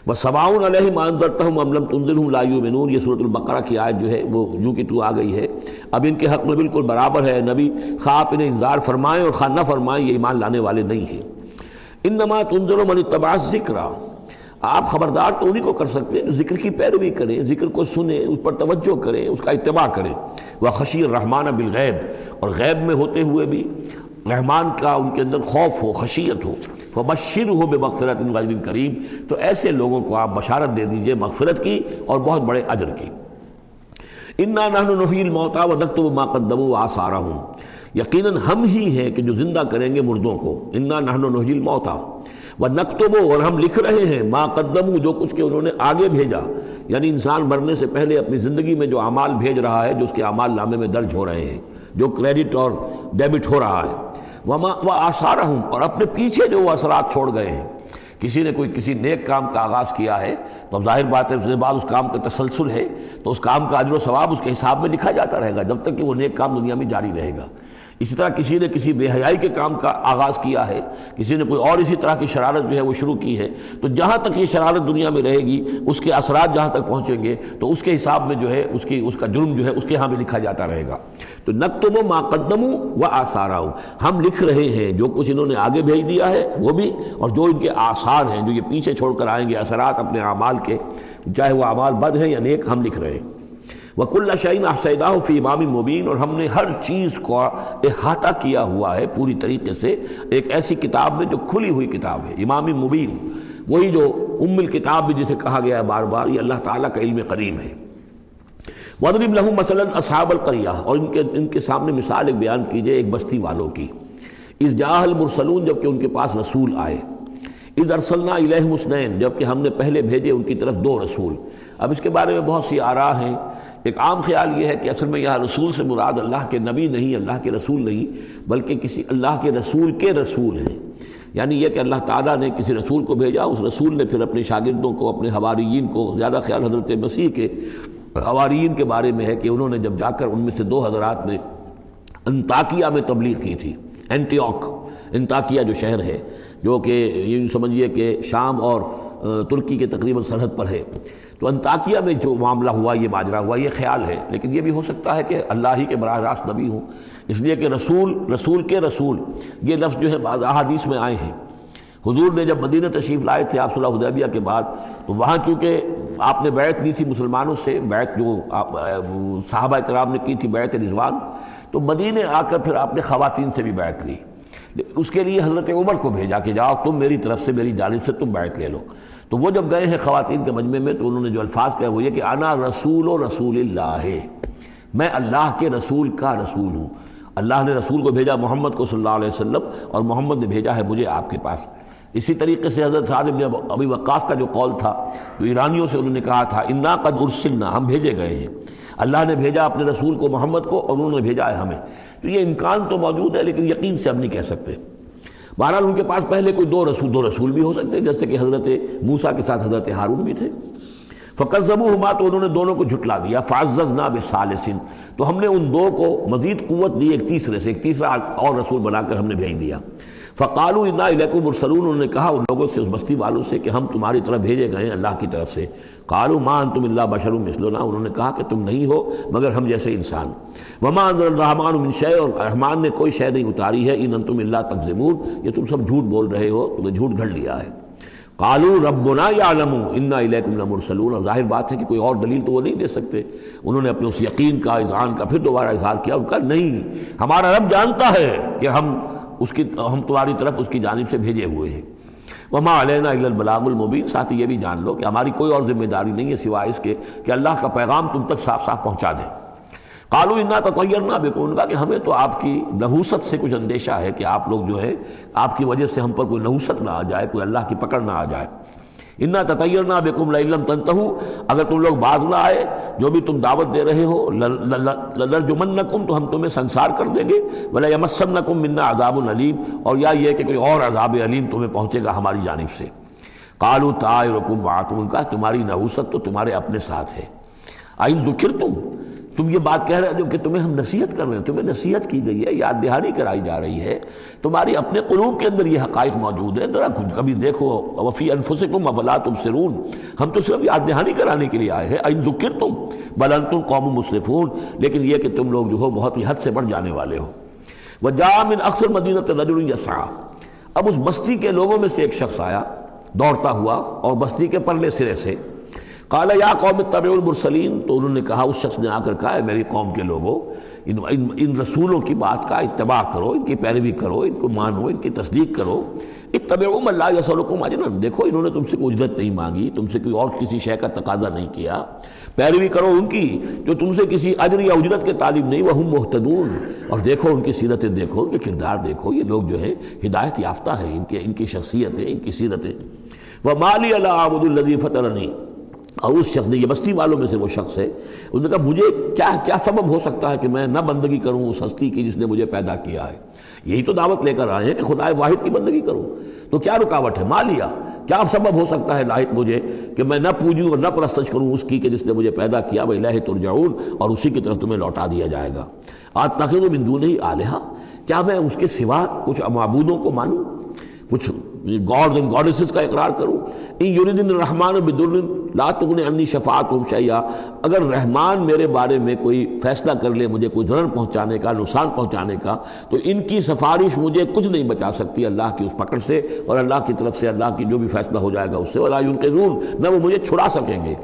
وسواء علیہم انذرتہم ام لم تنذرہم لا یؤمنون، یہ سورۃ البقرہ کی آیت جو ہے وہ جو کہ تو آ گئی ہے۔ اب ان کے حق میں بالکل برابر ہے، نبی خواہ آپ انہیں انذار فرمائیں اور خواہ نہ فرمائیں، یہ ایمان لانے والے نہیں ہیں۔ انما تنذر من اتبع الذکر، آپ خبردار تو انہی کو کر سکتے ہیں جو ذکر کی پیروی کریں، ذکر کو سنیں، اس پر توجہ کریں، اس کا اتباع کریں۔ وخشی الرحمن بالغیب، اور غیب میں ہوتے ہوئے بھی رحمان کا ان کے اندر خوف ہو، خشیت ہو۔ فبشرہ بمغفرۃ واجر کریم، تو ایسے لوگوں کو آپ بشارت دے دیجئے مغفرت کی اور بہت بڑے اجر کی۔ انا نحن نحیی الموتیٰ ونکتب ما قدموا وآثارہم، یقیناً ہم ہی ہیں کہ جو زندہ کریں گے مردوں کو، انا نحن نحیی الموتیٰ ونکتب، اور ہم لکھ رہے ہیں ما قدموا، جو کچھ کہ انہوں نے آگے بھیجا، یعنی انسان مرنے سے پہلے اپنی زندگی میں جو اعمال بھیج رہا ہے، جو اس کے اعمال نامے میں درج ہو رہے ہیں، جو کریڈٹ اور ڈیبٹ ہو رہا ہے، وآثارہم، اور اپنے پیچھے جو وہ اثرات چھوڑ گئے ہیں۔ کسی نے کوئی کسی نیک کام کا آغاز کیا ہے تو اب ظاہر بات ہے اس کے بعد اس کام کا تسلسل ہے تو اس کام کا اجر و ثواب اس کے حساب میں لکھا جاتا رہے گا جب تک کہ وہ نیک کام دنیا میں جاری رہے گا۔ اسی طرح کسی نے کسی بے حیائی کے کام کا آغاز کیا ہے، کسی نے کوئی اور اسی طرح کی شرارت جو ہے وہ شروع کی ہے، تو جہاں تک یہ شرارت دنیا میں رہے گی اس کے اثرات جہاں تک پہنچیں گے تو اس کے حساب میں جو ہے اس کا جرم جو ہے اس کے ہاں بھی لکھا جاتا رہے گا۔ تو نکتب ما قدموا وآثارہم، ہم لکھ رہے ہیں جو کچھ انہوں نے آگے بھیج دیا ہے وہ بھی، اور جو ان کے آثار ہیں جو یہ پیچھے چھوڑ کر آئیں گے اثرات اپنے اعمال کے، چاہے وہ اعمال بد ہیں یا نیک، ہم لکھ رہے ہیں۔ وَكُلَّ شَيْءٍ أَحْصَيْنَاهُ فِي إِمَامٍ مُبِينٍ، اور ہم نے ہر چیز کو احاطہ کیا ہوا ہے پوری طریقے سے ایک ایسی کتاب میں جو کھلی ہوئی کتاب ہے، امام مبین، وہی جو ام الکتاب بھی جسے کہا گیا ہے بار بار، یہ اللہ تعالیٰ کا علم قدیم ہے۔ وَاضْرِبْ لَهُم مَثَلًا أَصْحَابَ الْقَرْيَةِ، اور ان کے سامنے مثال ایک بیان کیجئے ایک بستی والوں کی، اِذْ جَاءَهَا الْمُرْسَلُونَ، جبکہ ان کے پاس رسول آئے، اِذْ أَرْسَلْنَا إِلَيْهِمُ اثْنَيْنِ، جبکہ ہم نے پہلے بھیجے ان کی طرف دو رسول۔ اب اس کے بارے میں بہت سی آراء ہیں۔ ایک عام خیال یہ ہے کہ اصل میں یہاں رسول سے مراد اللہ کے نبی نہیں، اللہ کے رسول نہیں، بلکہ کسی اللہ کے رسول ہیں، یعنی یہ کہ اللہ تعالیٰ نے کسی رسول کو بھیجا، اس رسول نے پھر اپنے شاگردوں کو، اپنے حواریین کو، زیادہ خیال حضرت مسیح کے حواریین کے بارے میں ہے کہ انہوں نے جب جا کر ان میں سے دو حضرات نے انطاکیہ میں تبلیغ کی تھی، انطاکیہ جو شہر ہے جو کہ یہ سمجھیے کہ شام اور ترکی کے تقریباً سرحد پر ہے، تو انطاکیہ میں جو معاملہ ہوا، یہ ماجرا ہوا، یہ خیال ہے، لیکن یہ بھی ہو سکتا ہے کہ اللہ ہی کے براہ راست نبی ہوں، اس لیے کہ رسول کے رسول یہ لفظ جو ہے بعض احادیث میں آئے ہیں۔ حضور نے جب مدینہ تشریف لائے تھے آپ صلح حدیبیہ کے بعد، تو وہاں چونکہ آپ نے بیعت لی تھی مسلمانوں سے، بیعت جو صحابہ کرام نے کی تھی بیعت رضوان، تو مدینے آ کر پھر آپ نے خواتین سے بھی بیعت لی، اس کے لیے حضرت عمر کو بھیجا کہ جاؤ تم میری طرف سے، میری جانب سے تم بیعت لے لو۔ تو وہ جب گئے ہیں خواتین کے مجمع میں تو انہوں نے جو الفاظ کہے وہ یہ کہ انا رسول اللہ، میں اللہ کے رسول کا رسول ہوں۔ اللہ نے رسول کو بھیجا محمد کو صلی اللہ علیہ وسلم، اور محمد نے بھیجا ہے مجھے آپ کے پاس۔ اسی طریقے سے حضرت سعد بن ابی وقاص کا جو قول تھا، تو ایرانیوں سے انہوں نے کہا تھا انا قد ارسلنا، ہم بھیجے گئے ہیں، اللہ نے بھیجا اپنے رسول کو محمد کو اور انہوں نے بھیجا ہے ہمیں۔ تو یہ امکان تو موجود ہے لیکن یقین سے ہم نہیں کہہ سکتے۔ بہرحال ان کے پاس پہلے کوئی دو رسول بھی ہو سکتے، جیسے کہ حضرت موسیٰ کے ساتھ حضرت ہارون بھی تھے۔ فَكَذَّبُوهُمَا، تو انہوں نے دونوں کو جھٹلا دیا۔ فَعَزَّزْنَا بِثَالِثٍ، تو ہم نے ان دو کو مزید قوت دی ایک تیسرے سے، ایک تیسرا اور رسول بنا کر ہم نے بھیج دیا۔ فَقَالُوا إِنَّا إِلَيْكُم مُرْسَلُونَ، انہوں نے کہا ان لوگوں سے، اس بستی والوں سے کہ ہم تمہاری طرف بھیجے گئے ہیں اللہ کی طرف سے۔ قَالُوا مَا أَنتُمْ إِلَّا بَشَرٌ مِثْلُنَا، انہوں نے کہا کہ تم نہیں ہو مگر ہم جیسے انسان۔ وَمَا أَنزَلَ الرَّحْمَٰنُ مِن شَيْءٍ، اور رحمان نے کوئی شے نہیں اتاری ہے۔ إِنْ أَنتُمْ إِلَّا تَكْذِبُونَ، یہ تم سب جھوٹ بول رہے ہو، تم نے جھوٹ گھڑ لیا ہے۔ قالوا ربنا يعلم انا الیکم لمرسلون، اور ظاہر بات ہے کہ کوئی اور دلیل تو وہ نہیں دے سکتے۔ انہوں نے اپنے اس یقین کا اذعان کا پھر دوبارہ اظہار کیا، ان کا نہیں، ہمارا رب جانتا ہے کہ ہم تمہاری طرف اس کی جانب سے بھیجے ہوئے ہیں۔ وما علینا الا البلاغ المبین، ساتھ ہی یہ بھی جان لو کہ ہماری کوئی اور ذمہ داری نہیں ہے سوائے اس کے کہ اللہ کا پیغام تم تک صاف صاف پہنچا دیں۔ قالوا انا تطیرنا بکم، ان کا کہ ہمیں تو آپ کی نحوست سے کچھ اندیشہ ہے کہ آپ لوگ جو ہے آپ کی وجہ سے ہم پر کوئی نحوست نہ آ جائے، کوئی اللہ کی پکڑ نہ آ جائے۔ انا تطیرنا بکم لئن لم تنتہوا، اگر تم لوگ باز نہ آئے جو بھی تم دعوت دے رہے ہو، لنرجمنکم، تو ہم تمہیں سنسار کر دیں گے، ولیمسنکم منا عذاب علیم، اور یا یہ کہ کوئی اور عذاب علیم تمہیں پہنچے گا ہماری جانب سے۔ قالوا طائرکم معکم، ان کا تمہاری نحوست تو تمہارے اپنے ساتھ ہے۔ ان ذکرتم، تم یہ بات کہہ رہے ہو کہ تمہیں ہم نصیحت کر رہے ہیں، تمہیں نصیحت کی گئی ہے، یاد دہانی کرائی جا رہی ہے، تمہاری اپنے قلوب کے اندر یہ حقائق موجود ہیں، ذرا کبھی دیکھو۔ وفی انفسکم افلا تبصرون، ہم تو صرف یاد دہانی کرانے کے لیے آئے ہیں۔ ان ذکرتم بل انتم قوم مسرفون، لیکن یہ کہ تم لوگ جو ہو بہت ہی حد سے بڑھ جانے والے ہو۔ وجاء من اقصى المدینۃ رجل یسعى، اب اس بستی کے لوگوں میں سے ایک شخص آیا دوڑتا ہوا، اور بستی کے پرلے سرے سے۔ قال یا قوم اتبعوا المرسلین، تو انہوں نے کہا، اس شخص نے آ کر کہا، میری قوم کے لوگوں، ان رسولوں کی بات کا اتباع کرو، ان کی پیروی کرو، ان کو مانو، ان کی تصدیق کرو۔ اتبعوا من لا یسألکم اجرا، دیکھو انہوں نے تم سے کوئی اجرت نہیں مانگی، تم سے کوئی اور کسی شے کا تقاضا نہیں کیا، پیروی کرو ان کی جو تم سے کسی اجر یا اجرت کے طالب نہیں، وہم مہتدون، اور دیکھو ان کی سیرتیں، دیکھو ان کے کردار، دیکھو یہ لوگ جو ہے ہدایت یافتہ ہیں، ان کی شخصیتیں، ان کی سیرتیں۔ وَمَا لِيَ لَا أَعْبُدُ الَّذِي فَطَرَنِي، اور اس شخص نے، یہ بستی والوں میں سے وہ شخص ہے، اس نے کہا مجھے کیا سبب ہو سکتا ہے کہ میں نہ بندگی کروں اس ہستی کی جس نے مجھے پیدا کیا ہے؟ یہی تو دعوت لے کر آئے ہیں کہ خدا واحد کی بندگی کروں، تو کیا رکاوٹ ہے؟ مالیا، کیا سبب ہو سکتا ہے لاحق مجھے کہ میں نہ پوجوں اور نہ پرستش کروں اس کی کہ جس نے مجھے پیدا کیا، وَإِلَيْهِ تُرْجَعُونَ، اور اسی کی طرف تمہیں لوٹا دیا جائے گا۔ أَتَّخِذُ مِن دُونِهِ آلِهَةً، کیا میں اس کے سوا کچھ معبودوں کو مانوں، کچھ گاڈز اینڈ گاڈیسز کا اقرار کروں؟ ان یریدن الرحمن بدر لا تغنی عنی شفاعتهم شیئا، اگر رحمان میرے بارے میں کوئی فیصلہ کر لے مجھے کوئی ضرر پہنچانے کا، نقصان پہنچانے کا، تو ان کی سفارش مجھے کچھ نہیں بچا سکتی اللہ کی اس پکڑ سے، اور اللہ کی طرف سے اللہ کی جو بھی فیصلہ ہو جائے گا اس سے، ولا ينقذون، نہ وہ مجھے چھڑا سکیں گے۔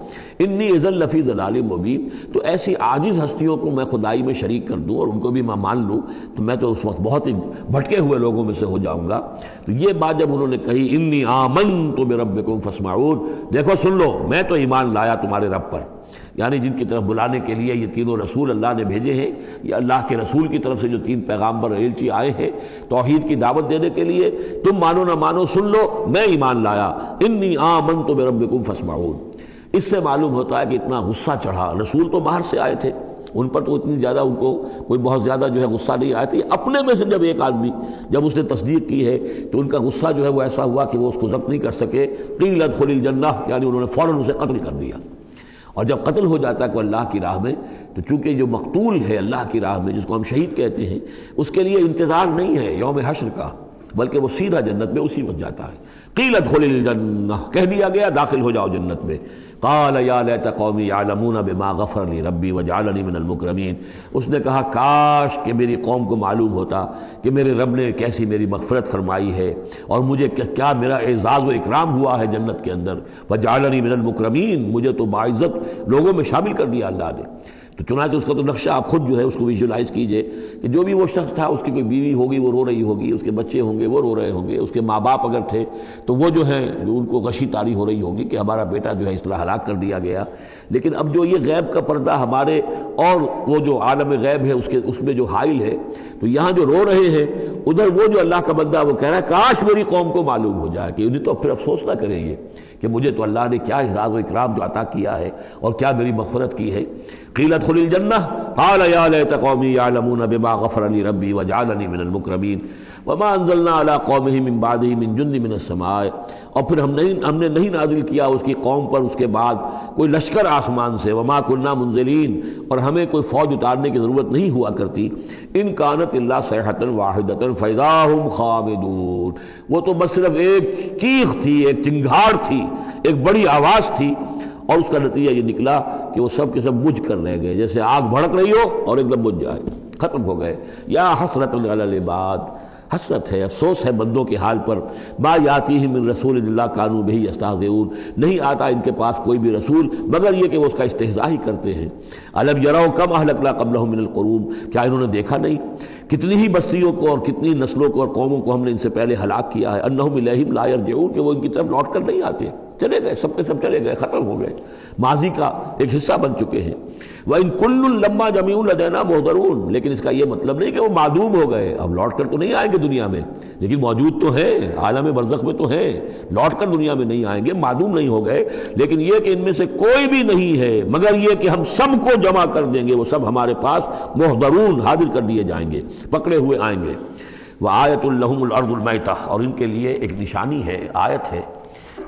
انی اذا لفی ضلال مبین، تو ایسی عاجز ہستیوں کو میں خدائی میں شریک کر دوں اور ان کو بھی میں مان لوں تو میں تو اس وقت بہت ہی بھٹکے ہوئے لوگوں میں سے ہو جاؤں گا۔ تو یہ بات جب انہوں نے کہی، انی آمنت بربکم فاسمعون، دیکھو سن لو میں تو ایمان لایا تمہارے رب پر، یعنی جن کی طرف بلانے کے لیے یہ تینوں رسول اللہ نے بھیجے ہیں، یہ اللہ کے رسول کی طرف سے جو تین پیغامبر ایلچی آئے ہیں توحید کی دعوت دینے کے لیے، تم مانو نہ مانو سن لو میں ایمان لایا، انی آمنت بربکم فاسمعون۔ اس سے معلوم ہوتا ہے کہ اتنا غصہ چڑھا، رسول تو باہر سے آئے تھے، ان پر تو اتنی زیادہ ان کو کوئی بہت زیادہ جو ہے غصہ نہیں آیا تھا، اپنے میں سے جب ایک آدمی جب اس نے تصدیق کی ہے تو ان کا غصہ جو ہے وہ ایسا ہوا کہ وہ اس کو ضبط نہیں کر سکے، قیل ادخل الجنہ، یعنی انہوں نے فوراً اسے قتل کر دیا۔ اور جب قتل ہو جاتا ہے کوئی اللہ کی راہ میں، تو چونکہ جو مقتول ہے اللہ کی راہ میں، جس کو ہم شہید کہتے ہیں، اس کے لیے انتظار نہیں ہے یوم حشر کا، بلکہ وہ سیدھا جنت میں اسی وقت جاتا ہے۔ قیل ادخل الجنہ، کہہ دیا گیا داخل ہو جاؤ جنت میں۔ قال یا لیت قومی یعلمون بما غفر لی ربی وجعلنی من المکرمین، اس نے کہا کاش کہ میری قوم کو معلوم ہوتا کہ میرے رب نے کیسی میری مغفرت فرمائی ہے اور مجھے کیا میرا اعزاز و اکرام ہوا ہے جنت کے اندر، وجعلنی من المکرمین، مجھے تو باعزت لوگوں میں شامل کر دیا اللہ نے۔ تو چنانچہ اس کا تو نقشہ آپ خود جو ہے اس کو ویژولائز کیجئے کہ جو بھی وہ شخص تھا، اس کی کوئی بیوی ہوگی وہ رو رہی ہوگی، اس کے بچے ہوں گے وہ رو رہے ہوں گے، اس کے ماں باپ اگر تھے تو وہ جو ہیں ان کو غشی طاری ہو رہی ہوگی کہ ہمارا بیٹا جو ہے اس طرح ہلاک کر دیا گیا۔ لیکن اب جو یہ غیب کا پردہ ہمارے اور وہ جو عالم غیب ہے اس میں جو حائل ہے، تو یہاں جو رو رہے ہیں ادھر وہ جو اللہ کا بندہ وہ کہہ رہا ہے کاش میری قوم کو معلوم ہو جائے، کہ انہیں تو پھر افسوس نہ کریں یہ کہ مجھے تو اللہ نے کیا اعزاز و اکرام جو عطا کیا ہے اور کیا میری مغفرت کی ہے۔ قیل ادخل الجنہ قال یا لیت قومی یعلمون بما غفر لی ربی وجعلنی من المکرمین وما انزلنا علی قومہ من بعدہ من جند من السماء، اور پھر ہم نے نہیں نازل کیا اس کی قوم پر اس کے بعد کوئی لشکر آسمان سے، وما کنا منزلین، اور ہمیں کوئی فوج اتارنے کی ضرورت نہیں ہوا کرتی، ان کانت الا صیحۃ واحدۃ فاذا ہم خامدون، وہ تو بس صرف ایک چیخ تھی، ایک چنگھاڑ تھی، ایک بڑی آواز تھی، اور اس کا نتیجہ یہ نکلا کہ وہ سب کے سب بجھ کر رہ گئے، جیسے آگ بھڑک رہی ہو اور ایک دم بجھ جائے، ختم ہو گئے۔ یا حسرۃ علی العباد، حسرت ہے، افسوس ہے بندوں کے حال پر، ما یاتیہم من رسول اللہ کانوا بہ یستہزئون، نہیں آتا ان کے پاس کوئی بھی رسول مگر یہ کہ وہ اس کا استہزاء ہی کرتے ہیں۔ الم یروا کم اہلکنا قبلہم من القرون، کیا انہوں نے دیکھا نہیں کتنی ہی بستیوں کو اور کتنی نسلوں کو اور قوموں کو ہم نے ان سے پہلے ہلاک کیا ہے، انہم الیہم لا یرجعون، کہ وہ ان کی طرف لوٹ کر نہیں آتے، چلے گئے، سب کے سب چلے گئے، ختم ہو گئے، ماضی کا ایک حصہ بن چکے ہیں۔ وَإِن كُلٌّ لَمَّا جَمِيعٌ لَدَيْنَا مُحْضَرُونَ، لیکن اس کا یہ مطلب نہیں کہ وہ معدوم ہو گئے، اب لوٹ کر تو نہیں آئیں گے دنیا میں، لیکن موجود تو ہیں، عالم برزخ میں تو ہیں، لوٹ کر دنیا میں نہیں آئیں گے، معدوم نہیں ہو گئے، لیکن یہ کہ ان میں سے کوئی بھی نہیں ہے مگر یہ کہ ہم سب کو جمع کر دیں گے، وہ سب ہمارے پاس محضرون، حاضر کر دیے جائیں گے، پکڑے ہوئے آئیں گے۔ وَآیَةٌ لَهُمُ الْأَرْضُ الْمَيْتَةُ، اور ان کے لیے ایک نشانی ہے، آیت ہے،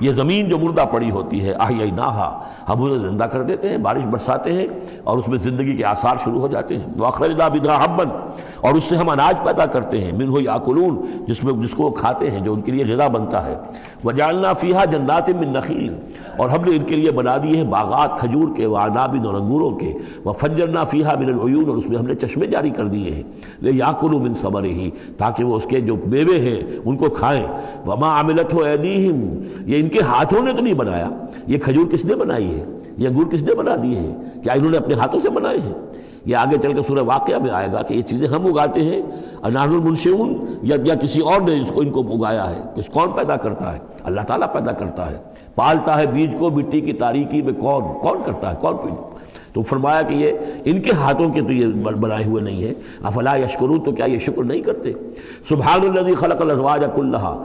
یہ زمین جو مردہ پڑی ہوتی ہے، احییناہا، ہم اسے زندہ کر دیتے ہیں، بارش برساتے ہیں اور اس میں زندگی کے آثار شروع ہو جاتے ہیں۔ وَأَخْرَجْنَا مِنْهَا حَبًّا، اور اس سے ہم اناج پیدا کرتے ہیں، مِنْهُ يَأْكُلُونَ، جس کو وہ کھاتے ہیں، جو ان کے لیے غذا بنتا ہے۔ وَجَعَلْنَا فِيهَا جَنَّاتٍ مِّن نَخِيلٍ، اور ہم نے ان کے لیے بنا دیے ہیں باغات کھجور کے، وَعَنَابٍ، اور انگوروں کے، وَفَجَّرْنَا فِيهَا مِنَ الْعُيُونِ، اور اس میں ہم نے چشمے جاری کر دیے ہیں، لِيَأْكُلُوا مِن ثَمَرِهِ، تاکہ وہ اس کے جو میوے ہیں ان کو کھائیں۔ وَمَا عَمِلَتْهُ أَيْدِيهِمْ، یہ ان کے ہاتھوں نے تو نہیں بنایا، یہ کھجور کس نے بنائی ہے، یہ انگور کس نے بنا دیے ہیں، کیا انہوں نے اپنے ہاتھوں سے بنائے ہیں؟ یہ آگے چل کے سورہ واقعہ میں آئے گا کہ یہ چیزیں ہم اگاتے ہیں، انحن المنشئون، یا کسی اور نے ان کو اگایا ہے. کس کون پیدا کرتا ہے؟ اللہ تعالیٰ پیدا کرتا ہے. پالتا ہے بیج کو مٹی کی تاریکی میں، کون کرتا ہے؟ کون؟ تو فرمایا کہ یہ ان کے ہاتھوں کے تو یہ بنائے ہوئے نہیں ہے. افلا یشکرون، تو کیا یہ شکر نہیں کرتے؟ سبحان الذی خلق الازواج کلھا،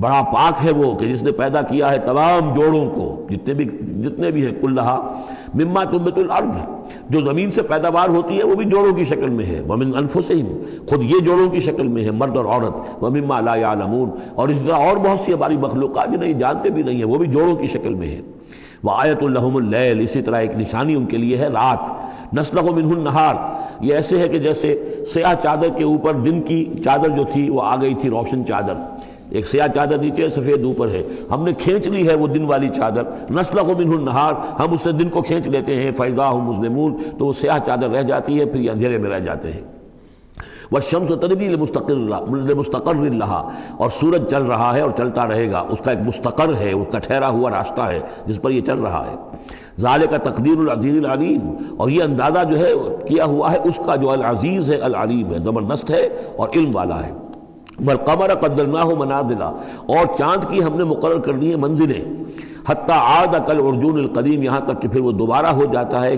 بڑا پاک ہے وہ کہ جس نے پیدا کیا ہے تمام جوڑوں کو، جتنے بھی ہیں، کلھا مما تنبت الارض، جو زمین سے پیداوار ہوتی ہے وہ بھی جوڑوں کی شکل میں ہے. ومن انفسہم، خود یہ جوڑوں کی شکل میں ہے، مرد اور عورت. ومما لا یعلمون، اور اس طرح اور بہت سی ہماری مخلوقات جو نہیں جانتے بھی نہیں ہیں، وہ بھی جوڑوں کی شکل میں ہے. وآیۃ لہم اللیل، اسی طرح ایک نشانی ان کے لیے ہے رات. نسلخ منہ النہار، یہ ایسے ہے کہ جیسے سیاہ چادر کے اوپر دن کی چادر جو تھی وہ آ گئی تھی روشن چادر، ایک سیاہ چادر نیچے سفید اوپر ہے، ہم نے کھینچ لی ہے وہ دن والی چادر. نسلخ منہ النہار، ہم اس سے دن کو کھینچ لیتے ہیں. فاذا ہم مظلمون، تو وہ سیاہ چادر رہ جاتی ہے، پھر یہ اندھیرے میں رہ جاتے ہیں. والشمس تجری لمستقر لها، اور سورج چل رہا ہے اور چلتا رہے گا، اس کا ایک مستقر ہے، اس کا ٹھہرا ہوا راستہ ہے جس پر یہ چل رہا ہے. ذالک تقدیر العزیز العلیم، اور یہ اندازہ جو ہے کیا ہوا ہے اس کا جو العزیز ہے، العلیم ہے، زبردست ہے اور علم والا ہے. والقمر قدرناہ منازل، اور چاند کی ہم نے مقرر کر دی ہیں منزلیں. حتی عاد کالعرجون القدیم، یہاں تک کہ پھر وہ دوبارہ ہو جاتا ہے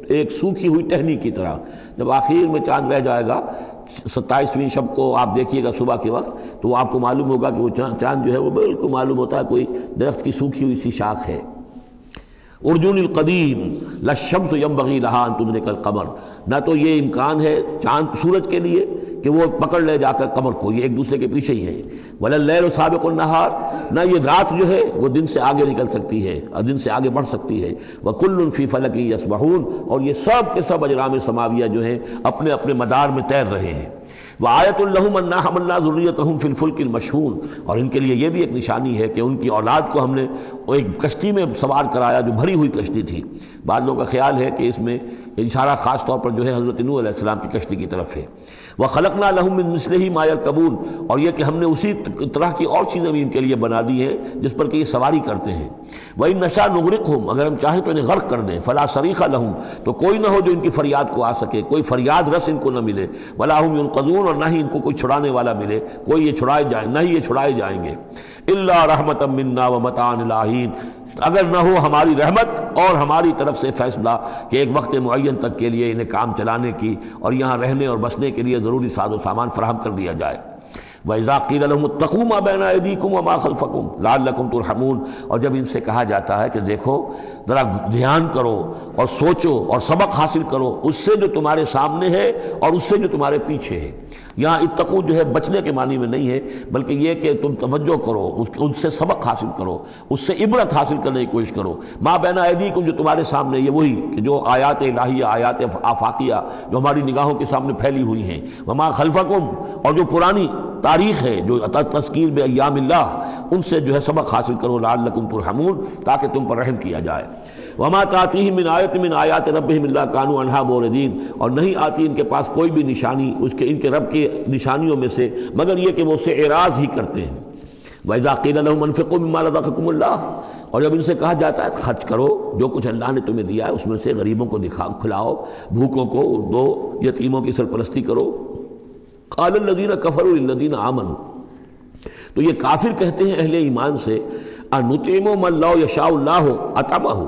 ایک سوکھی ہوئی ٹہنی کی طرح. جب آخر میں چاند رہ جائے گا 27ویں شب کو آپ دیکھیے گا صبح کے وقت، تو وہ آپ کو معلوم ہوگا کہ وہ چاند جو ہے وہ بالکل معلوم ہوتا ہے کوئی درخت کی سوکھی ہوئی سی شاخ ہے. ارجون القدیم للشمس ينبغي لها ان تدرك القمر، نہ تو یہ امکان ہے چاند سورج کے لیے کہ وہ پکڑ لے جا کر قمر کو، یہ ایک دوسرے کے پیچھے ہی ہے. ولا اللیل سابق النہار، نہ یہ رات جو ہے وہ دن سے آگے نکل سکتی ہے اور دن سے آگے بڑھ سکتی ہے. وکل فی فلک یسبحون، اور یہ سب کے سب اجرام سماویہ جو ہیں اپنے اپنے مدار میں تیر رہے ہیں. وآیۃ لہم انا حملنا ذریتہم فی الفلک المشحون، اور ان کے لیے یہ بھی ایک نشانی ہے کہ ان کی اولاد کو ہم نے ایک کشتی میں سوار کرایا جو بھری ہوئی کشتی تھی. بعض لوگوں کا خیال ہے کہ اس میں اشارہ خاص طور پر جو ہے حضرت نوح علیہ السلام کی کشتی کی طرف ہے. وخلقنا لهم من مثلہ ما یرکبون، اور یہ کہ ہم نے اسی طرح کی اور چیزیں بھی ان کے لیے بنا دی ہیں جس پر کہ یہ سواری کرتے ہیں. وَإِن نَشَأْ نُغْرِقْهُمْ، اگر ہم چاہیں تو انہیں غرق کر دیں. فَلَا صَرِيخَ لَهُمْ، تو کوئی نہ ہو جو ان کی فریاد کو آ سکے، کوئی فریاد رس ان کو نہ ملے. وَلَا هُمْ يُنْقَذُونَ، اور نہ ہی ان کو کوئی چھڑانے والا ملے، کوئی یہ چھڑائے جائیں، نہ ہی یہ چھڑائے جائیں گے. إِلَّا رَحْمَةً مِنَّا وَمَتَاعًا إِلَىٰ حِينٍ، اگر نہ ہو ہماری رحمت اور ہماری طرف سے فیصلہ کہ ایک وقت معین تک کے لیے انہیں کام چلانے کی اور یہاں رہنے اور بسنے کے لیے ضروری ساز و سامان فراہم کر دیا جائے. وَإِذَا قِيلَ لَهُمُ اتَّقُوا مَا بَيْنَ أَيْدِيكُمْ وَمَا خَلْفَكُمْ لَعَلَّكُمْ تُرْحَمُونَ، اور جب ان سے کہا جاتا ہے کہ دیکھو ذرا دھیان کرو اور سوچو اور سبق حاصل کرو اس سے جو تمہارے سامنے ہے اور اس سے جو تمہارے پیچھے ہے. یہاں اتقو جو ہے بچنے کے معنی میں نہیں ہے، بلکہ یہ کہ تم توجہ کرو، ان سے سبق حاصل کرو، اس سے عبرت حاصل کرنے کی کوشش کرو. ما بین ایدیکم، جو تمہارے سامنے، یہ وہی کہ جو آیات الہیہ، آیات آفاقیہ جو ہماری نگاہوں کے سامنے پھیلی ہوئی ہیں. وما خلفکم، اور جو پرانی تاریخ ہے جو تذکیر بایام اللہ، ان سے جو ہے سبق حاصل کرو. لعلکم ترحمون، تاکہ تم پر رحم کیا جائے. وما تاتیہم من آیت من آیات ربہم الا کانوا عنہا معرضین، اور نہیں آتی ان کے پاس کوئی بھی نشانی ان کے رب کی نشانیوں میں سے مگر یہ کہ وہ اس سے اعراض ہی کرتے ہیں. وَإِذَا قِيلَ لَهُمْ أَنفِقُوا مِمَّا رَزَقَكُمُ اللَّهُ، اور جب ان سے کہا جاتا ہے خرچ کرو جو کچھ اللہ نے تمہیں دیا ہے اس میں سے، غریبوں کو کھلاؤ، بھوکوں کو دو، یتیموں کی سرپرستی کرو. قال الذین کفروا للذین آمنوا، تو یہ کافر کہتے ہیں اہل ایمان سے، انطعم من لو یشاء اللہ اطعمہ،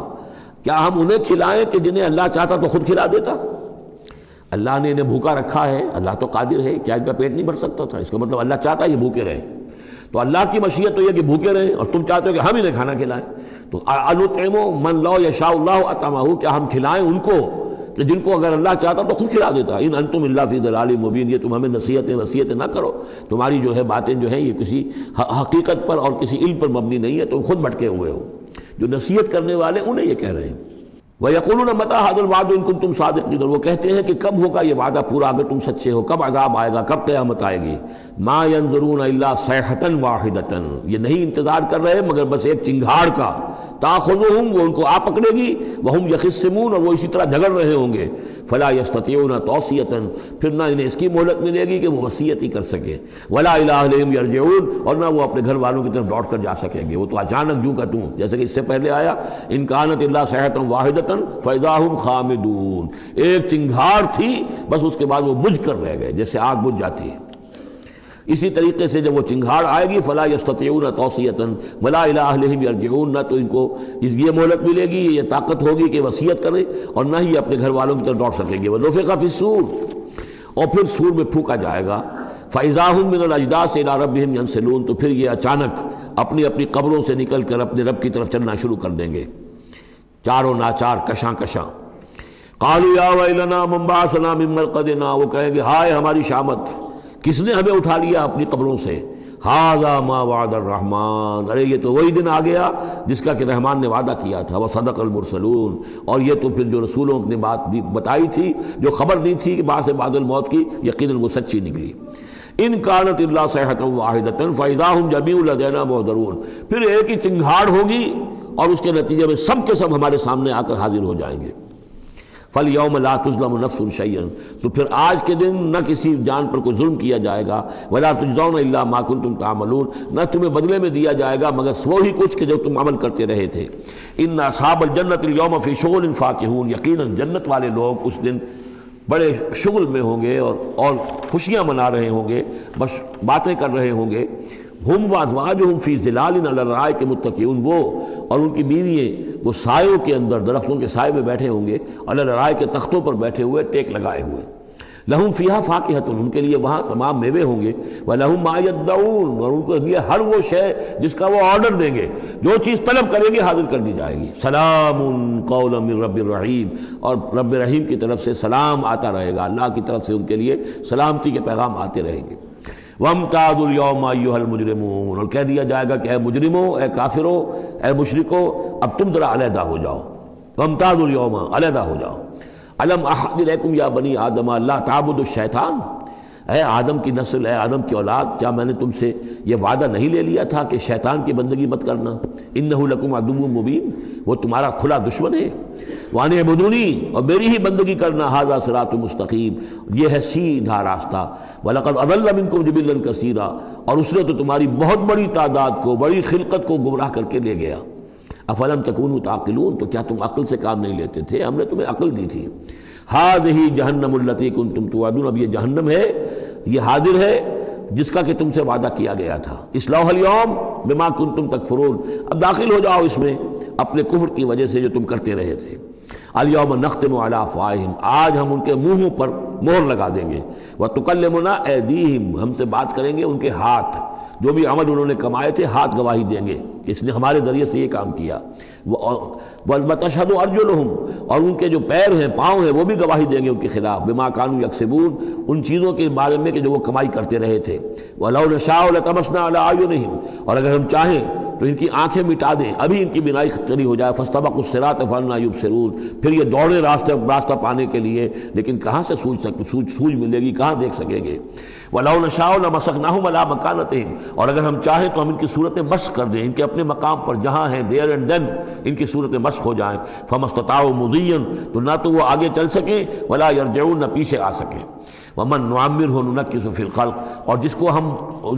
کیا ہم انہیں کھلائیں کہ جنہیں اللہ چاہتا تو خود کھلا دیتا؟ اللہ نے انہیں بھوکا رکھا ہے، اللہ تو قادر ہے، کیا ان کا پیٹ نہیں بھر سکتا تھا؟ اس کا مطلب اللہ چاہتا ہے یہ بھوکے رہیں، تو اللہ کی مشیت تو یہ کہ بھوکے رہیں، اور تم چاہتے ہو کہ ہم انہیں کھانا کھلائیں. تو انطعم من لو یشاء اللہ اطعمہ، کیا ہم کھلائیں ان کو کہ جن کو اگر اللہ چاہتا تو خود کھلا دیتا. ان انتم الا فی ضلال مبین، یہ تم ہمیں نصیحتیں نہ کرو، تمہاری جو ہے باتیں جو ہیں یہ کسی حقیقت پر اور کسی علم پر مبنی نہیں ہے، تم خود بھٹکے ہوئے ہو. جو نصیحت کرنے والے انہیں یہ کہہ رہے ہیں. وَيَقُولُونَ مَتَىٰ هَٰذَا الْوَعْدُ إِن كُنتُمْ صَادِقِينَ، وہ کہتے ہیں کہ کب ہوگا یہ وعدہ پورا اگر تم سچے ہو، کب عذاب آئے گا، کب قیامت آئے گی. مَا يَنظُرُونَ إِلَّا صَيْحَةً وَاحِدَةً، یہ نہیں انتظار کر رہے مگر بس ایک چنگھاڑ کا، تاخذہم وہ ان کو آ پکڑے گی، وہم یخصمون اور وہ اسی طرح جھگڑ رہے ہوں گے، فلا یستطیعون توصیۃ پھر نہ انہیں اس کی مہلت ملے گی کہ وہ وصیت ہی کر سکیں، ولا الی اہلہم یرجعون اور نہ وہ اپنے گھر والوں کی طرف لوٹ کر جا سکیں گے، وہ تو اچانک جوں کا توں، جیسے کہ اس سے پہلے آیا ان کانت الا صیحۃ واحدۃ فاذا ہم خامدون، ایک چنگھاڑ تھی بس اس کے بعد وہ بجھ کر رہ گئے جیسے آگ بجھ جاتی ہے۔ اسی طریقے سے جب وہ چنگھاڑ آئے گی فلا یستطیعون توصیۃ ولا الی اہلہم یرجعون، نہ تو ان کو یہ مہلت ملے گی، یہ طاقت ہوگی کہ وصیت کریں، اور نہ ہی اپنے گھر والوں کی طرف لوٹ سکیں گے۔ ونفخ فی الصور اور پھر سور میں پھونکا جائے گا، فاذا ہم من الاجداث الی ربہم ینسلون تو پھر یہ اچانک اپنی اپنی قبروں سے نکل کر اپنے رب کی طرف چلنا شروع کر دیں گے، چاروں ناچار کشاں کشاں۔ قالوا یا ویلنا من بعثنا من مرقدنا، وہ کہیں گے ہائے ہماری شامت، کس نے ہمیں اٹھا لیا اپنی قبروں سے، ھذا ما وعد الرحمن، ارے یہ تو وہی دن آ گیا جس کا کہ رحمان نے وعدہ کیا تھا، وصدق المرسلون اور یہ تو پھر جو رسولوں نے بات بتائی تھی، جو خبر دی تھی کہ بعث بعد الموت کی، یقیناً وہ سچی نکلی۔ ان کانت الا صیحۃ واحدۃ فاذا ہم جمیع لدینا محضرون، پھر ایک ہی چنگھاڑ ہوگی اور اس کے نتیجے میں سب کے سب ہمارے سامنے آ کر حاضر ہو جائیں گے۔ فَالْيَوْمَ لَا تُظْلَمُ نَفْسٌ شَيْئًا تو پھر آج کے دن نہ کسی جان پر کوئی ظلم کیا جائے گا، وَلَا تُجْزَوْنَ إِلَّا مَا كُنتُمْ تَعْمَلُونَ نہ تمہیں بدلے میں دیا جائے گا مگر وہی کچھ کہ جو تم عمل کرتے رہے تھے۔ إِنَّ أَصْحَابَ الْجَنَّةِ الْيَوْمَ فِي شُغُلٍ فَاكِهُونَ یقیناً جنت والے لوگ اس دن بڑے شغل میں ہوں گے اور خوشیاں منا رہے ہوں گے، بس باتیں کر رہے ہوں گے۔ ہم وازواجہم فی ظلال علی الارائک متکئون وہ اور ان کی بیوییں وہ سایوں کے اندر درختوں کے سائے میں بیٹھے ہوں گے، علی الارائک کے تختوں پر بیٹھے ہوئے ٹیک لگائے ہوئے۔ لہم فیہا فاکہۃ ان کے لیے وہاں تمام میوے ہوں گے، ولہم ما یدعون اور ان کے لیے ہر وہ شے جس کا وہ آرڈر دیں گے، جو چیز طلب کریں گے حاضر کر دی جائے گی۔ سلام قولا من رب الرحیم اور رب رحیم کی طرف سے سلام آتا رہے گا، اللہ کی طرف سے ان کے لیے سلامتی کے پیغام آتے رہیں گے۔ وَامْتَازُوا الْيَوْمَ أَيُّهَا الْمُجْرِمُونَ اور کہہ دیا جائے گا کہ اے مجرموں، اے کافروں، اے مشرکوں، اب تم ذرا علیحدہ ہو جاؤ۔ وَامْتَازُوا الْيَوْمَ علیحدہ ہو جاؤ۔ أَلَمْ أَعْهَدْ إِلَيْكُمْ يَا بَنِي آدَمَ أَلَّا تَعْبُدُوا الشَّيْطَانَ اے آدم کی نسل، اے آدم کی اولاد، کیا میں نے تم سے یہ وعدہ نہیں لے لیا تھا کہ شیطان کی بندگی مت کرنا؟ إِنَّهُ لَكُمْ عَدُوٌّ مُبِينٌ وہ تمہارا کھلا دشمن ہے۔ وَأَنِ اعْبُدُونِي اور میری ہی بندگی کرنا، هَذَا صِرَاطٌ مُسْتَقِيمٌ یہ ہے سیدھا راستہ۔ وَلَقَدْ أَضَلَّ مِنكُمْ جِبِلًّا كَثِيرًا اور اس نے تو تمہاری بہت بڑی تعداد کو، بڑی خلقت کو گمراہ کر کے لے گیا۔ أَفَلَمْ تَكُونُوا تَعْقِلُونَ تو کیا تم عقل سے کام نہیں لیتے تھے؟ ہم نے تمہیں عقل دی تھی۔ هذه جہنم التي كنتم توعدون اب یہ جہنم ہے، یہ حاضر ہے جس کا کہ تم سے وعدہ کیا گیا تھا۔ اصلاح اليوم بما كنتم تکفرون اب داخل ہو جاؤ اس میں اپنے کفر کی وجہ سے جو تم کرتے رہے تھے۔ اليوم نختم على افواہہم آج ہم ان کے منہوں پر مہر لگا دیں گے، وتکلمنا ایدیہم ہم سے بات کریں گے ان کے ہاتھ، جو بھی عمل انہوں نے کمائے تھے ہاتھ گواہی دیں گے اس نے ہمارے ذریعے سے یہ کام کیا۔ وتشہد ارجلہم اور ان کے جو پیر ہیں، پاؤں ہیں، وہ بھی گواہی دیں گے ان کے خلاف، بما کانوا یکسبون ان چیزوں کے بارے میں کہ جو وہ کمائی کرتے رہے تھے۔ ولو نشاء لطمسنا علی اعینہم اور اگر ہم چاہیں تو ان کی آنکھیں مٹا دیں، ابھی ان کی بینائی چلی ہو جائے۔ فاستبقوا الصراط فانى يبصرون پھر یہ دوڑے راستہ پانے کے لیے، لیکن کہاں سے سوج ملے گی، کہاں دیکھ سکیں گے۔ وَلَوْ نَشَاءُ لَمَسَخْنَاهُمْ عَلَىٰ مَكَانَتِهِمْ اور اگر ہم چاہیں تو ہم ان کی صورتیں مسخ کر دیں، ان کے اپنے مقام پر جہاں ہیں دیر اینڈ دین ان کی صورتیں مسخ ہو جائیں۔ فَمَا اسْتَطَاعُوا مُضِيًّا تو نہ تو وہ آگے چل سکیں، وَلَا يَرْجِعُونَ نہ پیچھے آ سکیں۔ وَمَن نُعَمِّرْهُ نُنَكِّسُ فِي الْخَلْقِ اور جس کو ہم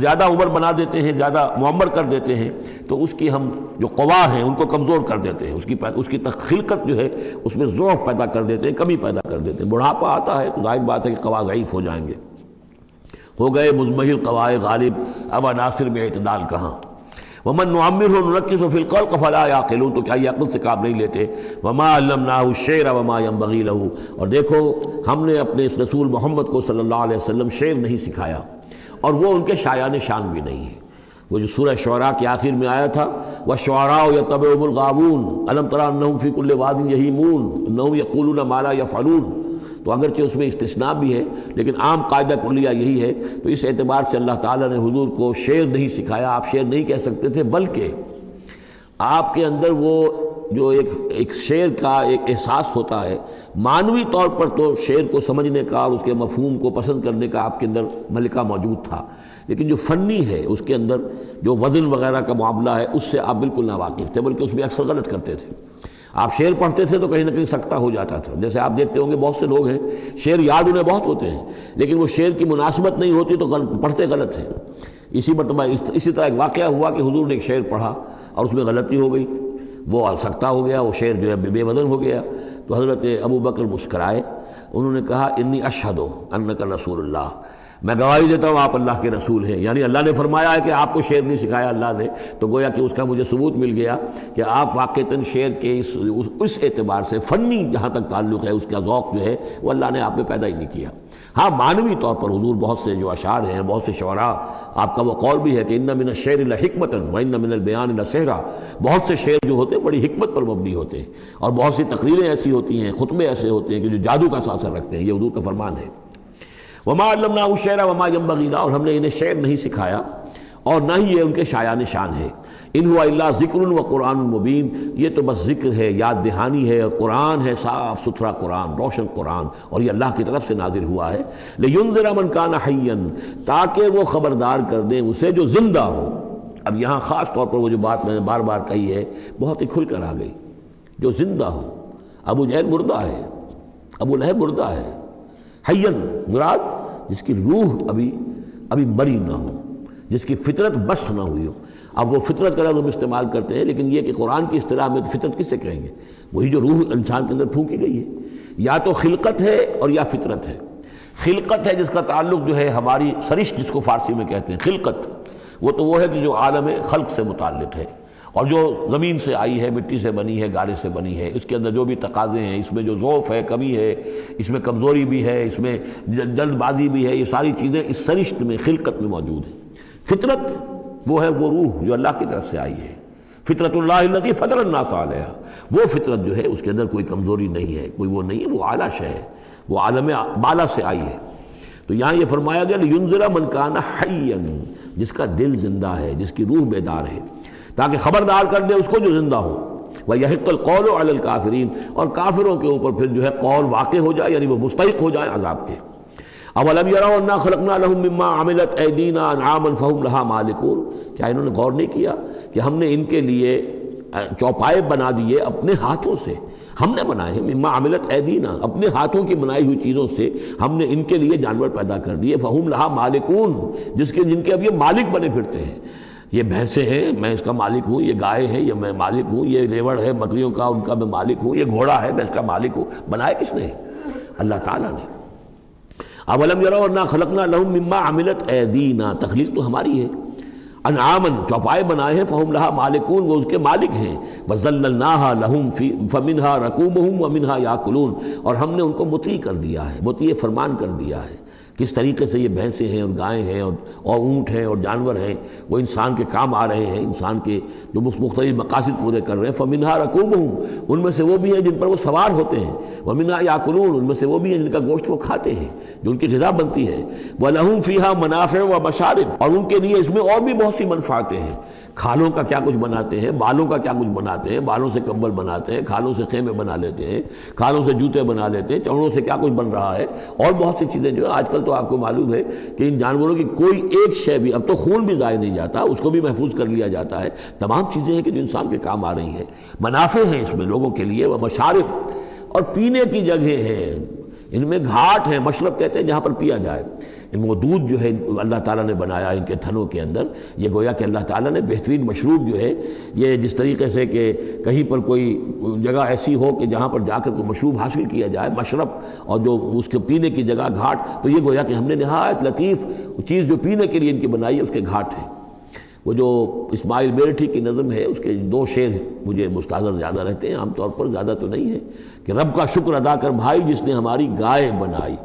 زیادہ عمر بنا دیتے ہیں، زیادہ معمر کر دیتے ہیں، تو اس کی ہم جو قوا ہیں ان کو کمزور کر دیتے ہیں، اس کی خلقت جو ہے اس میں ضعف پیدا کر دیتے ہیں، کمی پیدا کر دیتے ہیں۔ بڑھاپا آتا ہے تو ظاہر بات ہے کہ قوا ضعیف ہو جائیں گے، ہو گئے مزمحل قوائے غالب، اب عناصر میں اعتدال کہاں۔ وَمَن نُعَمِّرْهُ نُنَكِّسُ فِي الْخَلْقِ فَلَا يَعْقِلُونَ تو کیا یہ عقل سے کام نہیں لیتے۔ وَمَا عَلَّمْنَاهُ الشِّعْرَ وَمَا يَنبَغِي لَهُ اور دیکھو ہم نے اپنے اس رسول محمد کو صلی اللہ علیہ وسلم شعر نہیں سکھایا اور وہ ان کے شایان شان بھی نہیں ہے۔ وہ جو سورہ شعراء کے آخر میں آیا تھا وَالشُّعَرَاءُ يَتَّبِعُهُمُ الْغَاوُونَ أَلَمْ تَرَ أَنَّهُمْ فِي كُلِّ وَادٍ يَهِيمُونَ إِنَّهُمْ يَقُولُونَ مَا لَا يَفْعَلُونَ تو اگرچہ اس میں استثناء بھی ہے لیکن عام قاعدہ کلیہ یہی ہے، تو اس اعتبار سے اللہ تعالیٰ نے حضور کو شعر نہیں سکھایا، آپ شعر نہیں کہہ سکتے تھے، بلکہ آپ کے اندر وہ جو ایک شعر کا ایک احساس ہوتا ہے، معنوی طور پر تو شعر کو سمجھنے کا اور اس کے مفہوم کو پسند کرنے کا آپ کے اندر ملکہ موجود تھا، لیکن جو فنی ہے اس کے اندر جو وزن وغیرہ کا معاملہ ہے اس سے آپ بالکل ناواقف تھے، بلکہ اس میں اکثر غلط کرتے تھے۔ آپ شعر پڑھتے تھے تو کہیں نہ کہیں سکتہ ہو جاتا تھا، جیسے آپ دیکھتے ہوں گے بہت سے لوگ ہیں شعر یاد انہیں بہت ہوتے ہیں، لیکن وہ شعر کی مناسبت نہیں ہوتی تو پڑھتے غلط ہیں۔ اسی مرتبہ اسی طرح ایک واقعہ ہوا کہ حضور نے ایک شعر پڑھا اور اس میں غلطی ہو گئی، وہ سکتہ ہو گیا، وہ شعر جو ہے بے وزن ہو گیا، تو حضرت ابو بکر مسکرائے، انہوں نے کہا انی اشہد انک رسول اللہ، میں گواہی دیتا ہوں آپ اللہ کے رسول ہیں، یعنی اللہ نے فرمایا ہے کہ آپ کو شعر نہیں سکھایا اللہ نے، تو گویا کہ اس کا مجھے ثبوت مل گیا کہ آپ واقعتاً شعر کے اس اعتبار سے فنی جہاں تک تعلق ہے اس کا ذوق جو ہے وہ اللہ نے آپ میں پیدا ہی نہیں کیا۔ ہاں معنوی طور پر حضور بہت سے جو اشعار ہیں، بہت سے شعراء، آپ کا وہ قول بھی ہے کہ ان من الشعر لحکمۃ وان من البیان لسحرا، بہت سے شعر جو ہوتے ہیں بڑی حکمت پر مبنی ہوتے ہیں، اور بہت سی تقریریں ایسی ہوتی ہیں، خطبے ایسے ہوتے ہیں کہ جو جادو کا اثر رکھتے ہیں، یہ حضور کا فرمان ہے۔ وما علمناه الشعر وما ينبغي له، اور ہم نے انہیں شعر نہیں سکھایا اور نہ ہی یہ ان کے شایان شان ہے۔ ان هو الا ذکر و قرآن مبین، یہ تو بس ذکر ہے، یاد دہانی ہے، قرآن ہے، صاف ستھرا قرآن، روشن قرآن، اور یہ اللہ کی طرف سے نازل ہوا ہے۔ لینذر من کان حیا، تاکہ وہ خبردار کر دیں اسے جو زندہ ہو۔ اب یہاں خاص طور پر وہ جو بات میں نے بار بار کہی ہے بہت ہی کھل کر آ گئی، جو زندہ ہو۔ ابو جہل مردہ ہے، ابو لہب مردہ ہے، حیاً مراد جس کی روح ابھی مری نہ ہو، جس کی فطرت بست نہ ہوئی ہو۔ اب وہ فطرت کا لفظ ہم استعمال کرتے ہیں، لیکن یہ کہ قرآن کی اصطلاح میں فطرت کس سے کہیں گے؟ وہی جو روح انسان کے اندر پھونکی گئی ہے، یا تو خلقت ہے اور یا فطرت ہے۔ خلقت ہے جس کا تعلق جو ہے ہماری سرشت جس کو فارسی میں کہتے ہیں خلقت، وہ ہے کہ جو عالم خلق سے متعلق ہے، اور جو زمین سے آئی ہے، مٹی سے بنی ہے، گارے سے بنی ہے، اس کے اندر جو بھی تقاضے ہیں، اس میں جو ضعف ہے، کمی ہے، اس میں کمزوری بھی ہے، اس میں جلد بازی بھی ہے، یہ ساری چیزیں اس سرشت میں خلقت میں موجود ہیں۔ فطرت وہ ہے وہ روح جو اللہ کی طرف سے آئی ہے، فطرت اللہ التی فطر الناس علیہا، وہ فطرت جو ہے اس کے اندر کوئی کمزوری نہیں ہے، کوئی وہ نہیں ہے، وہ اعلیٰ شے ہے، وہ عالم بالا سے آئی ہے۔ تو یہاں یہ فرمایا گیا لینذر من کان حیا، جس کا دل زندہ ہے، جس کی روح بیدار ہے، تاکہ خبردار کر دے اس کو جو زندہ ہو۔ وَيَحِقَّ الْقَوْلُ عَلَى الْكَافِرِينَ، اور کافروں کے اوپر پھر جو ہے قول واقع ہو جائے، یعنی وہ مستحق ہو جائے عذاب کے۔ أَوَلَمْ يَرَوْا أَنَّا خَلَقْنَا لَهُم مِّمَّا عَمِلَتْ أَيْدِينَا أَنْعَامًا فَهُمْ لَهَا مَالِكُونَ، کیا انہوں نے غور نہیں کیا کہ ہم نے ان کے لیے چوپائے بنا دیے اپنے ہاتھوں سے، ہم نے بنائے ہیں، مما عملت ایدینا، اپنے ہاتھوں کی بنائی ہوئی چیزوں سے ہم نے ان کے لیے جانور پیدا کر دیے، فہم لہا مالکون، جن کے اب یہ مالک بنے پھرتے ہیں۔ یہ بھینسیں ہیں، میں اس کا مالک ہوں، یہ گائے ہیں، یہ میں مالک ہوں، یہ ریوڑ ہے بکریوں کا، ان کا میں مالک ہوں، یہ گھوڑا ہے، میں اس کا مالک ہوں۔ بنائے کس نے؟ اللہ تعالیٰ نے۔ اولم یروا انا خلقنا لهم مما عملت ایدینا، تخلیق تو ہماری ہے۔ انعامن، چوپائے بنائے ہیں، فہم لہا مالکون، وہ اس کے مالک ہیں۔ وذللناها لهم فمنها ركوبهم ومنها ياكلون، اور ہم نے ان کو مطیع کر دیا ہے، مطیع فرمان کر دیا ہے۔ کس طریقے سے یہ بھینسیں ہیں اور گائیں ہیں اور اونٹ ہیں اور جانور ہیں، وہ انسان کے کام آ رہے ہیں، انسان کے جو مختلف مقاصد پورے کر رہے ہیں۔ فمنها ركوبهم، ان میں سے وہ بھی ہیں جن پر وہ سوار ہوتے ہیں۔ ومنها ياكلون، ان میں سے وہ بھی ہیں جن کا گوشت وہ کھاتے ہیں، جو ان کی غذا بنتی ہے۔ وَلَهُمْ فِيهَا مَنَافِعُ وَمَشَارِبُ، اور ان کے لیے اس میں اور بھی بہت سی منفعتیں ہیں۔ کھالوں کا کیا کچھ بناتے ہیں، بالوں کا کیا کچھ بناتے ہیں، بالوں سے کمبل بناتے ہیں، کھالوں سے خیمے بنا لیتے ہیں، کھالوں سے جوتے بنا لیتے ہیں، چمڑوں سے کیا کچھ بن رہا ہے، اور بہت سی چیزیں جو ہے آج کل تو آپ کو معلوم ہے کہ ان جانوروں کی کوئی ایک شے بھی، اب تو خون بھی ضائع نہیں جاتا، اس کو بھی محفوظ کر لیا جاتا ہے۔ تمام چیزیں ہیں کہ جو انسان کے کام آ رہی ہیں، منافع ہیں اس میں لوگوں کے لیے، وہ مشارب، اور پینے کی جگہیں ہیں، ان میں گھاٹ ہیں، مشرب کہتے ہیں جہاں پر پیا جائے۔ ان وہ دودھ جو ہے اللہ تعالیٰ نے بنایا ان کے تھنوں کے اندر، یہ گویا کہ اللہ تعالیٰ نے بہترین مشروب جو ہے، یہ جس طریقے سے کہ کہیں پر کوئی جگہ ایسی ہو کہ جہاں پر جا کر کوئی مشروب حاصل کیا جائے، مشرب، اور جو اس کے پینے کی جگہ گھاٹ، تو یہ گویا کہ ہم نے نہایت لطیف چیز جو پینے کے لیے ان کی بنائی ہے، اس کے گھاٹ ہیں۔ وہ جو اسماعیل میرٹھی کی نظم ہے، اس کے دو شعر مجھے مستحضر زیادہ رہتے ہیں، عام طور پر زیادہ تو نہیں ہے، کہ رب کا شکر ادا کر بھائی جس نے ہماری گائے بنائی،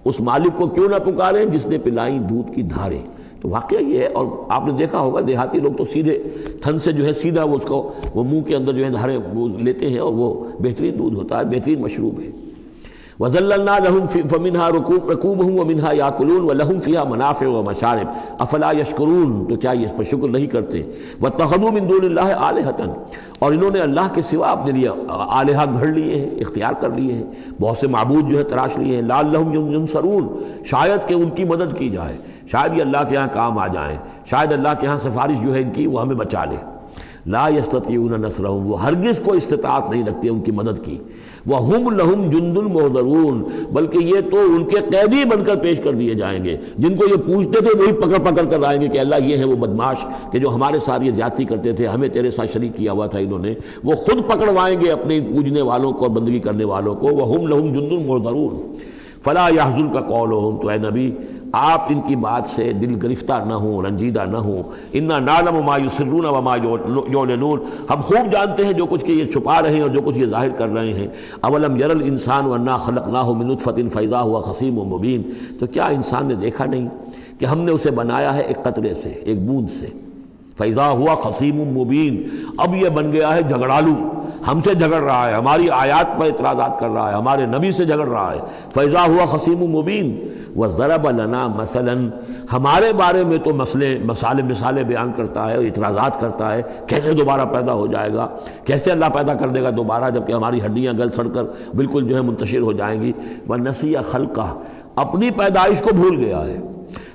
اس مالک کو کیوں نہ پکاریں جس نے پلائیں دودھ کی دھاریں۔ تو واقعہ یہ ہے، اور آپ نے دیکھا ہوگا دیہاتی لوگ تو سیدھے تھن سے جو ہے سیدھا وہ اس کو وہ منہ کے اندر جو ہے دھاریں وہ لیتے ہیں، اور وہ بہترین دودھ ہوتا ہے، بہترین مشروب ہے۔ وَذَلَّلْنَا لَهُمْ فَمِنْهَا رَكُوبُهُمْ وَمِنْهَا يَأْكُلُونَ وَلَهُمْ فِيهَا مَنَافِعُ وَمَشَارِبُ أَفَلَا يَشْكُرُونَ تو کیا یہ اس پر شکر نہیں کرتے؟ وَاتَّخَذُوا مِن دُونِ اللَّهِ آلِهَةً اور انہوں نے اللہ کے سوا اپنے لیے آلہہ گھڑ لیے ہیں، اختیار کر لیے ہیں، بہت سے معبود جو ہے تراش لیے ہیں، لَعَلَّهُمْ يُنصَرُونَ شاید کہ ان کی مدد کی جائے، شاید یہ اللہ کے ہاں کام آ جائیں، شاید اللہ کے ہاں سفارش جو ہے ان کی وہ ہمیں بچا لے۔ لا یستطیعون نصرہم وہ ہرگز کو استطاعت نہیں رکھتے ان کی مدد کی، وہم لہم جند محضرون بلکہ یہ تو ان کے قیدی بن کر پیش کر دیے جائیں گے، جن کو یہ پوچھتے تھے وہی پکڑ پکڑ کر لائیں گے کہ اللہ یہ ہے وہ بدماش کہ جو ہمارے ساتھ یہ زیادتی کرتے تھے، ہمیں تیرے ساتھ شریک کیا ہوا تھا انہوں نے، وہ خود پکڑوائیں گے اپنے پوجنے والوں کو اور بندگی کرنے والوں کو۔ وہم لہم جند محضرون فلا یحزنک قولہم تو اے نبی آپ ان کی بات سے دل گرفتہ نہ ہوں، رنجیدہ نہ ہوں۔ انا نعلم ما یسرون وما یعلنون ہم خوب جانتے ہیں جو کچھ کہ یہ چھپا رہے ہیں اور جو کچھ یہ ظاہر کر رہے ہیں۔ اولم یر الانسان انا خلقناہ من نطفۃ فاذا هو خصیم مبین تو کیا انسان نے دیکھا نہیں کہ ہم نے اسے بنایا ہے ایک قطرے سے، ایک بوند سے، فاذا هو خصیم مبین اب یہ بن گیا ہے جھگڑالو، ہم سے جھگڑ رہا ہے، ہماری آیات پر اعتراضات کر رہا ہے، ہمارے نبی سے جھگڑ رہا ہے۔ فاذا هو خصیم مبین وضرب لنا مثلا ہمارے بارے میں تو مثالیں بیان کرتا ہے، اعتراضات کرتا ہے، کیسے دوبارہ پیدا ہو جائے گا، کیسے اللہ پیدا کر دے گا دوبارہ جبکہ ہماری ہڈیاں گل سڑ کر بالکل جو ہے منتشر ہو جائیں گی۔ ونسی خلقہ اپنی پیدائش کو بھول گیا ہے۔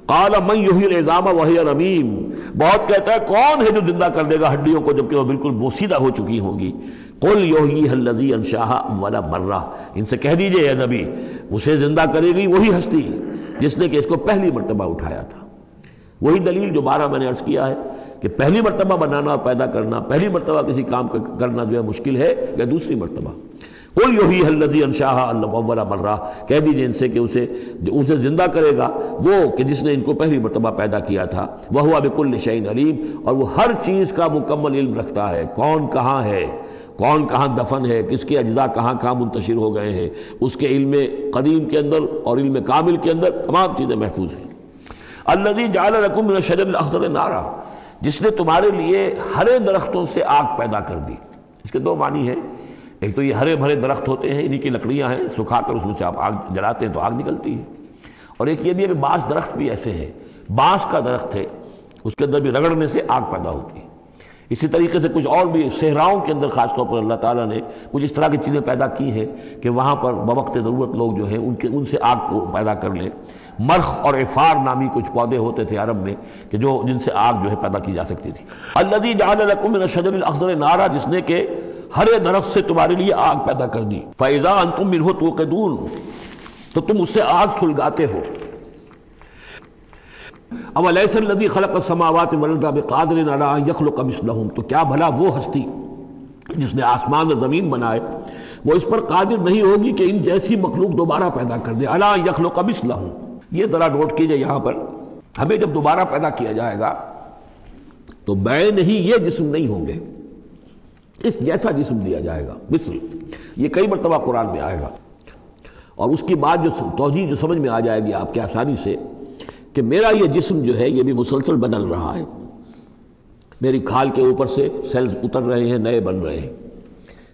قال من یحیی العظام وہی رمیم بہت کہتا ہے کون ہے جو زندہ کر دے گا ہڈیوں کو جبکہ وہ بالکل بوسیدہ ہو چکی ہوں گی۔ قل یحییھا الذی انشاھا اول مرہ ان سے کہہ دیجئے اے نبی اسے زندہ کرے گی وہی ہستی جس نے کہ اس کو پہلی مرتبہ اٹھایا تھا۔ وہی دلیل جو بارہ میں نے عرض کیا ہے کہ پہلی مرتبہ بنانا اور پیدا کرنا، پہلی مرتبہ کسی کام کرنا جو ہے مشکل ہے یا دوسری مرتبہ۔ قل یحییھا الذی انشاھا اول مرہ کہہ دیجئے ان سے کہ اسے زندہ کرے گا وہ کہ جس نے ان کو پہلی مرتبہ پیدا کیا تھا۔ وہو بکل شیء علیم اور وہ ہر چیز کا مکمل علم رکھتا ہے، کون کہاں ہے، کون کہاں دفن ہے، کس کے اجزاء کہاں کہاں منتشر ہو گئے ہیں، اس کے علم قدیم کے اندر اور علم کامل کے اندر تمام چیزیں محفوظ ہیں۔ الذی جعل لکم من الشجر الاخضر نارا جس نے تمہارے لیے ہرے درختوں سے آگ پیدا کر دی۔ اس کے دو معنی ہیں، ایک تو یہ ہرے بھرے درخت ہوتے ہیں، انہی کی لکڑیاں ہیں، سکھا کر اس میں سے آپ آگ جلاتے ہیں تو آگ نکلتی ہے، اور ایک یہ بھی ہے کہ بعض درخت بھی ایسے ہیں، بانس کا درخت ہے اس کے اندر بھی رگڑنے سے آگ پیدا ہوتی ہے۔ اسی طریقے سے کچھ اور بھی صحراؤں کے اندر خاص طور پر اللہ تعالیٰ نے کچھ اس طرح کی چیزیں پیدا کی ہیں کہ وہاں پر بوقت ضرورت لوگ جو ہیں ان سے آگ کو پیدا کر لیں۔ مرخ اور عفار نامی کچھ پودے ہوتے تھے عرب میں کہ جن سے آگ جو ہے پیدا کی جا سکتی تھی۔ الذی جعل لکم من الشجر الاخضر نارا جس نے کہ ہرے درخت سے تمہارے لیے آگ پیدا کر دی۔ فاذا انتم منہ توقدون تو تم اس سے آگ سلگاتے ہو۔ اولیس الذی خلق السماوات والارض بقادر علی ان یخلق مثلہم تو کیا بھلا وہ ہستی جس نے آسمان اور زمین بنائے وہ اس پر قادر نہیں ہوگی کہ ان جیسی مخلوق دوبارہ پیدا کر دے۔ علی ان یخلق مثلہم یہ ذرا نوٹ کیجئے یہاں پر ہمیں جب دوبارہ پیدا کیا جائے گا تو بین ہی یہ جسم نہیں ہوں گے، اس جیسا جسم دیا جائے گا مثل، یہ کئی مرتبہ قرآن میں آئے گا، اور اس کی بات جو توجیہ جو سمجھ میں آ جائے گی آپ کے آسانی سے کہ میرا یہ جسم جو ہے یہ بھی مسلسل بدل رہا ہے، میری کھال کے اوپر سے سیلز اتر رہے ہیں، نئے بن رہے ہیں،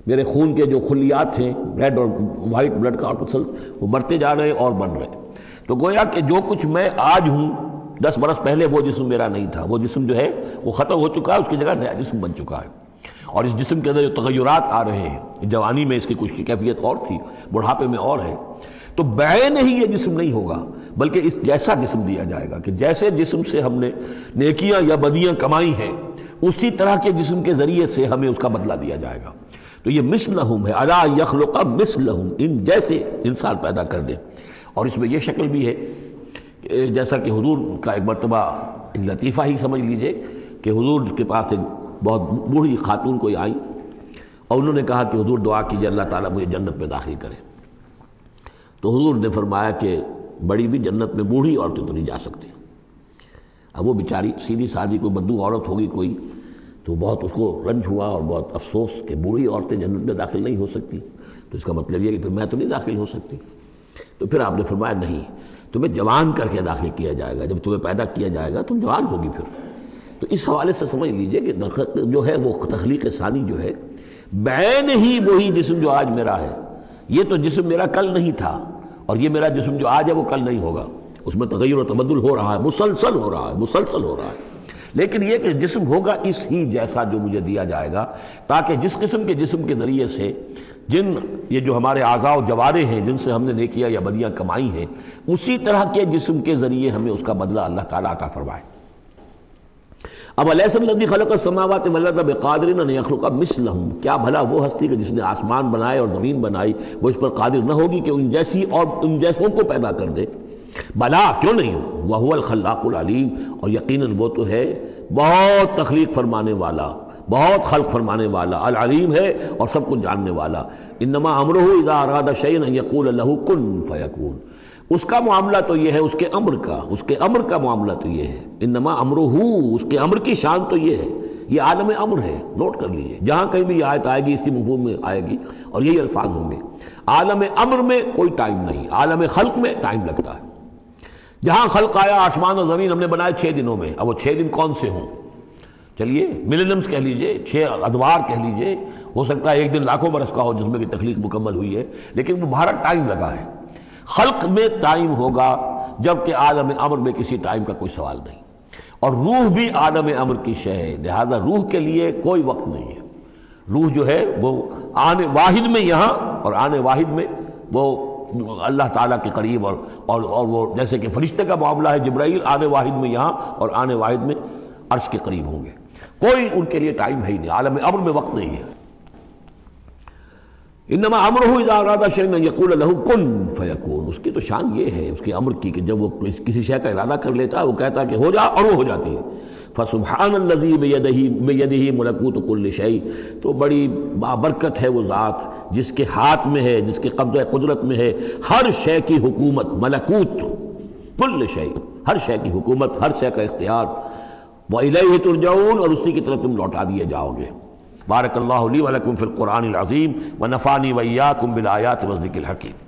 میرے خون کے جو خلیات ہیں ریڈ اور وائٹ بلڈ کارپسل وہ بڑھتے جا رہے ہیں اور بن رہے ہیں۔ تو گویا کہ جو کچھ میں آج ہوں 10 برس پہلے وہ جسم میرا نہیں تھا، وہ جسم جو ہے وہ ختم ہو چکا ہے، اس کی جگہ نیا جسم بن چکا ہے، اور اس جسم کے اندر جو تغیرات آ رہے ہیں، جوانی میں اس کی کچھ کی کیفیت اور تھی، بڑھاپے میں اور ہے، تو بعین ہی یہ جسم نہیں ہوگا بلکہ اس جیسا جسم دیا جائے گا کہ جیسے جسم سے ہم نے نیکیاں یا بدیاں کمائی ہیں اسی طرح کے جسم کے ذریعے سے ہمیں اس کا بدلہ دیا جائے گا۔ تو یہ مثلہم ہے، الی یخلق مثلہم ان جیسے انسان پیدا کر دے۔ اور اس میں یہ شکل بھی ہے جیسا کہ حضور کا ایک مرتبہ ایک لطیفہ ہی سمجھ لیجئے کہ حضور کے پاس ایک بہت بوڑھی خاتون کوئی آئی اور انہوں نے کہا کہ حضور دعا کیجئے اللہ تعالیٰ مجھے جنت میں داخل کرے۔ تو حضور نے فرمایا کہ بڑی بھی جنت میں بوڑھی عورتیں تو نہیں جا سکتی۔ اب وہ بیچاری سیدھی سادھی کوئی بدو عورت ہوگی کوئی تو بہت اس کو رنج ہوا اور بہت افسوس کہ بوڑھی عورتیں جنت میں داخل نہیں ہو سکتی، تو اس کا مطلب یہ کہ پھر میں تو نہیں داخل ہو سکتی۔ تو پھر آپ نے فرمایا نہیں، تمہیں جوان کر کے داخل کیا جائے گا، جب تمہیں پیدا کیا جائے گا تم جوان ہوگی پھر۔ تو اس حوالے سے سمجھ لیجئے کہ جو ہے وہ تخلیق ثانی جو ہے بعین ہی وہی جسم جو آج میرا ہے یہ تو جسم میرا کل نہیں تھا، اور یہ میرا جسم جو آج ہے وہ کل نہیں ہوگا، اس میں تغیر و تبدل ہو رہا ہے، مسلسل ہو رہا ہے، مسلسل ہو رہا ہے۔ لیکن یہ کہ جسم ہوگا اس ہی جیسا جو مجھے دیا جائے گا، تاکہ جس قسم کے جسم کے ذریعے سے یہ جو ہمارے اعضاء و جوارح ہیں جن سے ہم نے نیکیاں یا بدیاں کمائی ہیں، اسی طرح کے جسم کے ذریعے ہمیں اس کا بدلہ اللہ تعالیٰ عطا فرمائے۔ اب الیس الذی خلق السماوات والارض بقادر ان یخلق مثلہم، کیا بھلا وہ ہستی کہ جس نے آسمان بنائے اور زمین بنائی وہ اس پر قادر نہ ہوگی کہ ان جیسی اور ان جیسوں کو پیدا کر دے؟ بلا، کیوں نہیں، وہو الخلاق العلیم، اور یقیناً وہ تو ہے بہت تخلیق فرمانے والا، بہت خلق فرمانے والا، العلیم ہے اور سب کچھ جاننے والا۔ انما امرہ اذا اراد شیئا ان یقول لہ کن فیکون، اس کا معاملہ تو یہ ہے، اس کے امر کا معاملہ تو یہ ہے، انما امرہ، اس کے امر کی شان تو یہ ہے، یہ عالم امر ہے، نوٹ کر لیجئے، جہاں کہیں بھی یہ آیت آئے گی اسی مفہوم میں آئے گی اور یہی الفاظ ہوں گے۔ عالم امر میں کوئی ٹائم نہیں، عالم خلق میں ٹائم لگتا ہے۔ جہاں خلق آیا، آسمان اور زمین ہم نے بنائے 6 دنوں میں، اب وہ 6 دن کون سے ہوں؟ چلیے ملینمز کہہ لیجئے، 6 ادوار کہہ لیجئے، ہو سکتا ہے ایک دن لاکھوں برس کا ہو جس میں کہ تخلیق مکمل ہوئی ہے، لیکن وہ بھارت ٹائم لگا ہے۔ خلق میں ٹائم ہوگا، جبکہ عالم امر میں کسی ٹائم کا کوئی سوال نہیں، اور روح بھی عالم امر کی شے ہے، لہذا روح کے لیے کوئی وقت نہیں ہے۔ روح جو ہے وہ آنے واحد میں یہاں اور آنے واحد میں وہ اللہ تعالیٰ کے قریب، اور وہ جیسے کہ فرشتے کا معاملہ ہے، جبرائیل آنے واحد میں یہاں اور آنے واحد میں عرش کے قریب ہوں گے، کوئی ان کے لیے ٹائم ہے ہی نہیں، عالم امر میں وقت نہیں ہے۔ انما امرہ اذا اراد شیئا ان یقول لہ کن فیکون، اس کی تو شان یہ ہے اس کے امر کی کہ جب وہ کسی شے کا ارادہ کر لیتا ہے وہ کہتا ہے کہ ہو جا، اور وہ ہو جاتی ہے۔ فسبحان الذی بیدہ ملکوت کل شیء، تو بڑی بابرکت ہے وہ ذات جس کے ہاتھ میں ہے، جس کے قبضہ قدرت میں ہے ہر شے کی حکومت، ملکوت کل شیء، ہر شے کی حکومت، ہر شے کا اختیار۔ وَإِلَيْهِ تُرْجَعُونَ، اور اسی کی طرف تم لوٹا دیے جاؤ گے۔ بارک اللہ لی ولکم فی القرآن العظیم ونفعنی وإیاکم بالآیات والذکر الحکیم۔